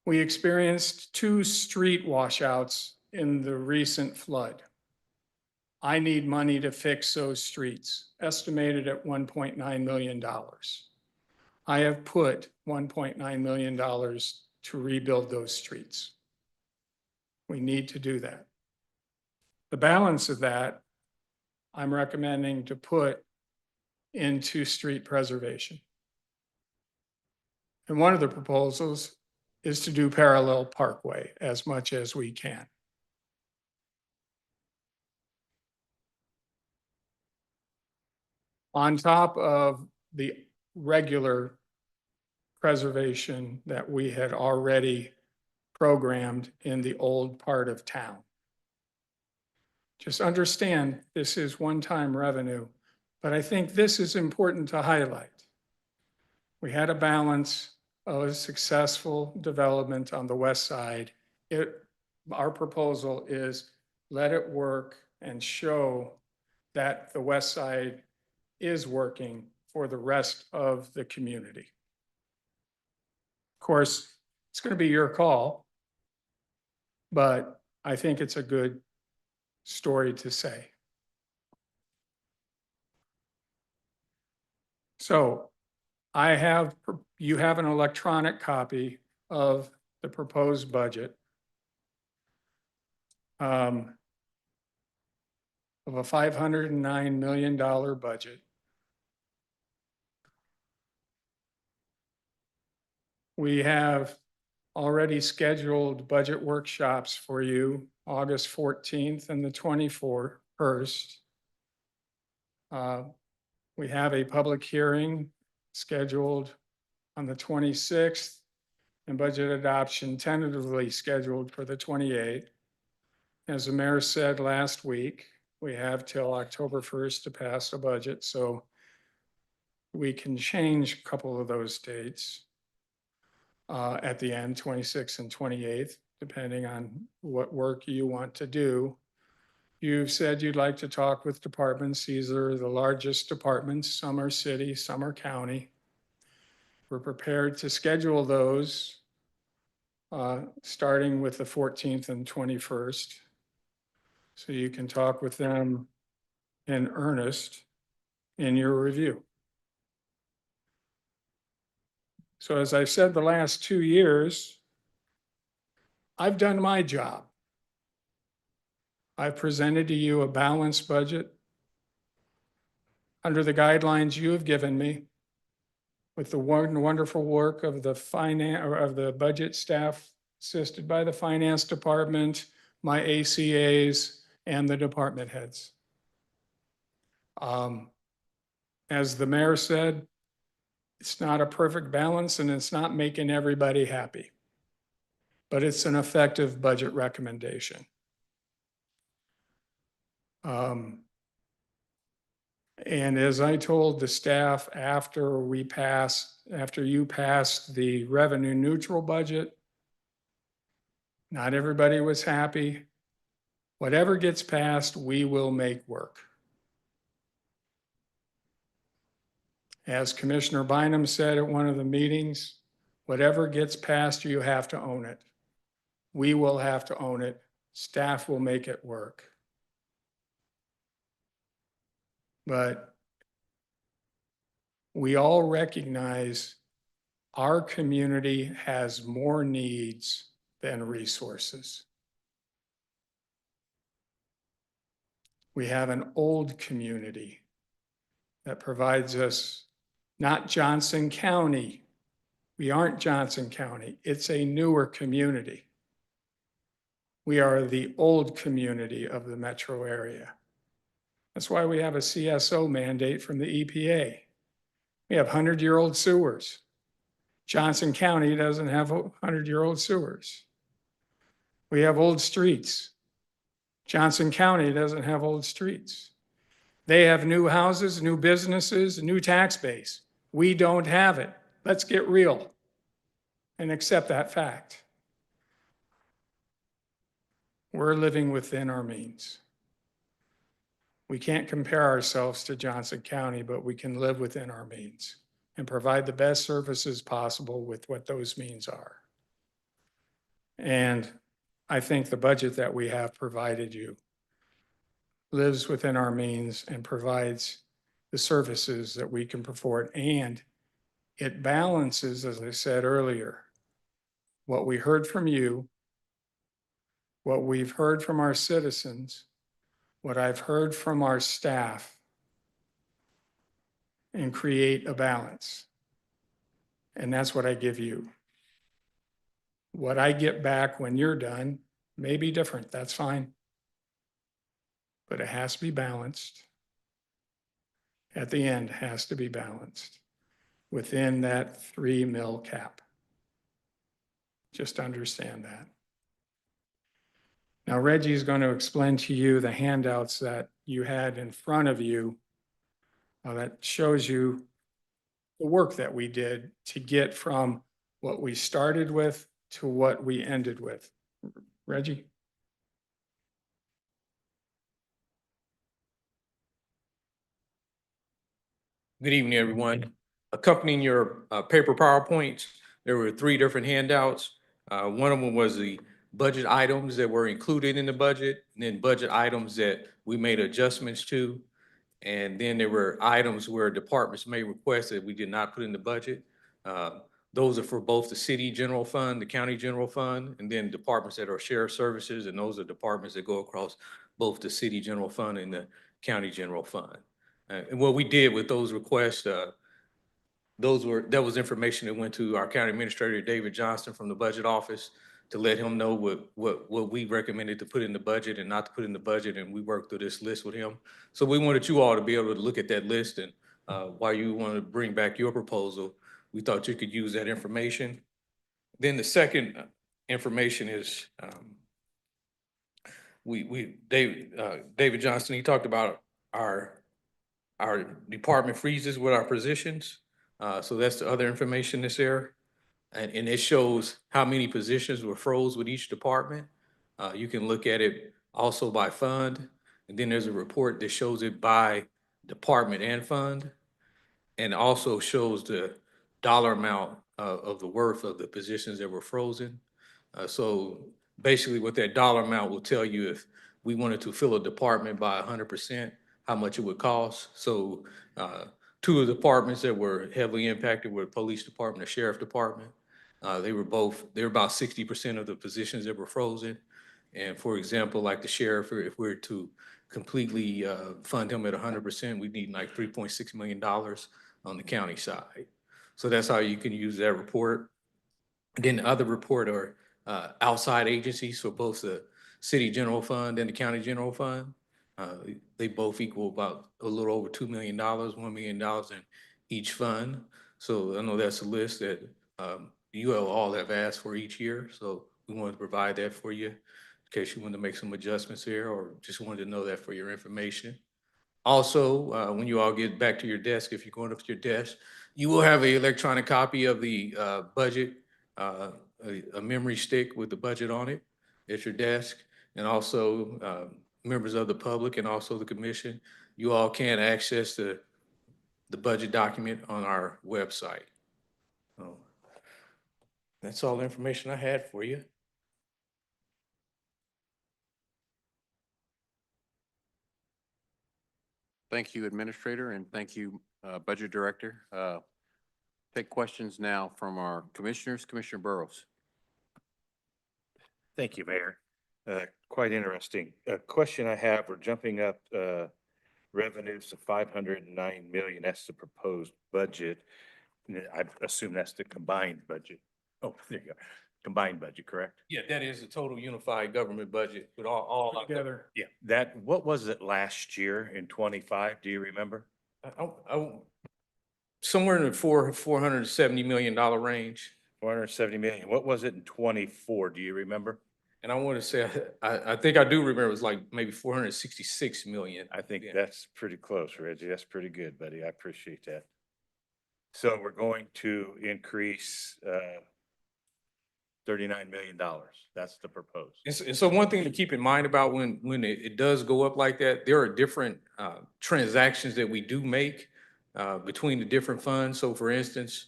We experienced 2 street washouts in the recent flood. I need money to fix those streets, estimated at $1.9 million. I have put $1.9 million to rebuild those streets. We need to do that. The balance of that, I'm recommending to put into street preservation. And one of the proposals is to do parallel parkway as much as we can. On top of the regular preservation that we had already programmed in the old part of town. Just understand this is one-time revenue, but I think this is important to highlight. We had a balance of a successful development on the west side. Our proposal is let it work and show that the west side is working for the rest of the community. Of course, it's going to be your call, but I think it's a good story to say. So you have an electronic copy of the proposed budget of a $509 million budget. We have already scheduled budget workshops for you, August 14th and the 21st. We have a public hearing scheduled on the 26th and budget adoption tentatively scheduled for the 28th. As the mayor said last week, we have till October 1st to pass a budget, so we can change a couple of those dates at the end, 26th and 28th, depending on what work you want to do. You've said you'd like to talk with departments. These are the largest departments. Some are city, some are county. We're prepared to schedule those starting with the 14th and 21st. So you can talk with them in earnest in your review. So as I've said the last 2 years, I've done my job. I've presented to you a balanced budget under the guidelines you have given me with the wonderful work of the budget staff assisted by the finance department, my ACAs, and the department heads. As the mayor said, it's not a perfect balance and it's not making everybody happy, but it's an effective budget recommendation. And as I told the staff after you passed the revenue neutral budget, not everybody was happy. Whatever gets passed, we will make work. As Commissioner Bynum said at one of the meetings, whatever gets passed, you have to own it. We will have to own it. Staff will make it work. But we all recognize our community has more needs than resources. We have an old community that provides us, not Johnson County. We aren't Johnson County. It's a newer community. We are the old community of the metro area. That's why we have a CSO mandate from the EPA. We have 100-year-old sewers. Johnson County doesn't have 100-year-old sewers. We have old streets. Johnson County doesn't have old streets. They have new houses, new businesses, new tax base. We don't have it. Let's get real and accept that fact. We're living within our means. We can't compare ourselves to Johnson County, but we can live within our means and provide the best services possible with what those means are. And I think the budget that we have provided you lives within our means and provides the services that we can afford. And it balances, as I said earlier, what we heard from you, what we've heard from our citizens, what I've heard from our staff, and create a balance. And that's what I give you. What I get back when you're done may be different. That's fine. But it has to be balanced. At the end, has to be balanced within that 3 mil cap. Just understand that. Now, Reggie is going to explain to you the handouts that you had in front of you that shows you the work that we did to get from what we started with to what we ended with. Reggie? Good evening, everyone. Accompanying your paper PowerPoints, there were 3 different handouts. One of them was the budget items that were included in the budget, and then budget items that we made adjustments to. And then there were items where departments made requests that we did not put in the budget. Those are for both the city general fund, the county general fund, and then departments that are shared services, and those are departments that go across both the city general fund and the county general fund. And what we did with those requests, that was information that went to our county administrator, David Johnston, from the budget office, to let him know what we recommended to put in the budget and not to put in the budget, and we worked through this list with him. So we wanted you all to be able to look at that list, and while you want to bring back your proposal, we thought you could use that information. Then the second information is David Johnston, he talked about our department freezes with our positions. So that's the other information that's there. And it shows how many positions were froze with each department. You can look at it also by fund. And then there's a report that shows it by department and fund. And also shows the dollar amount of the worth of the positions that were frozen. So basically what that dollar amount will tell you if we wanted to fill a department by 100%, how much it would cost. So 2 of the departments that were heavily impacted were the police department and sheriff department. They were about 60% of the positions that were frozen. And for example, like the sheriff, if we were to completely fund him at 100%, we need like $3.6 million on the county side. So that's how you can use that report. And then the other report are outside agencies for both the city general fund and the county general fund. They both equal about a little over $2 million, $1 million in each fund. So I know that's a list that you all have asked for each year. So we wanted to provide that for you in case you wanted to make some adjustments here or just wanted to know that for your information. Also, when you all get back to your desk, if you're going up to your desk, you will have an electronic copy of the budget, a memory stick with the budget on it at your desk. And also, members of the public and also the commission, you all can access the budget document on our website. So that's all the information I had for you. Thank you, Administrator, and thank you, Budget Director. Take questions now from our commissioners. Commissioner Burrows. Thank you, Mayor. Quite interesting. A question I have, we're jumping up revenues to 509 million. That's the proposed budget. I assume that's the combined budget. Oh, there you go. Combined budget, correct? Yeah, that is the total unified government budget with all Together. Yeah, that, what was it last year in 25? Do you remember? Somewhere in the $470 million range. 470 million. What was it in 24? Do you remember? And I want to say, I think I do remember it was like maybe 466 million. I think Yeah. that's pretty close, Reggie. That's pretty good, buddy. I appreciate that. So we're going to increase $39 million. That's the proposed. And so one thing to keep in mind about when it does go up like that, there are different transactions that we do make between the different funds. So for instance,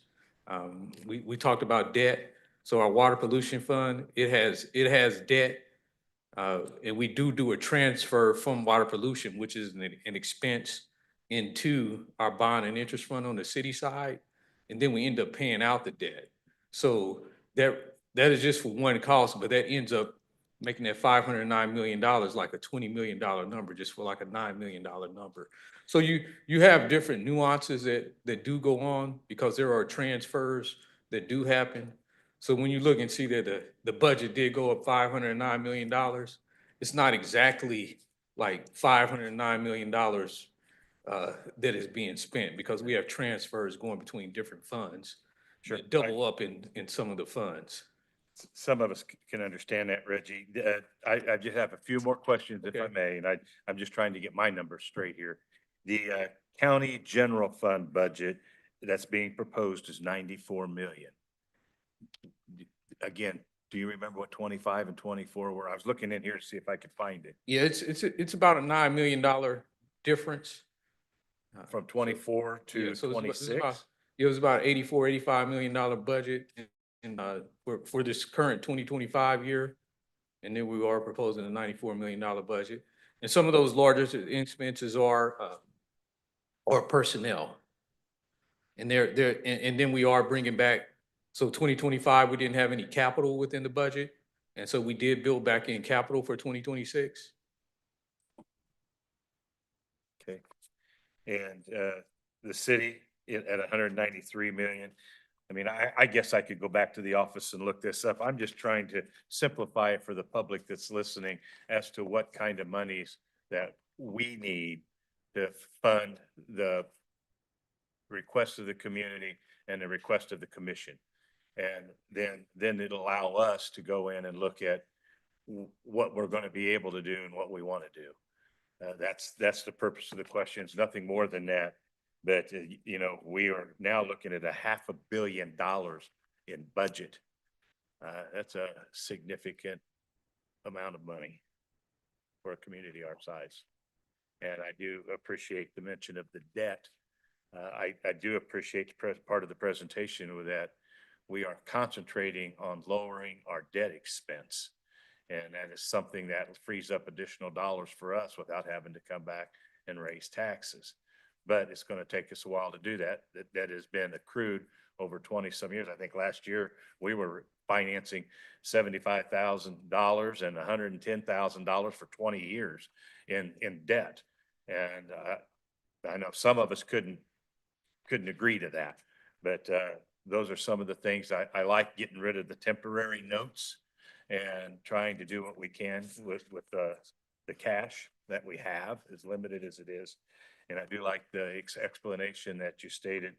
we talked about debt. So our water pollution fund, it has debt. And we do a transfer from water pollution, which is an expense, into our bond and interest fund on the city side. And then we end up paying out the debt. So that is just for one cost, but that ends up making that $509 million like a $20 million number, just for like a $9 million number. So you have different nuances that do go on because there are transfers that do happen. So when you look and see that the budget did go up $509 million, it's not exactly like $509 million that is being spent because we have transfers going between different funds. Sure. That double up in some of the funds. Some of us can understand that, Reggie. I just have a few more questions if I Okay. may, and I'm just trying to get my numbers straight here. The county general fund budget that's being proposed is 94 million. Again, do you remember what 25 and 24 were? I was looking in here to see if I could find it. Yeah, it's about a $9 million difference. From 24 Yeah, to so it's 26? about, it was about $85 million budget for this current 2025 year. And then we are proposing a $94 million budget. And some of those larger expenses are personnel. And and then we are bringing back, so 2025, we didn't have any capital within the budget. And so we did build back in capital for 2026. Okay. And the city at 193 million. I mean, I guess I could go back to the office and look this up. I'm just trying to simplify it for the public that's listening as to what kind of monies that we need to fund the request of the community and the request of the commission. And then it'll allow us to go in and look at what we're going to be able to do and what we want to do. That's the purpose of the questions, nothing more than that. But, you know, we are now looking at $500 million in budget. That's a significant amount of money for a community our size. And I do appreciate the mention of the debt. I do appreciate part of the presentation with that. We are concentrating on lowering our debt expense. And that is something that frees up additional dollars for us without having to come back and raise taxes. But it's going to take us a while to do that. That has been accrued over 20 some years. I think last year we were financing $75,000 and $110,000 for 20 years in debt. And I know some of us couldn't agree to that, but those are some of the things I like, getting rid of the temporary notes and trying to do what we can with the cash that we have, as limited as it is. And I do like the explanation that you stated,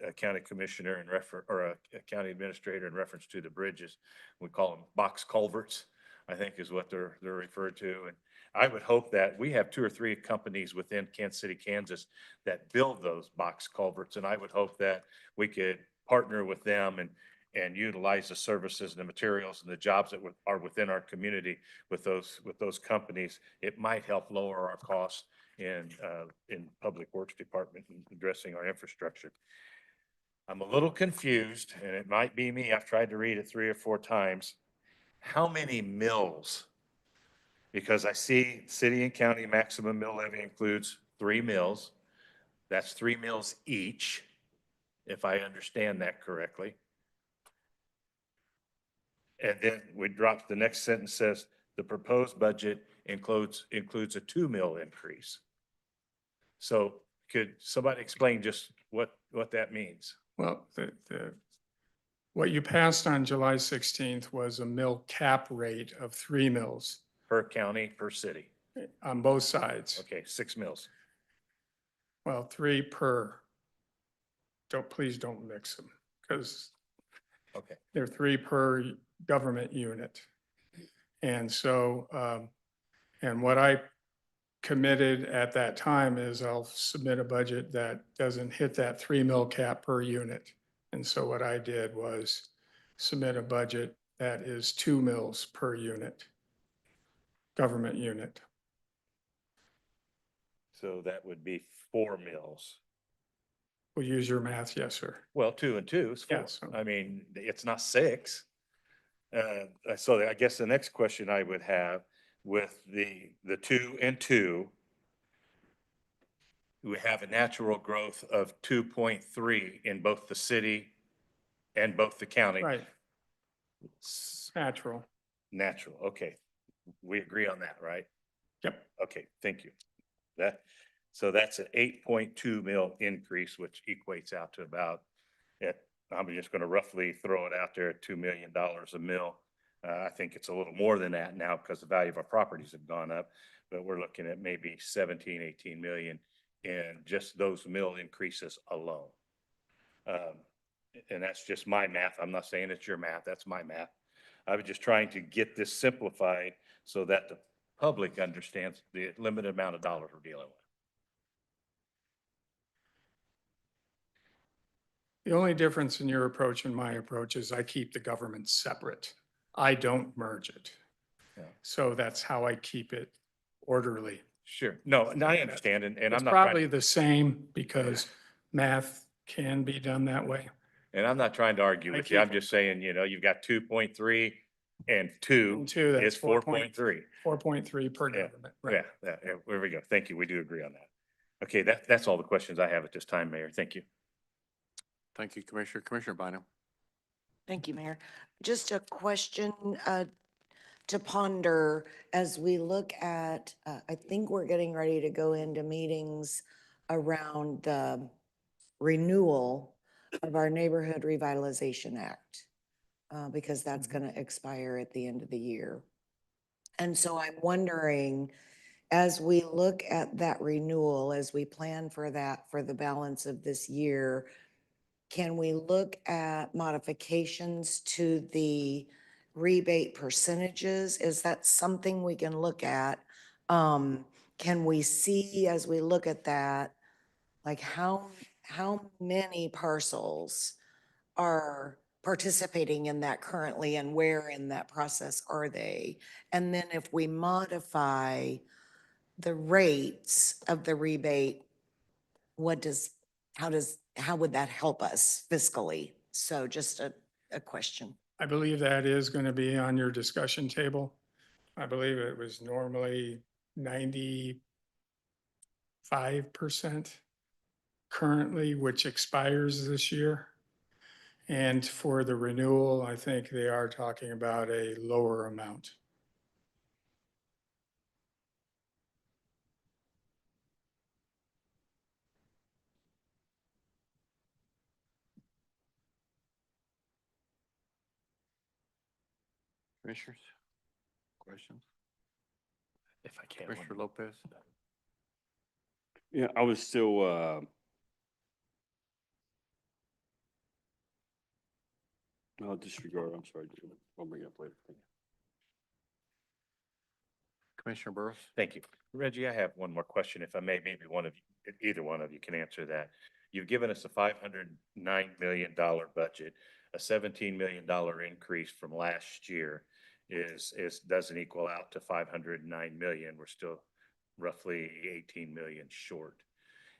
a county commissioner or a county administrator in reference to the bridges. We call them box culverts, I think is what they're referred to. And I would hope that we have 2 or 3 companies within Kansas City, Kansas that build those box culverts. And I would hope that we could partner with them and utilize the services and the materials and the jobs that are within our community with those companies. It might help lower our costs in Public Works Department and addressing our infrastructure. I'm a little confused, and it might be me. I've tried to read it 3 or 4 times. How many mills? Because I see city and county maximum mill levy includes 3 mills. That's 3 mills each, if I understand that correctly. And then we drop, the next sentence says, the proposed budget includes a 2 mill increase. So could somebody explain just what that means? Well, what you passed on July 16th was a mill cap rate of 3 mills Per county, per city? on both sides. Okay, 6 mills. Well, 3 per. Please don't mix them, because Okay. they're 3 per government unit. And so, and what I committed at that time is I'll submit a budget that doesn't hit that 3 mil cap per unit. And so what I did was submit a budget that is 2 mills per unit, government unit. So that would be 4 mills. We'll use your math, yes, sir. Well, 2 and 2 is 4. Yes. I mean, it's not 6. So I guess the next question I would have with the 2 and 2, we have a natural growth of 2.3 in both the city and both the county. Right. Natural. Natural, okay. We agree on that, right? Yep. Okay, thank you. So that's an 8.2 mil increase, which equates out to about, I'm just going to roughly throw it out there at $2 million a mill. I think it's a little more than that now because the value of our properties have gone up, but we're looking at maybe 17, 18 million in just those mill increases alone. And that's just my math. I'm not saying it's your math. That's my math. I was just trying to get this simplified so that the public understands the limited amount of dollars we're dealing with. The only difference in your approach and my approach is I keep the government separate. I don't merge it. Yeah. So that's how I keep it orderly. Sure. No, and I understand, and It's I'm not probably trying, the same because math can be done that way. and I'm not trying to argue I with you. I'm keep- just saying, you've got 2.3 and 2 And 2, that's is 4.3. 4.3 per Yeah, government. Right. yeah, there we go. Thank you. We do agree on that. Okay, that's all the questions I have at this time, Mayor. Thank you. Thank you, Commissioner. Commissioner Bynum. Thank you, Mayor. Just a question to ponder as we look at, I think we're getting ready to go into meetings around the renewal of our Neighborhood Revitalization Act, because that's going to expire at the end of the year. And so I'm wondering, as we look at that renewal, as we plan for that for the balance of this year, can we look at modifications to the rebate percentages? Is that something we can look at? Can we see as we look at that, like how many parcels are participating in that currently and where in that process are they? And then if we modify the rates of the rebate, how would that help us fiscally? So just a question. I believe that is going to be on your discussion table. I believe it was normally 95% currently, which expires this year. And for the renewal, I think they are talking about a lower amount. Commissioners? Questions? If I can. Commissioner Lopez? Yeah, I was still, I'll disregard, I'm sorry, I'll bring it up later. Commissioner Burrows? Thank you. Reggie, I have one more question, if I may. Maybe either one of you can answer that. You've given us a $509 million budget. A $17 million increase from last year doesn't equal out to 509 million. We're still roughly 18 million short.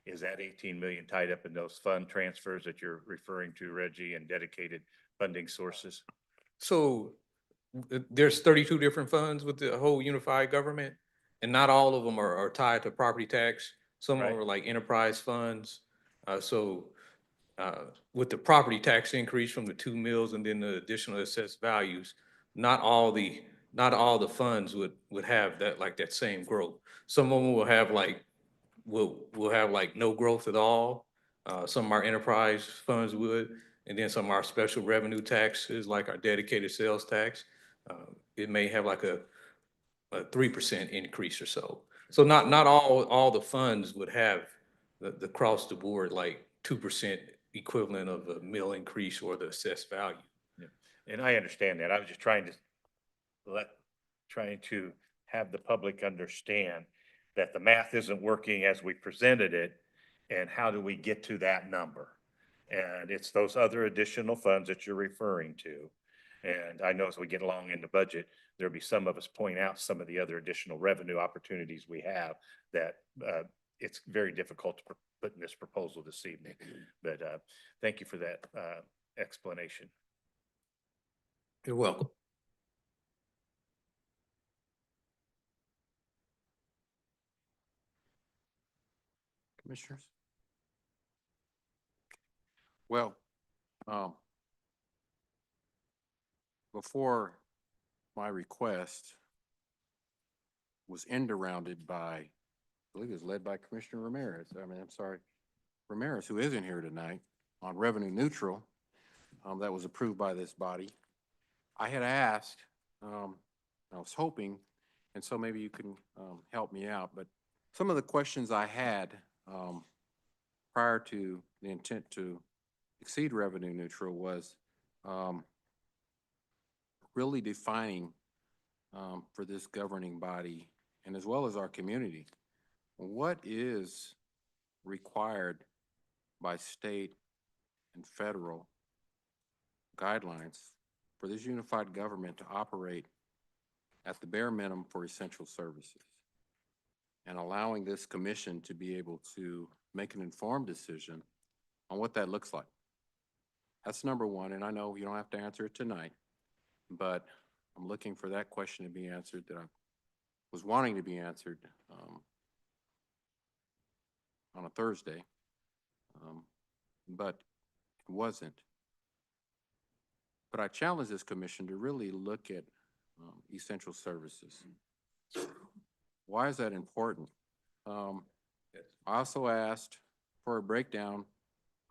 Is that 18 million tied up in those fund transfers that you're referring to, Reggie, and dedicated funding sources? So there's 32 different funds with the whole unified government, and not all of them are tied to property tax. Some of them Right. are like enterprise funds. With the property tax increase from the 2 mills and then the additional assessed values, not all the funds would have that same growth. Some of them will have will have like no growth at all. Some of our enterprise funds would, and then some of our special revenue taxes, like our dedicated sales tax, it may have like a 3% increase or so. So not all the funds would have the across the board, like 2% equivalent of a mill increase or the assessed value. Yeah. And I understand that. I was just trying to have the public understand that the math isn't working as we presented it, and how do we get to that number? And it's those other additional funds that you're referring to. And I know as we get along in the budget, there'll be some of us point out some of the other additional revenue opportunities we have that it's very difficult to put in this proposal this evening. But thank you for that explanation. You're welcome. Commissioners? Well, before my request was end-arounded by, I believe it was led by Commissioner Ramirez. Ramirez, who isn't here tonight, on revenue neutral, that was approved by this body. I had asked, I was hoping, and so maybe you can help me out, but some of the questions I had prior to the intent to exceed revenue neutral was really defining for this governing body and as well as our community, what is required by state and federal guidelines for this unified government to operate at the bare minimum for essential services, and allowing this commission to be able to make an informed decision on what that looks like. That's number one, and I know you don't have to answer it tonight, but I'm looking for that question to be answered that I was wanting to be answered on a Thursday, but it wasn't. But I challenge this commission to really look at essential services. Why is that important? I also asked for a breakdown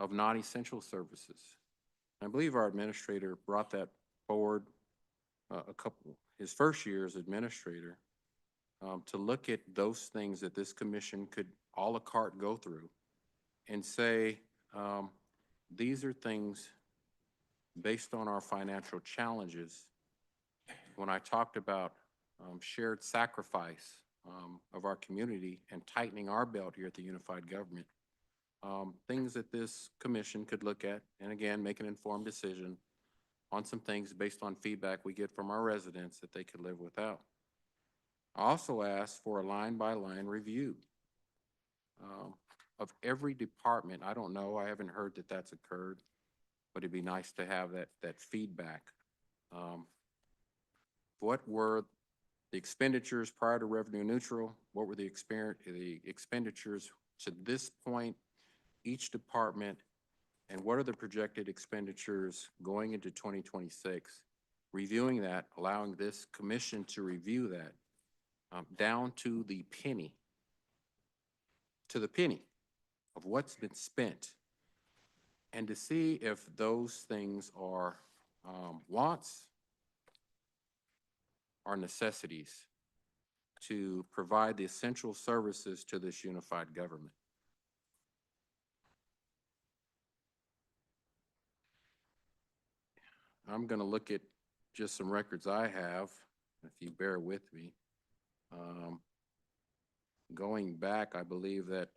of non-essential services. I believe our administrator brought that forward his first year as administrator, to look at those things that this commission could a la carte go through and say, these are things based on our financial challenges. When I talked about shared sacrifice of our community and tightening our belt here at the unified government, things that this commission could look at and again make an informed decision on some things based on feedback we get from our residents that they could live without. I also asked for a line-by-line review of every department. I don't know, I haven't heard that that's occurred, but it'd be nice to have that feedback. What were the expenditures prior to revenue neutral? What were the expenditures to this point, each department, and what are the projected expenditures going into 2026? Reviewing that, allowing this commission to review that down to the penny of what's been spent, and to see if those things are wants or necessities to provide the essential services to this unified government. I'm going to look at just some records I have, if you bear with me. Going back, I believe that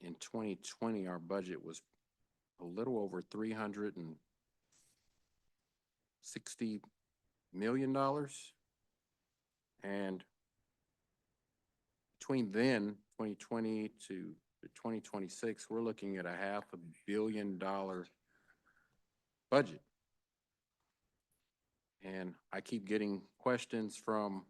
in 2020, our budget was a little over $360 million. And between then, 2020 to 2026, we're looking at a $500 million budget. And I keep getting questions from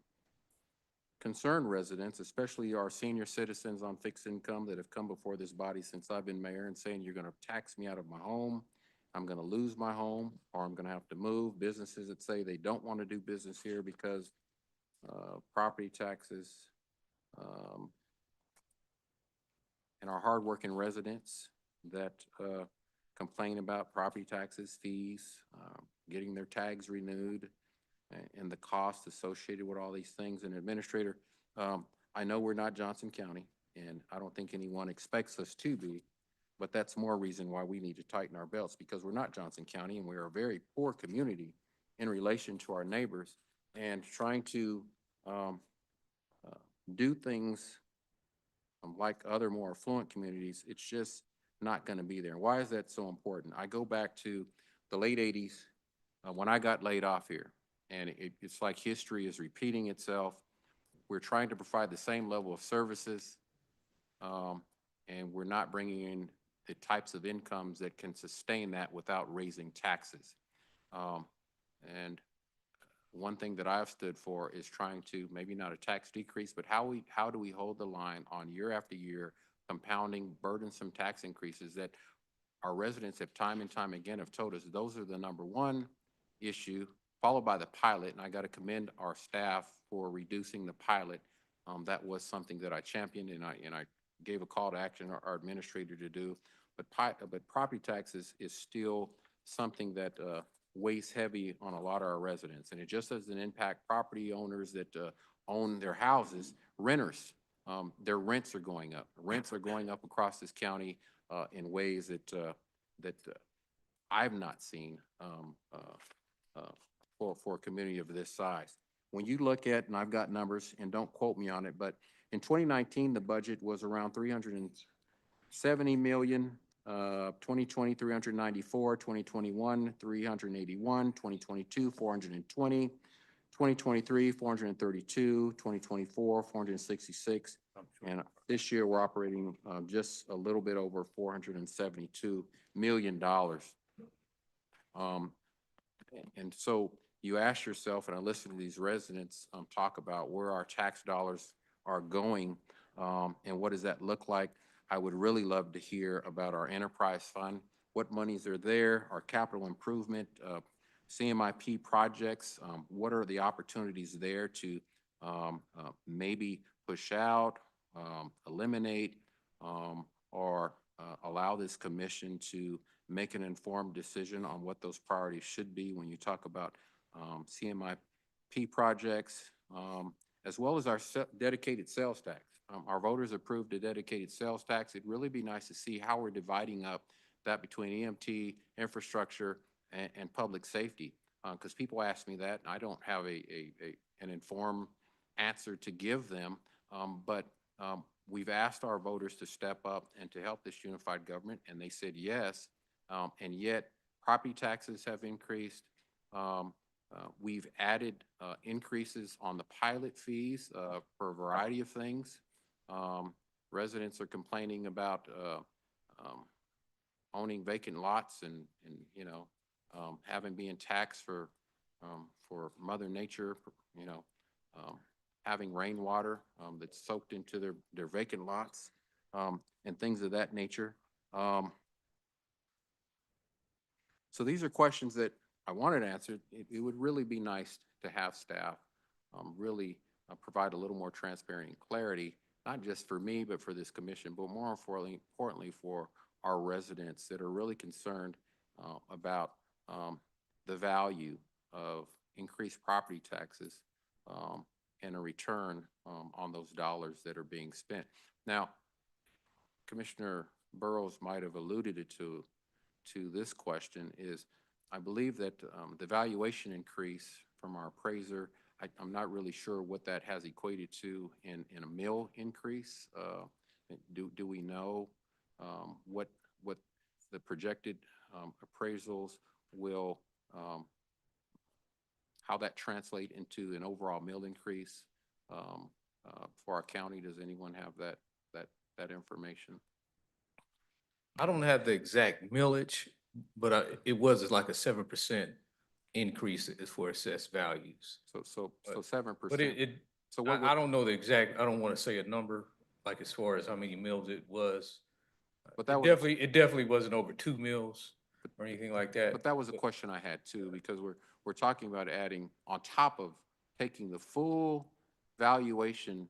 concerned residents, especially our senior citizens on fixed income that have come before this body since I've been mayor and saying, you're going to tax me out of my home, I'm going to lose my home, or I'm going to have to move. Businesses that say they don't want to do business here because property taxes, and our hardworking residents that complain about property taxes, fees, getting their tags renewed, and the cost associated with all these things. And Administrator, I know we're not Johnson County, and I don't think anyone expects us to be, but that's more reason why we need to tighten our belts, because we're not Johnson County and we're a very poor community in relation to our neighbors, and trying to do things like other more affluent communities, it's just not going to be there. Why is that so important? I go back to the late 80s when I got laid off here, and it's like history is repeating itself. We're trying to provide the same level of services, and we're not bringing in the types of incomes that can sustain that without raising taxes. And one thing that I've stood for is trying to, maybe not a tax decrease, but how do we hold the line on year after year compounding burdensome tax increases that our residents have time and time again have told us those are the number one issue, followed by the pilot. And I got to commend our staff for reducing the pilot. That was something that I championed, and I gave a call to action our administrator to do. But property taxes is still something that weighs heavy on a lot of our residents, and it just doesn't impact property owners that own their houses. Renters, their rents are going up. Rents are going up across this county in ways that I've not seen for a community of this size. When you look at, and I've got numbers, and don't quote me on it, but in 2019 the budget was around 370 million. 2020, 394, 2021, 381, 2022, 420, 2023, 432, 2024, 466. And this year we're operating just a little bit over $472 million. And so you ask yourself, and I listen to these residents talk about where our tax dollars are going, and what does that look like. I would really love to hear about our enterprise fund, what monies are there, our capital improvement, CMIP projects, what are the opportunities there to maybe push out, eliminate, or allow this commission to make an informed decision on what those priorities should be when you talk about CMIP projects, as well as our dedicated sales tax. Our voters approved a dedicated sales tax. It'd really be nice to see how we're dividing up that between EMT, infrastructure, and public safety. Because people ask me that, and I don't have an informed answer to give them. But we've asked our voters to step up and to help this unified government, and they said yes. And yet, property taxes have increased. We've added increases on the pilot fees for a variety of things. Residents are complaining about owning vacant lots and having being taxed for Mother Nature, having rainwater that's soaked into their vacant lots, and things of that nature. So these are questions that I wanted answered. It would really be nice to have staff really provide a little more transparency and clarity, not just for me, but for this commission, but more importantly for our residents that are really concerned about the value of increased property taxes and a return on those dollars that are being spent. Now, Commissioner Burrows might have alluded to this question is, I believe that the valuation increase from our appraiser I'm not really sure what that has equated to in a mill increase. Do we know what the projected appraisals will, how that translate into an overall mill increase for our county? Does anyone have that information? I don't have the exact millage, but it was like a 7% increase as for assessed values. So But 7%. But So what I don't know the exact, I don't want to say a number, like as far as how many mills it was. But that It definitely wasn't over 2 mills or anything like that. But that was a question I had too, because we're talking about adding on top of taking the full valuation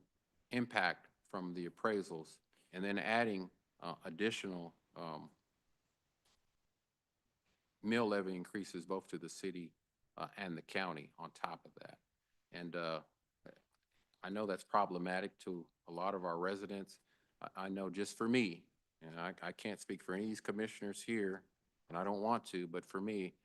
impact from the appraisals and then adding additional mill levy increases both to the city and the county on top of that. And I know that's problematic to a lot of our residents. I know just for me, and I can't speak for any of these commissioners here, and I don't want to, but for me,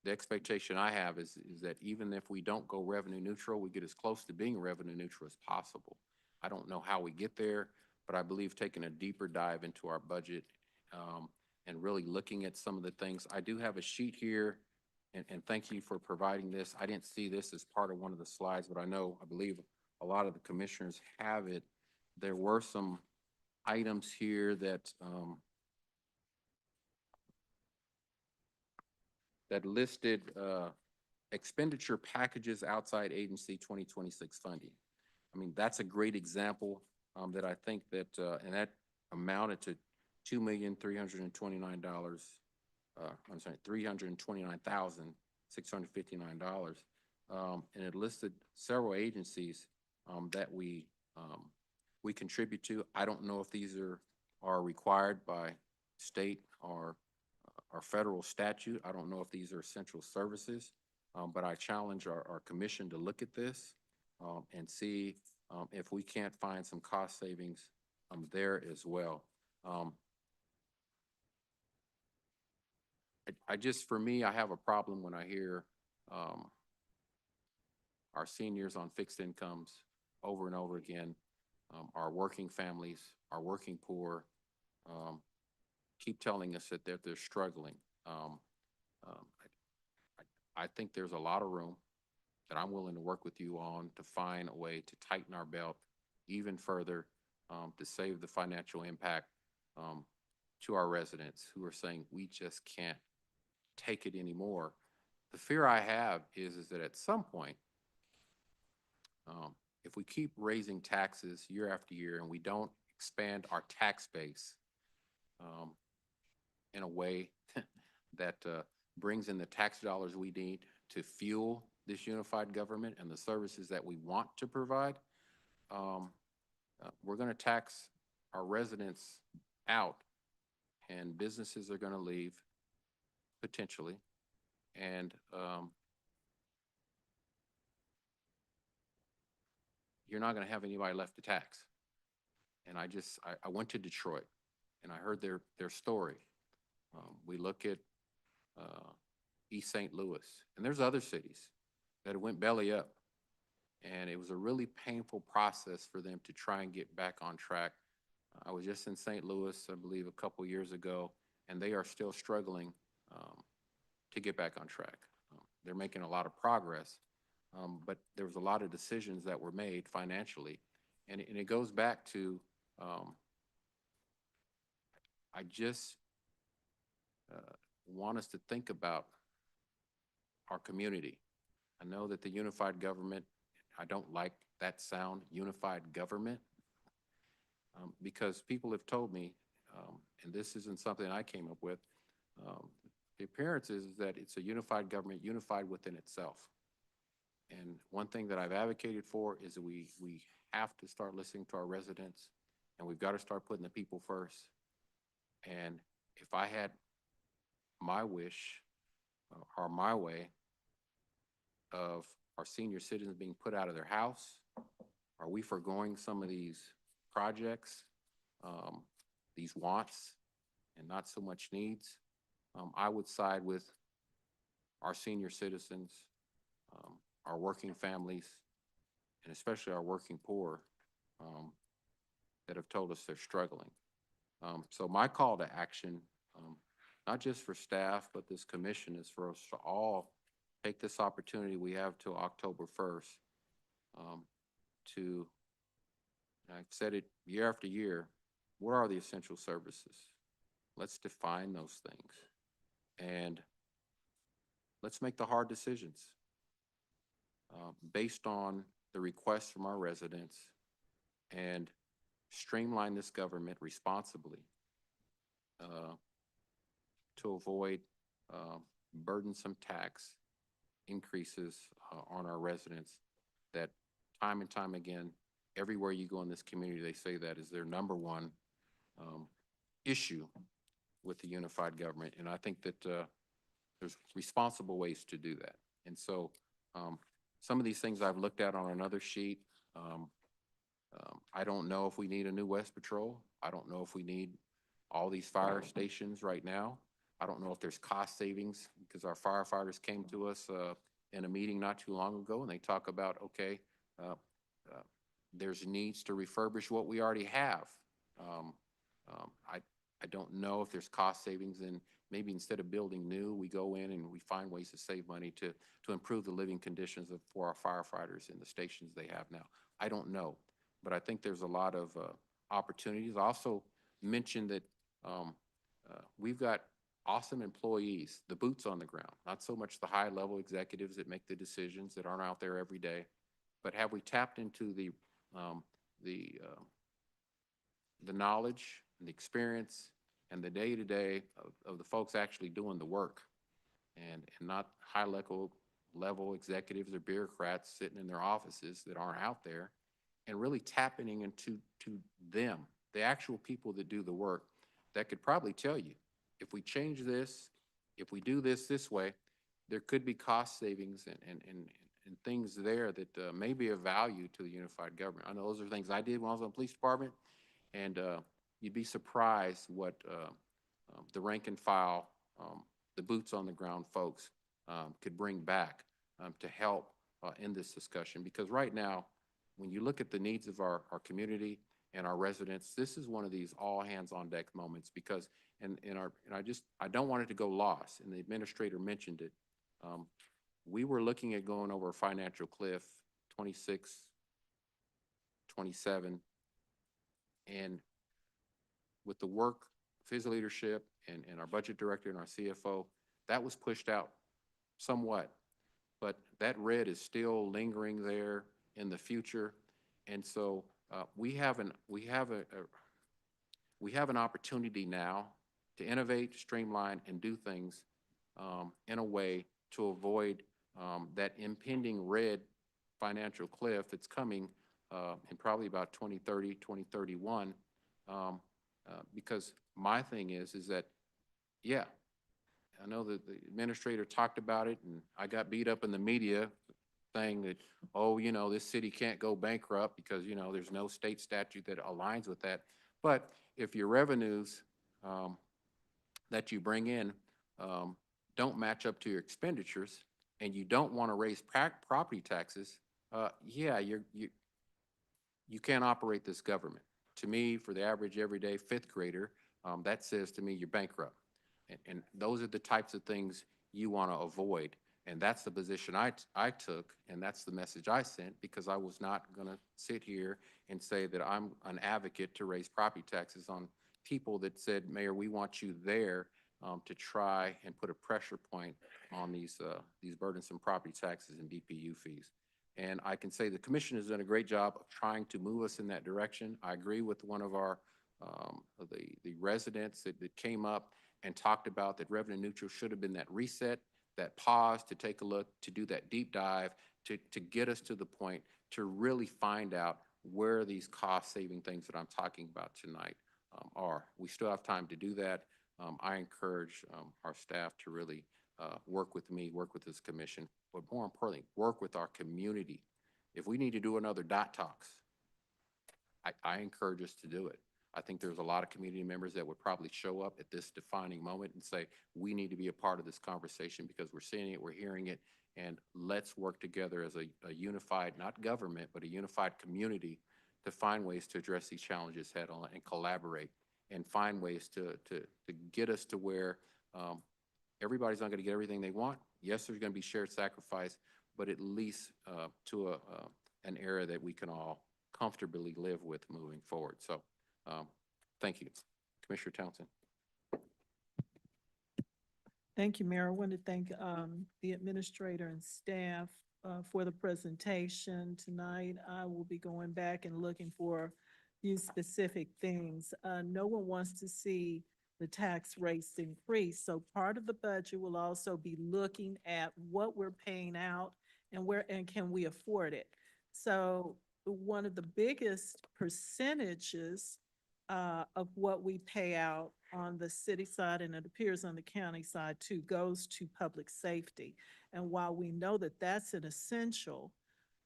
the expectation I have is that even if we don't go revenue neutral, we get as close to being revenue neutral as possible. I don't know how we get there, but I believe taking a deeper dive into our budget and really looking at some of the things. I do have a sheet here, and thank you for providing this. I didn't see this as part of one of the slides, but I believe a lot of the commissioners have it. There were some items here that that listed expenditure packages outside agency 2026 funding. I mean, that's a great example that I think that, and that amounted to $2,329,659. And it listed several agencies that we contribute to. I don't know if these are required by state or federal statute. I don't know if these are essential services, but I challenge our commission to look at this and see if we can't find some cost savings there as well. For me, I have a problem when I hear our seniors on fixed incomes over and over again, our working families, our working poor, keep telling us that they're struggling. I think there's a lot of room that I'm willing to work with you on to find a way to tighten our belt even further to save the financial impact to our residents who are saying we just can't take it anymore. The fear I have is that at some point, if we keep raising taxes year after year and we don't expand our tax base in a way that brings in the tax dollars we need to fuel this unified government and the services that we want to provide, we're going to tax our residents out, and businesses are going to leave potentially, and you're not going to have anybody left to tax. And I went to Detroit and I heard their story. We look at East St. Louis, and there's other cities that went belly up. And it was a really painful process for them to try and get back on track. I was just in St. Louis, I believe, a couple years ago, and they are still struggling to get back on track. They're making a lot of progress, but there was a lot of decisions that were made financially. And it goes back to, I just want us to think about our community. I know that the unified government, I don't like that sound, unified government, because people have told me, and this isn't something I came up with, the appearance is that it's a unified government, unified within itself. And one thing that I've advocated for is that we have to start listening to our residents, and we've got to start putting the people first. And if I had my wish or my way of our senior citizens being put out of their house, are we foregoing some of these projects, these wants, and not so much needs? I would side with our senior citizens our working families, and especially our working poor, that have told us they're struggling. So my call to action, not just for staff, but this commission, is for us to all take this opportunity we have till October 1st to, and I've said it year after year, what are the essential services? Let's define those things. And let's make the hard decisions based on the requests from our residents, and streamline this government responsibly to avoid burdensome tax increases on our residents that time and time again, everywhere you go in this community, they say that is their number one issue with the unified government. And I think that there's responsible ways to do that. And so some of these things I've looked at on another sheet. I don't know if we need a new West Patrol. I don't know if we need all these fire stations right now. I don't know if there's cost savings, because our firefighters came to us in a meeting not too long ago, and they talk about, okay, there's needs to refurbish what we already have. I don't know if there's cost savings, and maybe instead of building new, we go in and we find ways to save money to improve the living conditions for our firefighters in the stations they have now. I don't know, but I think there's a lot of opportunities. I also mentioned that we've got awesome employees, the boots on the ground, not so much the high-level executives that make the decisions that aren't out there every day, but have we tapped into the knowledge and the experience and the day-to-day of the folks actually doing the work, and not high-level executives or bureaucrats sitting in their offices that aren't out there, and really tapping into them, the actual people that do the work, that could probably tell you, if we change this, if we do this way, there could be cost savings and things there that may be of value to the unified government. I know those are things I did when I was on the police department, and you'd be surprised what the rank and file, the boots on the ground folks could bring back to help in this discussion. Because right now, when you look at the needs of our community and our residents, this is one of these all hands on deck moments, because I don't want it to go lost, and the administrator mentioned it. We were looking at going over a financial cliff, 26, 27, and with the work of his leadership and our budget director and our CFO, that was pushed out somewhat, but that red is still lingering there in the future. And so we have an opportunity now to innovate, streamline, and do things in a way to avoid that impending red financial cliff that's coming in probably about 2030, 2031. Because my thing is that, yeah, I know that the administrator talked about it, and I got beat up in the media saying that, oh, this city can't go bankrupt because, there's no state statute that aligns with that. But if your revenues that you bring in don't match up to your expenditures, and you don't want to raise property taxes, yeah, you can't operate this government. To me, for the average everyday fifth grader, that says to me you're bankrupt. And those are the types of things you want to avoid. And that's the position I took, and that's the message I sent, because I was not going to sit here and say that I'm an advocate to raise property taxes on people that said, Mayor, we want you there to try and put a pressure point on these burdensome property taxes and DPU fees. And I can say the commission has done a great job of trying to move us in that direction. I agree with one of our the residents that came up and talked about that revenue neutral should have been that reset, that pause to take a look, to do that deep dive, to get us to the point to really find out where these cost-saving things that I'm talking about tonight are. We still have time to do that. I encourage our staff to really work with me, work with this commission, but more importantly, work with our community. If we need to do another dot talks, I encourage us to do it. I think there's a lot of community members that would probably show up at this defining moment and say, we need to be a part of this conversation because we're seeing it, we're hearing it, And let's work together as a unified, not government, but a unified community to find ways to address these challenges head on and collaborate and find ways to get us to where everybody's not going to get everything they want. Yes, there's going to be shared sacrifice, but at least to an area that we can all comfortably live with moving forward. So thank you. Commissioner Townsend. Thank you, Mayor. I want to thank the administrator and staff for the presentation tonight. I will be going back and looking for a few specific things. No one wants to see the tax rates increase. So part of the budget will also be looking at what we're paying out and can we afford it. So one of the biggest percentages of what we pay out on the city side, and it appears on the county side too, goes to public safety. And while we know that that's an essential,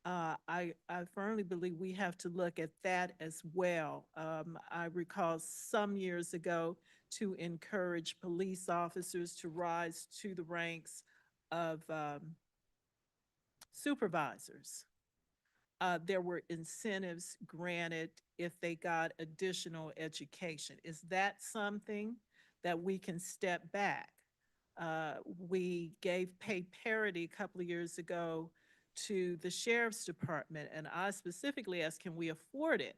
I firmly believe we have to look at that as well. I recall some years ago to encourage police officers to rise to the ranks of supervisors. There were incentives granted if they got additional education. Is that something that we can step back? We gave pay parity a couple of years ago to the sheriff's department, and I specifically asked, can we afford it?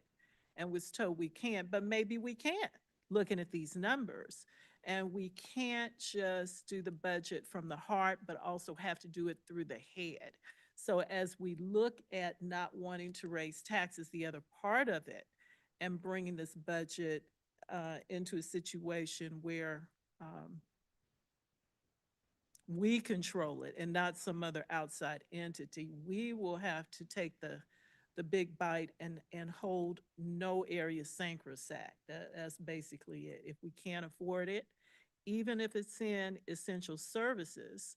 And was told we can't, but maybe we can't, looking at these numbers. And we can't just do the budget from the heart, but also have to do it through the head. So as we look at not wanting to raise taxes, the other part of it, and bringing this budget into a situation where we control it and not some other outside entity, we will have to take the big bite and hold no area sacrosanct. That's basically it. If we can't afford it, even if it's in essential services,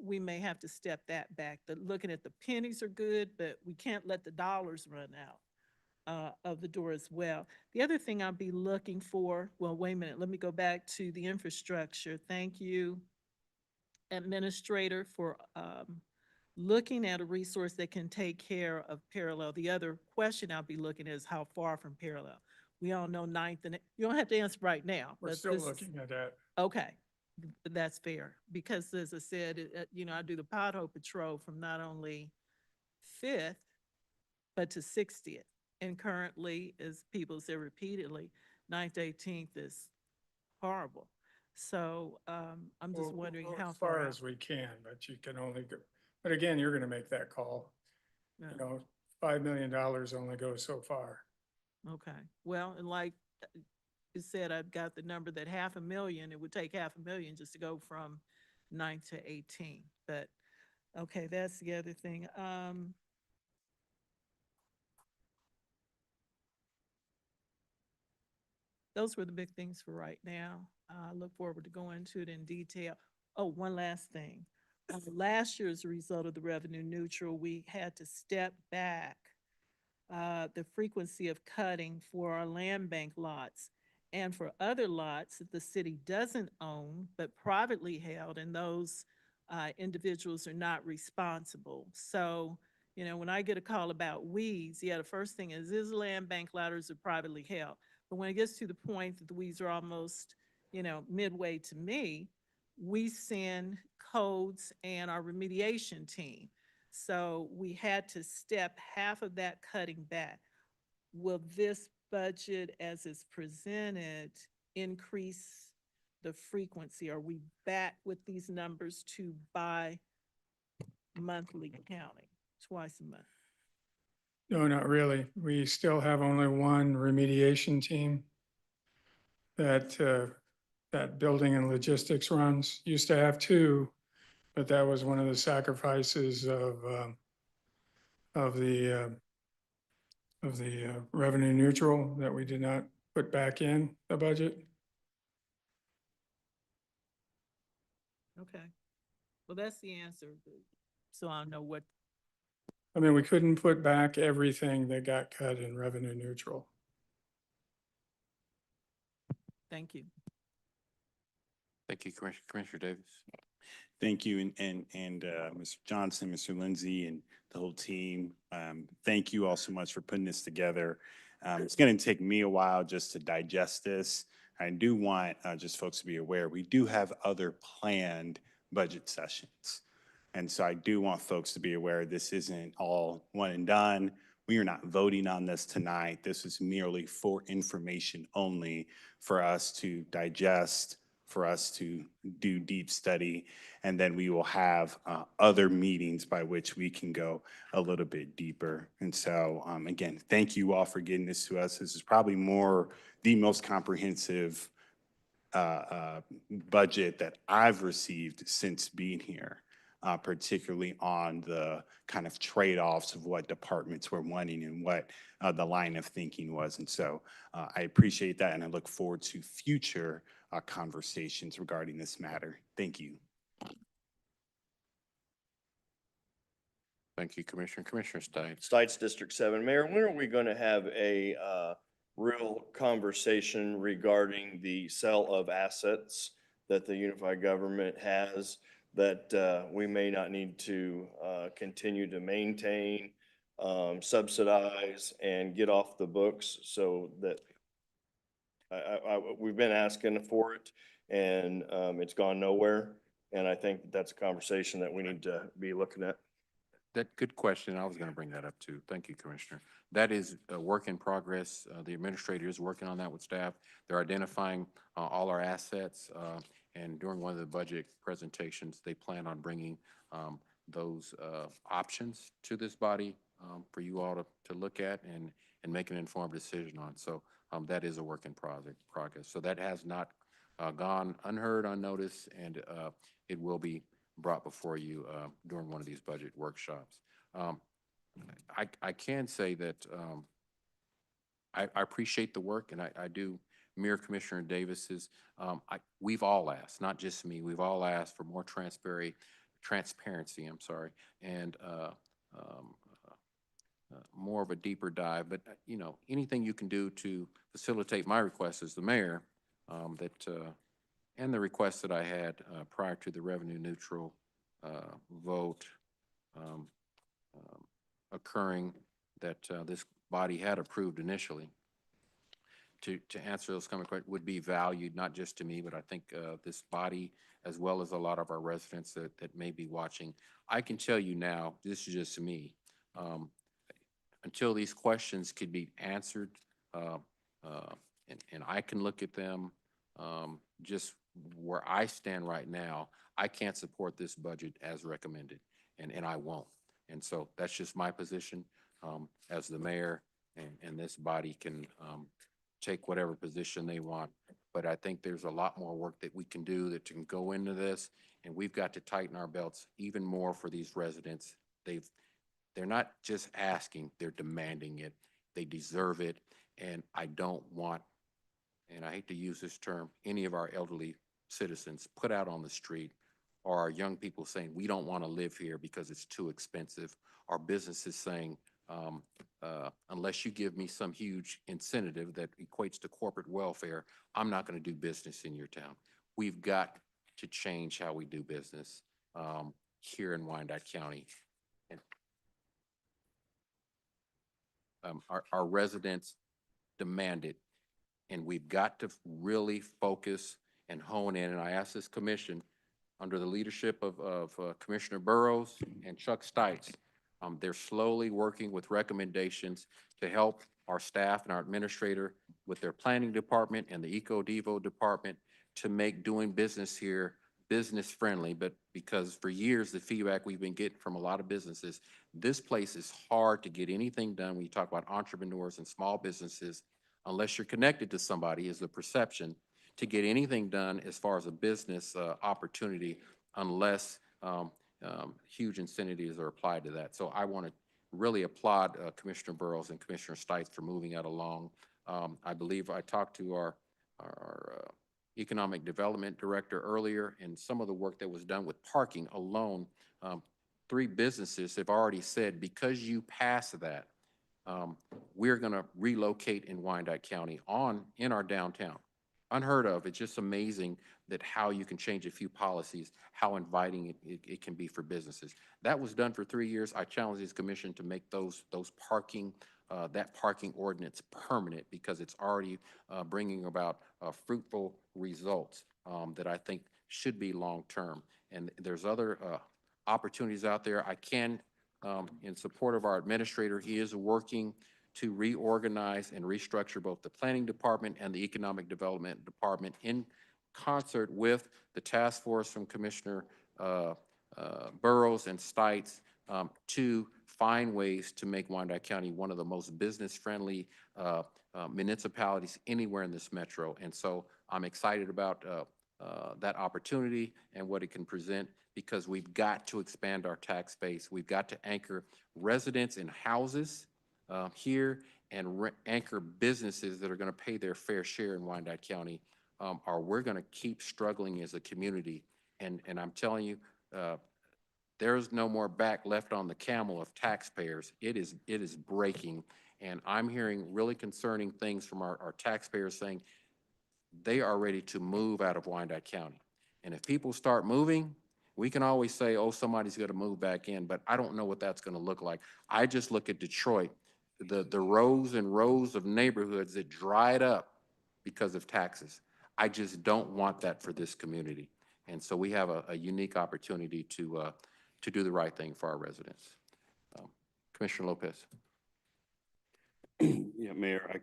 we may have to step that back. Looking at the pennies are good, but we can't let the dollars run out of the door as well. The other thing I'll be looking for, well, wait a minute, let me go back to the infrastructure. Thank you, Administrator, for looking at a resource that can take care of parallel. The other question I'll be looking at is how far from parallel. We all know Ninth, and you don't have to answer right now. We're but still this- looking at that. Okay, that's fair, because as I said, I do the pothole patrol from not only 5th, but to 60th. And currently, as people say repeatedly, 9th, 18th is horrible. So I'm just wondering Well, how as far far as we can, but you can only go, but again, you're gonna make that call. out. You know, $5 million only goes so far. Okay, well, and like you said, I've got the number that 500,000, it would take 500,000 just to go from 9th to 18th. But, okay, that's the other thing. Those were the big things for right now. I look forward to going into it in detail. Oh, one last thing. Last year, as a result of the revenue neutral, we had to step back the frequency of cutting for our land bank lots and for other lots that the city doesn't own but privately held, and those individuals are not responsible. So, when I get a call about weeds, the first thing is a land bank lot or is it privately held? But when it gets to the point that the weeds are almost, midway to me, we send codes and our remediation team. So we had to step half of that cutting back. Will this budget, as it's presented, increase the frequency? Are we back with these numbers to bi-monthly counting, twice a month? No, not really. We still have only one remediation team that, that building and logistics runs. Used to have two, but that was one of the sacrifices of the revenue neutral that we did not put back in the budget. Okay. Well, that's the answer. So I'll know what. I mean, we couldn't put back everything that got cut in revenue neutral. Thank you. Thank you, Commissioner Davis. Thank you, and Mr. Johnson, Mr. Lindsay, and the whole team. Thank you all so much for putting this together. It's going to take me a while just to digest this. I do want just folks to be aware, we do have other planned budget sessions. And so I do want folks to be aware this isn't all one and done. We are not voting on this tonight. This is merely for information only for us to digest, for us to do deep study, and then we will have other meetings by which we can go a little bit deeper. And so, again, thank you all for getting this to us. This is probably the most comprehensive budget that I've received since being here, particularly on the kind of trade-offs of what departments were wanting and what the line of thinking was. And so I appreciate that, and I look forward to future conversations regarding this matter. Thank you. Thank you, Commissioner. Commissioner Stites. Stites District 7. Mayor, when are we going to have a real conversation regarding the sale of assets that the unified government has that we may not need to continue to maintain, subsidize, and get off the books, so that we've been asking for it, and it's gone nowhere. And I think that's a conversation that we need to be looking at. Good question. I was going to bring that up too. Thank you, Commissioner. That is a work in progress. The administrator is working on that with staff. They're identifying all our assets, and during one of the budget presentations, they plan on bringing those options to this body for you all to look at and make an informed decision on. So that is a work in progress. So that has not gone unheard, unnoticed, and it will be brought before you during one of these budget workshops. I can say that I appreciate the work, and I do mirror Commissioner Davis's. We've all asked, not just me, we've all asked for more transparency, and more of a deeper dive. But you know, anything you can do to facilitate my request as the mayor, and the request that I had prior to the revenue neutral vote occurring that this body had approved initially, to answer those common questions would be valued, not just to me, but I think this body, as well as a lot of our residents that may be watching. I can tell you now, this is just me, until these questions could be answered, and I can look at them just where I stand right now, I can't support this budget as recommended, and I won't. And so that's just my position as the mayor, and this body can take whatever position they want. But I think there's a lot more work that we can do that can go into this, and we've got to tighten our belts even more for these residents. They're not just asking, they're demanding it. They deserve it, and I don't want, and I hate to use this term, any of our elderly citizens put out on the street, or our young people saying, we don't want to live here because it's too expensive. Our businesses saying, unless you give me some huge incentive that equates to corporate welfare, I'm not going to do business in your town. We've got to change how we do business here in Wyandotte County. And our residents demand it, and we've got to really focus and hone in. And I ask this commission, under the leadership of Commissioner Burrows and Chuck Stites, they're slowly working with recommendations to help our staff and our administrator with their planning department and the Eco-Devo department to make doing business here business friendly. But because for years, the feedback we've been getting from a lot of businesses, this place is hard to get anything done when you talk about entrepreneurs and small businesses, unless you're connected to somebody, is the perception, to get anything done as far as a business opportunity, unless huge incentives are applied to that. So I want to really applaud Commissioner Burrows and Commissioner Stites for moving that along. I believe I talked to our Economic Development Director earlier, and some of the work that was done with parking alone, 3 businesses have already said, because you pass that, we're going to relocate in Wyandotte County in our downtown. unheard of. It's just amazing that how you can change a few policies, how inviting it can be for businesses. That was done for 3 years. I challenge this commission to make that parking ordinance permanent, because it's already bringing about fruitful results that I think should be long-term. And there's other opportunities out there. I can, in support of our administrator, he is working to reorganize and restructure both the planning department and the economic development department in concert with the task force from Commissioner Burrows and Stites to find ways to make Wyandotte County one of the most business-friendly municipalities anywhere in this metro. And so I'm excited about that opportunity and what it can present, because we've got to expand our tax base. We've got to anchor residents in houses here and anchor businesses that are going to pay their fair share in Wyandotte County, or we're going to keep struggling as a community. And I'm telling you, there's no more back left on the camel of taxpayers. It is breaking. And I'm hearing really concerning things from our taxpayers saying they are ready to move out of Wyandotte County. And if people start moving, we can always say, oh, somebody's going to move back in, but I don't know what that's going to look like. I just look at Detroit, the rows and rows of neighborhoods that dried up because of taxes. I just don't want that for this community. And so we have a unique opportunity to do the right thing for our residents. Commissioner Lopez. Yeah, Mayor, I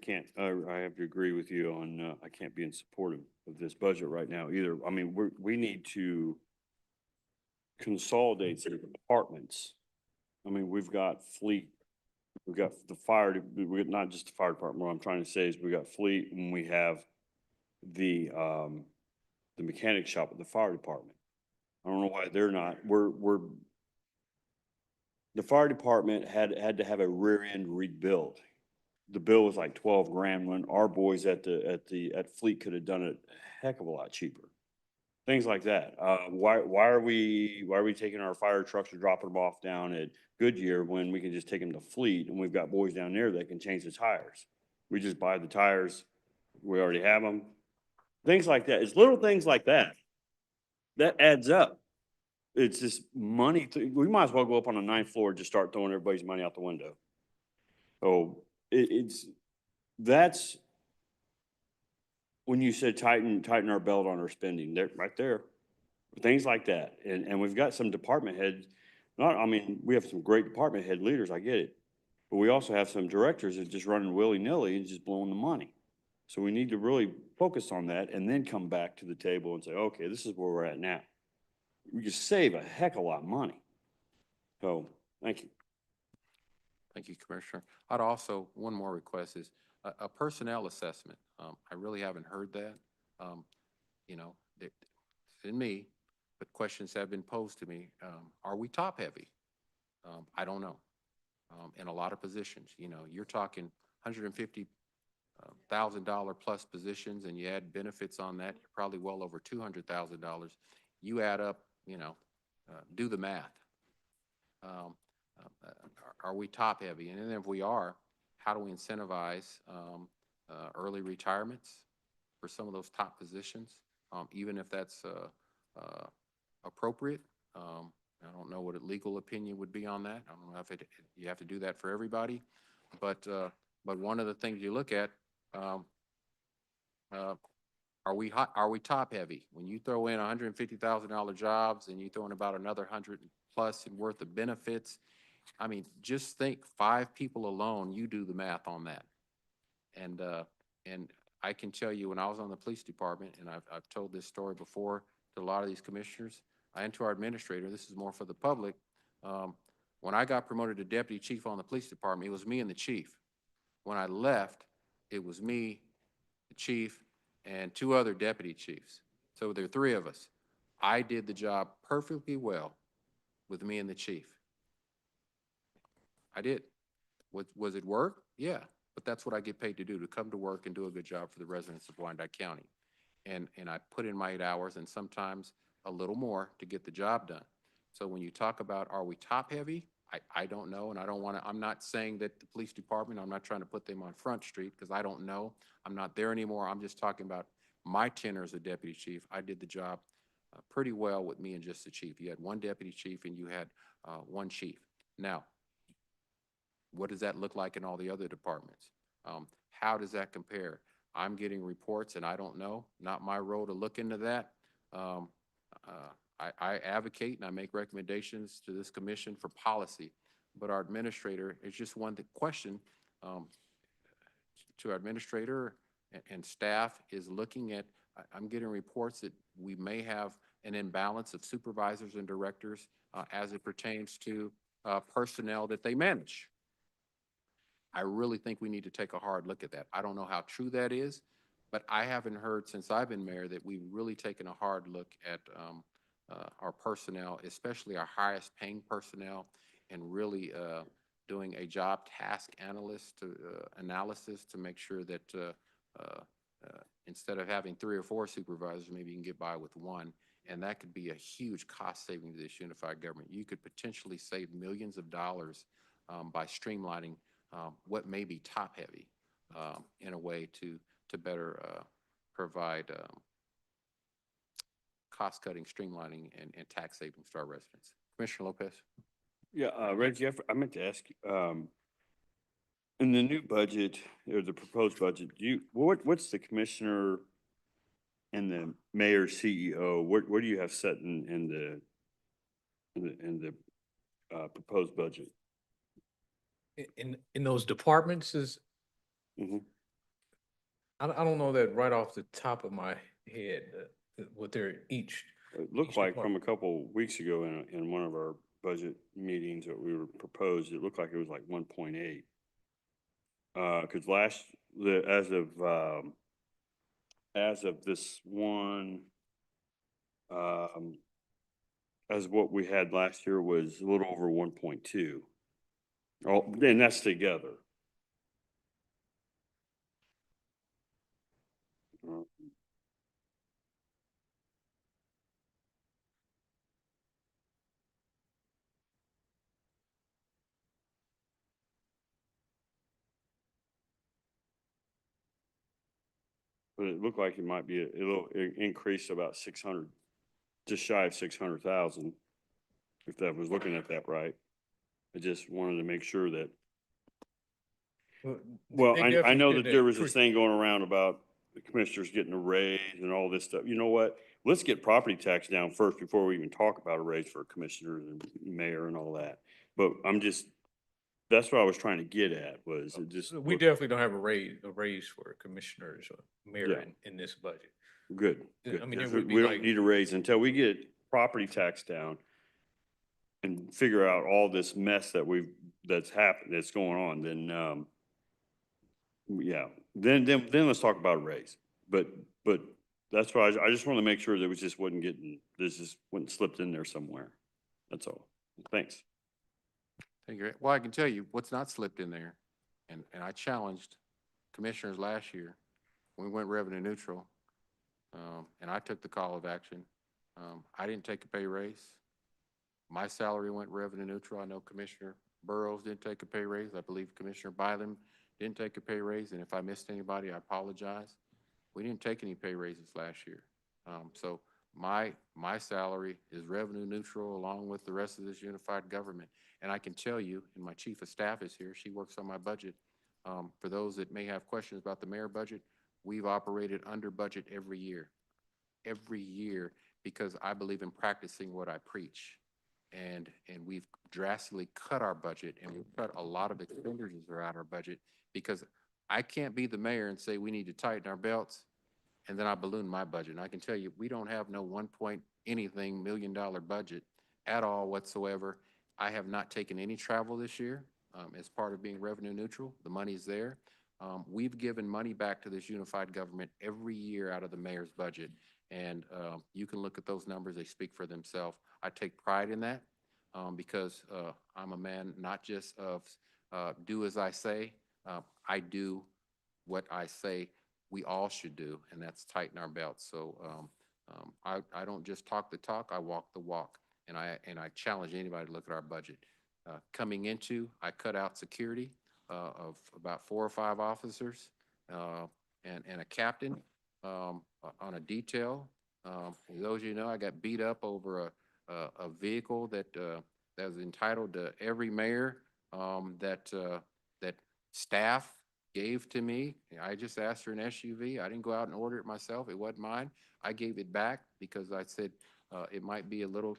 have to agree with you on, I can't be in support of this budget right now either. I mean, we need to consolidate some departments. I mean, we've got fleet, we've got the fire, we're not just the fire department. What I'm trying to say is we got fleet and we have the mechanic shop at the fire department. I don't know why they're not, the fire department had to have a rear end rebuilt. The bill was like 12 grand when our boys at Fleet could have done it a heck of a lot cheaper. Things like that. Why are we taking our fire trucks or dropping them off down at Goodyear when we can just take them to Fleet and we've got boys down there that can change the tires? We just buy the tires. We already have them. Things like that. It's little things like that. That adds up. It's just money. We might as well go up on the 9th floor and just start throwing everybody's money out the window. So that's when you said tighten our belt on our spending, there, right there, things like that. And we've got some department heads, we have some great department head leaders, I get it. But we also have some directors that just running willy-nilly and just blowing the money. So we need to really focus on that and then come back to the table and say, okay, this is where we're at now. We just save a heck of a lot of money. So, thank you. Thank you, Commissioner. I'd also, one more request is a personnel assessment. I really haven't heard that. You know, it's in me, but questions have been posed to me. Are we top heavy? I don't know. In a lot of positions, you know, you're talking $150,000 plus positions, and you add benefits on that, you're probably well over $200,000. You add up, you know, do the math. Are we top heavy? And then if we are, how do we incentivize early retirements for some of those top positions, even if that's appropriate? I don't know what a legal opinion would be on that. I don't know if you have to do that for everybody, but one of the things you look at, are we top heavy? When you throw in $150,000 jobs and you throw in about another 100 plus and worth of benefits, I mean, just think 5 people alone, you do the math on that. And I can tell you, when I was on the police department, and I've told this story before to a lot of these commissioners and to our administrator, this is more for the public. When I got promoted to deputy chief on the police department, it was me and the chief. When I left, it was me, the chief, and 2 other deputy chiefs. So there are 3 of us. I did the job perfectly well with me and the chief. I did. Was it work? Yeah, but that's what I get paid to do, to come to work and do a good job for the residents of Wyandotte County. And I put in my 8 hours and sometimes a little more to get the job done. So when you talk about, are we top heavy? I don't know, and I don't want to, I'm not saying that the police department, I'm not trying to put them on Front Street because I don't know. I'm not there anymore. I'm just talking about my tenure as a deputy chief, I did the job pretty well with me and just the chief. You had one deputy chief and you had one chief. Now, what does that look like in all the other departments? How does that compare? I'm getting reports and I don't know, not my role to look into that. I advocate and I make recommendations to this commission for policy, but our administrator is just one question to our administrator and staff is looking at, I'm getting reports that we may have an imbalance of supervisors and directors as it pertains to personnel that they manage. I really think we need to take a hard look at that. I don't know how true that is, but I haven't heard since I've been mayor that we've really taken a hard look at our personnel, especially our highest paying personnel, and really doing a job task analysis to make sure that instead of having 3 or 4 supervisors, maybe you can get by with 1. And that could be a huge cost saving to this unified government. You could potentially save millions of dollars by streamlining what may be top heavy in a way to better provide cost cutting, streamlining, and tax savings to our residents. Commissioner Lopez. Yeah, Reggie, I meant to ask you, in the new budget or the proposed budget, what's the commissioner and the mayor CEO, what do you have set in the proposed budget? In those departments is, Mhm. I don't know that right off the top of my head, what they're each. It looked each like from department. a couple weeks ago in one of our budget meetings that we were proposed, it looked like it was like 1.8. Cause as of this one, as what we had last year was a little over 1.2. Oh, and that's together. But it looked like it might be a little increase about 600, just shy of 600,000. If that was looking at that right. I just wanted to make sure that, well, They I definitely know did that there was pre- this thing going around about the commissioners getting a raise and all this stuff. You know what? Let's get property tax down first before we even talk about a raise for commissioners and mayor and all that. But that's what I was trying to get at was it just. We definitely don't have a raise for commissioners or mayor Yeah. in this budget. Good. I mean, it Good. would be We like- don't need a raise until we get property tax down and figure out all this mess that's happened, that's going on, then, yeah, then let's talk about a raise. But that's why I just want to make sure that we just this just wasn't slipped in there somewhere. That's all. Thanks. Thank you. Well, I can tell you what's not slipped in there, and I challenged commissioners last year. We went revenue neutral, and I took the call of action. I didn't take a pay raise. My salary went revenue neutral. I know Commissioner Burrows didn't take a pay raise. I believe Commissioner Bylum didn't take a pay raise, and if I missed anybody, I apologize. We didn't take any pay raises last year. So my salary is revenue neutral along with the rest of this unified government. And I can tell you, and my chief of staff is here, she works on my budget. For those that may have questions about the mayor budget, we've operated under budget every year, because I believe in practicing what I preach. And we've drastically cut our budget, and we've cut a lot of expenditures around our budget, because I can't be the mayor and say we need to tighten our belts and then I balloon my budget. And I can tell you, we don't have no 1 point anything $million budget at all whatsoever. I have not taken any travel this year as part of being revenue neutral. The money's there. We've given money back to this unified government every year out of the mayor's budget. And you can look at those numbers, they speak for themselves. I take pride in that because I'm a man not just of do as I say, I do what I say we all should do, and that's tighten our belts. So I don't just talk the talk, I walk the walk, and I challenge anybody to look at our budget. Coming into, I cut out security of about 4 or 5 officers and a captain. on a detail. For those of you know, I got beat up over a vehicle that was entitled to every mayor that staff gave to me. I just asked for an SUV. I didn't go out and order it myself. It wasn't mine. I gave it back because I said it might be a little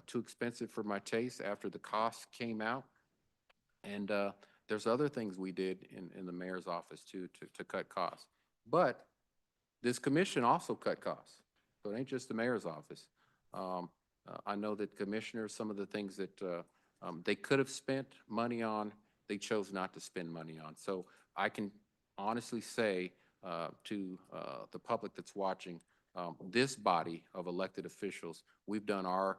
too expensive for my taste after the cost came out. And there's other things we did in the mayor's office too to cut costs. But this commission also cut costs. So it ain't just the mayor's office. I know that commissioners, some of the things that they could have spent money on, they chose not to spend money on. So I can honestly say to the public that's watching, this body of elected officials, we've done our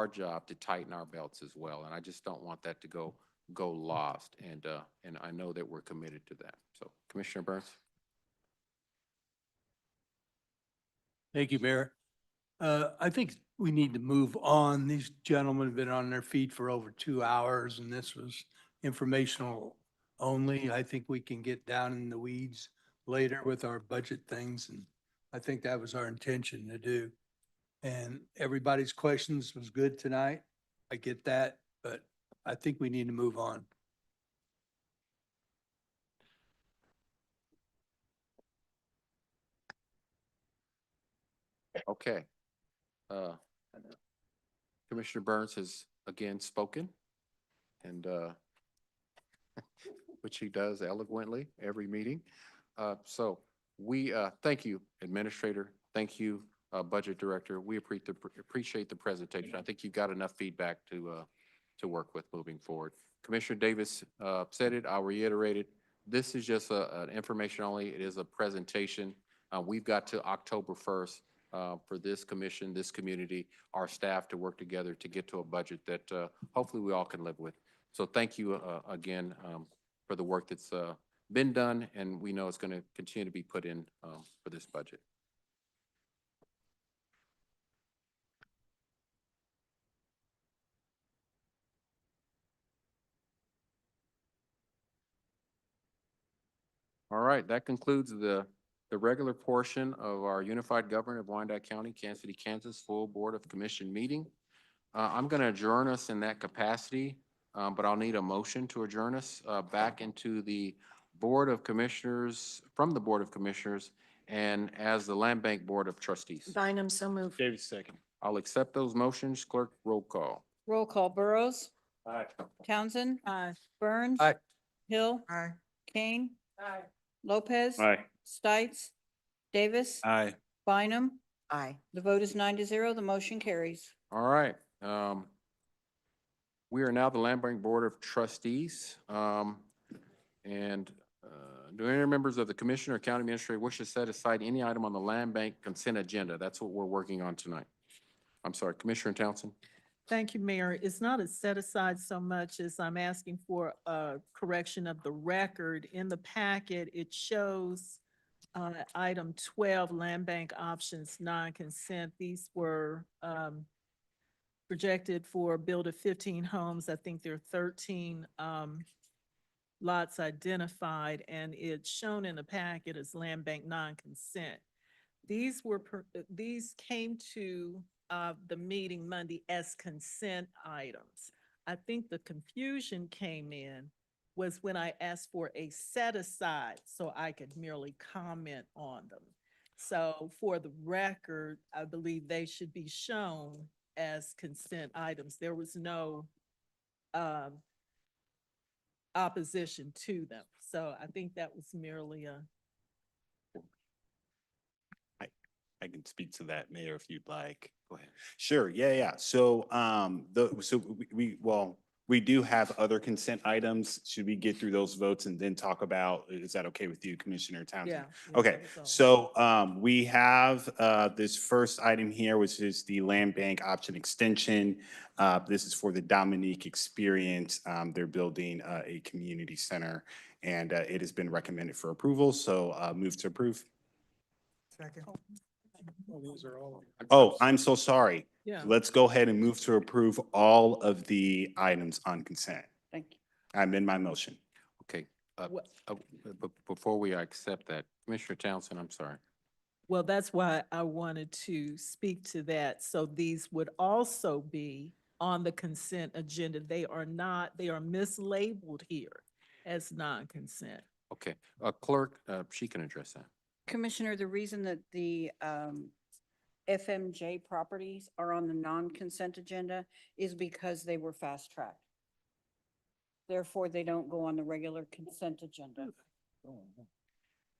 job to tighten our belts as well. And I just don't want that to go lost. And I know that we're committed to that. So Commissioner Burns. Thank you, Mayor. I think we need to move on. These gentlemen have been on their feet for over 2 hours, and this was informational only. I think we can get down in the weeds later with our budget things, and I think that was our intention to do. And everybody's questions was good tonight. I get that, but I think we need to move on. Okay. Commissioner Burns has again spoken, and which he does eloquently every meeting. So we thank you, Administrator. Thank you, Budget Director. We appreciate the presentation. I think you got enough feedback to work with moving forward. Commissioner Davis said it. I'll reiterate it. This is just an information only. It is a presentation. We've got to October 1st for this commission, this community, our staff to work together to get to a budget that hopefully we all can live with. So thank you again for the work that's been done, and we know it's going to continue to be put in for this budget. All right, that concludes the regular portion of our Unified Government of Wyandotte County, Kansas City, Kansas Full Board of Commission meeting. I'm going to adjourn us in that capacity, but I'll need a motion to adjourn us back into the Board of Commissioners, from the Board of Commissioners, and as the Land Bank Board of Trustees. Bynum, so moved. Davis, second. I'll accept those motions. Clerk, roll call. Roll call. Burrows. Aye. Townsend. Aye. Burns. Aye. Hill. Aye. Kane. Aye. Lopez. Aye. Stites. Davis. Aye. Bynum. Aye. The vote is 9-0. The motion carries. All right. We are now the Land Bank Board of Trustees. Do any members of the Commission or County Administrator wish to set aside any item on the Land Bank consent agenda? That's what we're working on tonight. I'm sorry, Commissioner Townsend. Thank you, Mayor. It's not a set aside so much as I'm asking for a correction of the record. In the packet, it shows item 12, land bank options, non-consent. These were projected for build of 15 homes. I think there are 13 lots identified, and it's shown in the packet as land bank non-consent. These came to the meeting Monday as consent items. I think the confusion came in was when I asked for a set aside so I could merely comment on them. So for the record, I believe they should be shown as consent items. There was no opposition to them. So I think that was merely a. I can speak to that, Mayor, if you'd like. Go ahead. Sure, yeah. So, we do have other consent items. Should we get through those votes and then talk about, is that okay with you, Commissioner Townsend? Yeah. Okay, so we have this first item here, which is the land bank option extension. This is for the Dominique Experience. They're building a community center, and it has been recommended for approval, so move to approve. Second. Oh, I'm so sorry. Yeah. Let's go ahead and move to approve all of the items on consent. Thank you. I'm in my motion. Okay. Before we accept that, Commissioner Townsend, I'm sorry. Well, that's why I wanted to speak to that. So these would also be on the consent agenda. They are not, they are mislabeled here as non-consent. Okay, clerk, she can address that. Commissioner, the reason that the FMJ properties are on the non-consent agenda is because they were fast-tracked. Therefore, they don't go on the regular consent agenda.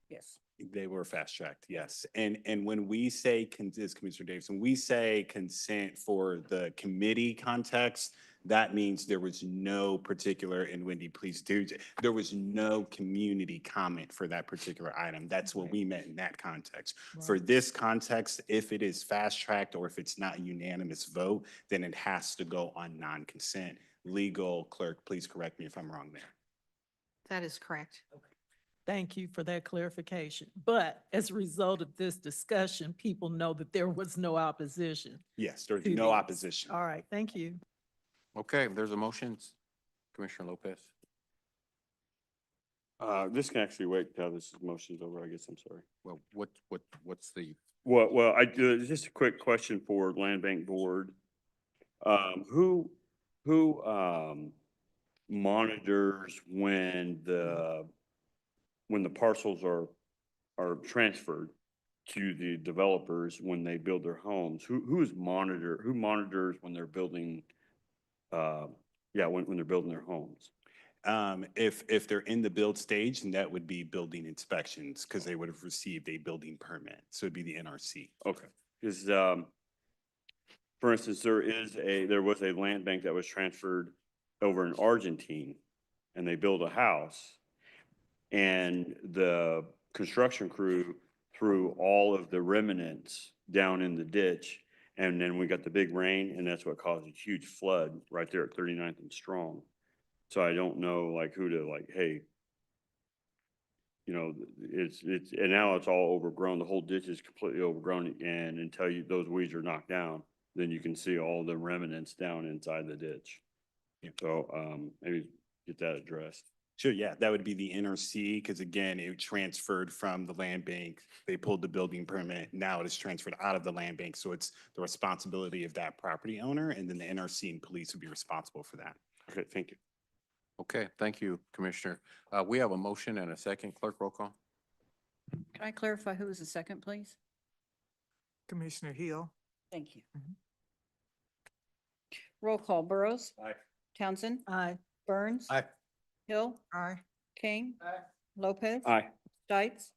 Yes. They were fast-tracked, yes. And when we say, this Commissioner Davis, when we say consent for the committee context, that means there was no particular, and Wendy, please do, there was no community comment for that particular item. That's what we meant in that context. For this context, if it is fast-tracked or if it's not a unanimous vote, then it has to go on non-consent. Legal clerk, please correct me if I'm wrong there. That is correct. Thank you for that clarification. But as a result of this discussion, people know that there was no opposition. Yes, there's to no these. opposition. All right, thank you. Okay, there's a motion. Commissioner Lopez. This can actually wait till this motion's over, I guess. I'm sorry. Well, what's the? Well, just a quick question for Land Bank Board. Who monitors when the parcels are transferred to the developers when they build their homes? Who monitors when they're building, when they're building their homes? If they're in the build stage, then that would be building inspections because they would have received a building permit. So it'd be the NRC. Okay, because, for instance, there was a land bank that was transferred over in Argentine, and they built a house, and the construction crew threw all of the remnants down in the ditch, and then we got the big rain, and that's what caused a huge flood right there at 39th and Strong. So I don't know like who to like, hey, and now it's all overgrown. The whole ditch is completely overgrown, and until those weeds are knocked down, then you can see all the remnants down inside the ditch. So, maybe get that addressed. Sure, yeah, that would be the NRC because again, it transferred from the land bank. They pulled the building permit. Now it is transferred out of the land bank. So it's the responsibility of that property owner, and then the NRC and police would be responsible for that. Okay, thank you. Okay, thank you, Commissioner. We have a motion and a second. Clerk, roll call. Can I clarify who was the second, please? Commissioner Hill. Thank you. Roll call. Burrows. Aye. Townsend. Aye. Burns. Aye. Hill. Aye. King. Lopez. Aye. Stites.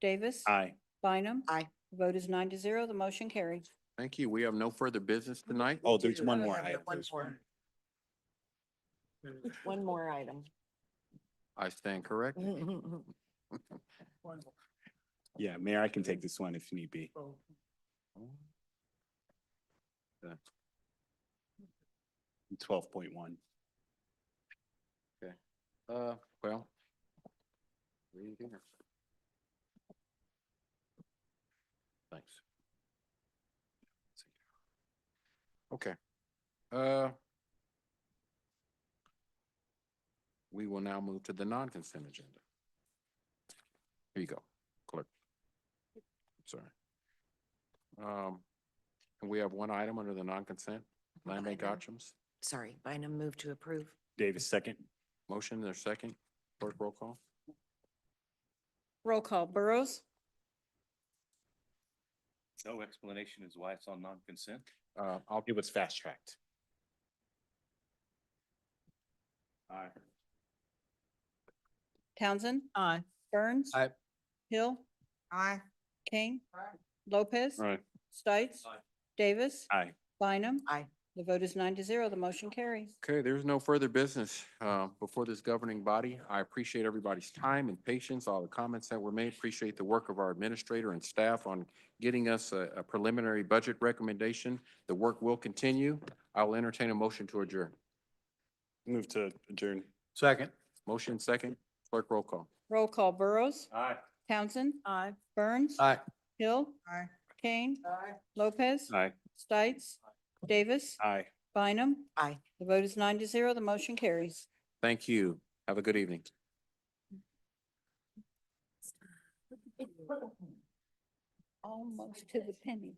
Davis. Aye. Bynum. Aye. The vote is 9-0. The motion carries. Thank you. We have no further business tonight. Oh, there's one more Yeah, item. one more. One more item. I stand corrected. Yeah, Mayor, I can take this one if need be. 12.1. Okay. Well. Read it here. Thanks. Okay. We will now move to the non-consent agenda. Here you go, clerk. Sorry. And we have one item under the non-consent, land bank options. Sorry, Bynum move to approve. Davis, second. Motion, there's second. Clerk, roll call. Roll call. Burrows. No explanation as why it's on non-consent. It was fast tracked. Aye. Townsend. Aye. Burns. Aye. Hill. Aye. King. Lopez. Aye. Stites. Davis. Aye. Bynum. Aye. The vote is 9-0. The motion carries. Okay, there's no further business before this governing body. I appreciate everybody's time and patience, all the comments that were made. Appreciate the work of our administrator and staff on getting us a preliminary budget recommendation. The work will continue. I will entertain a motion to adjourn. Move to adjourn. Second. Motion second. Clerk, roll call. Roll call. Burrows. Aye. Townsend. Aye. Burns. Aye. Hill. Aye. Kane. Lopez. Aye. Stites. Davis. Aye. Bynum. Aye. The vote is 9-0. The motion carries. Thank you. Have a good evening. Almost to the penny.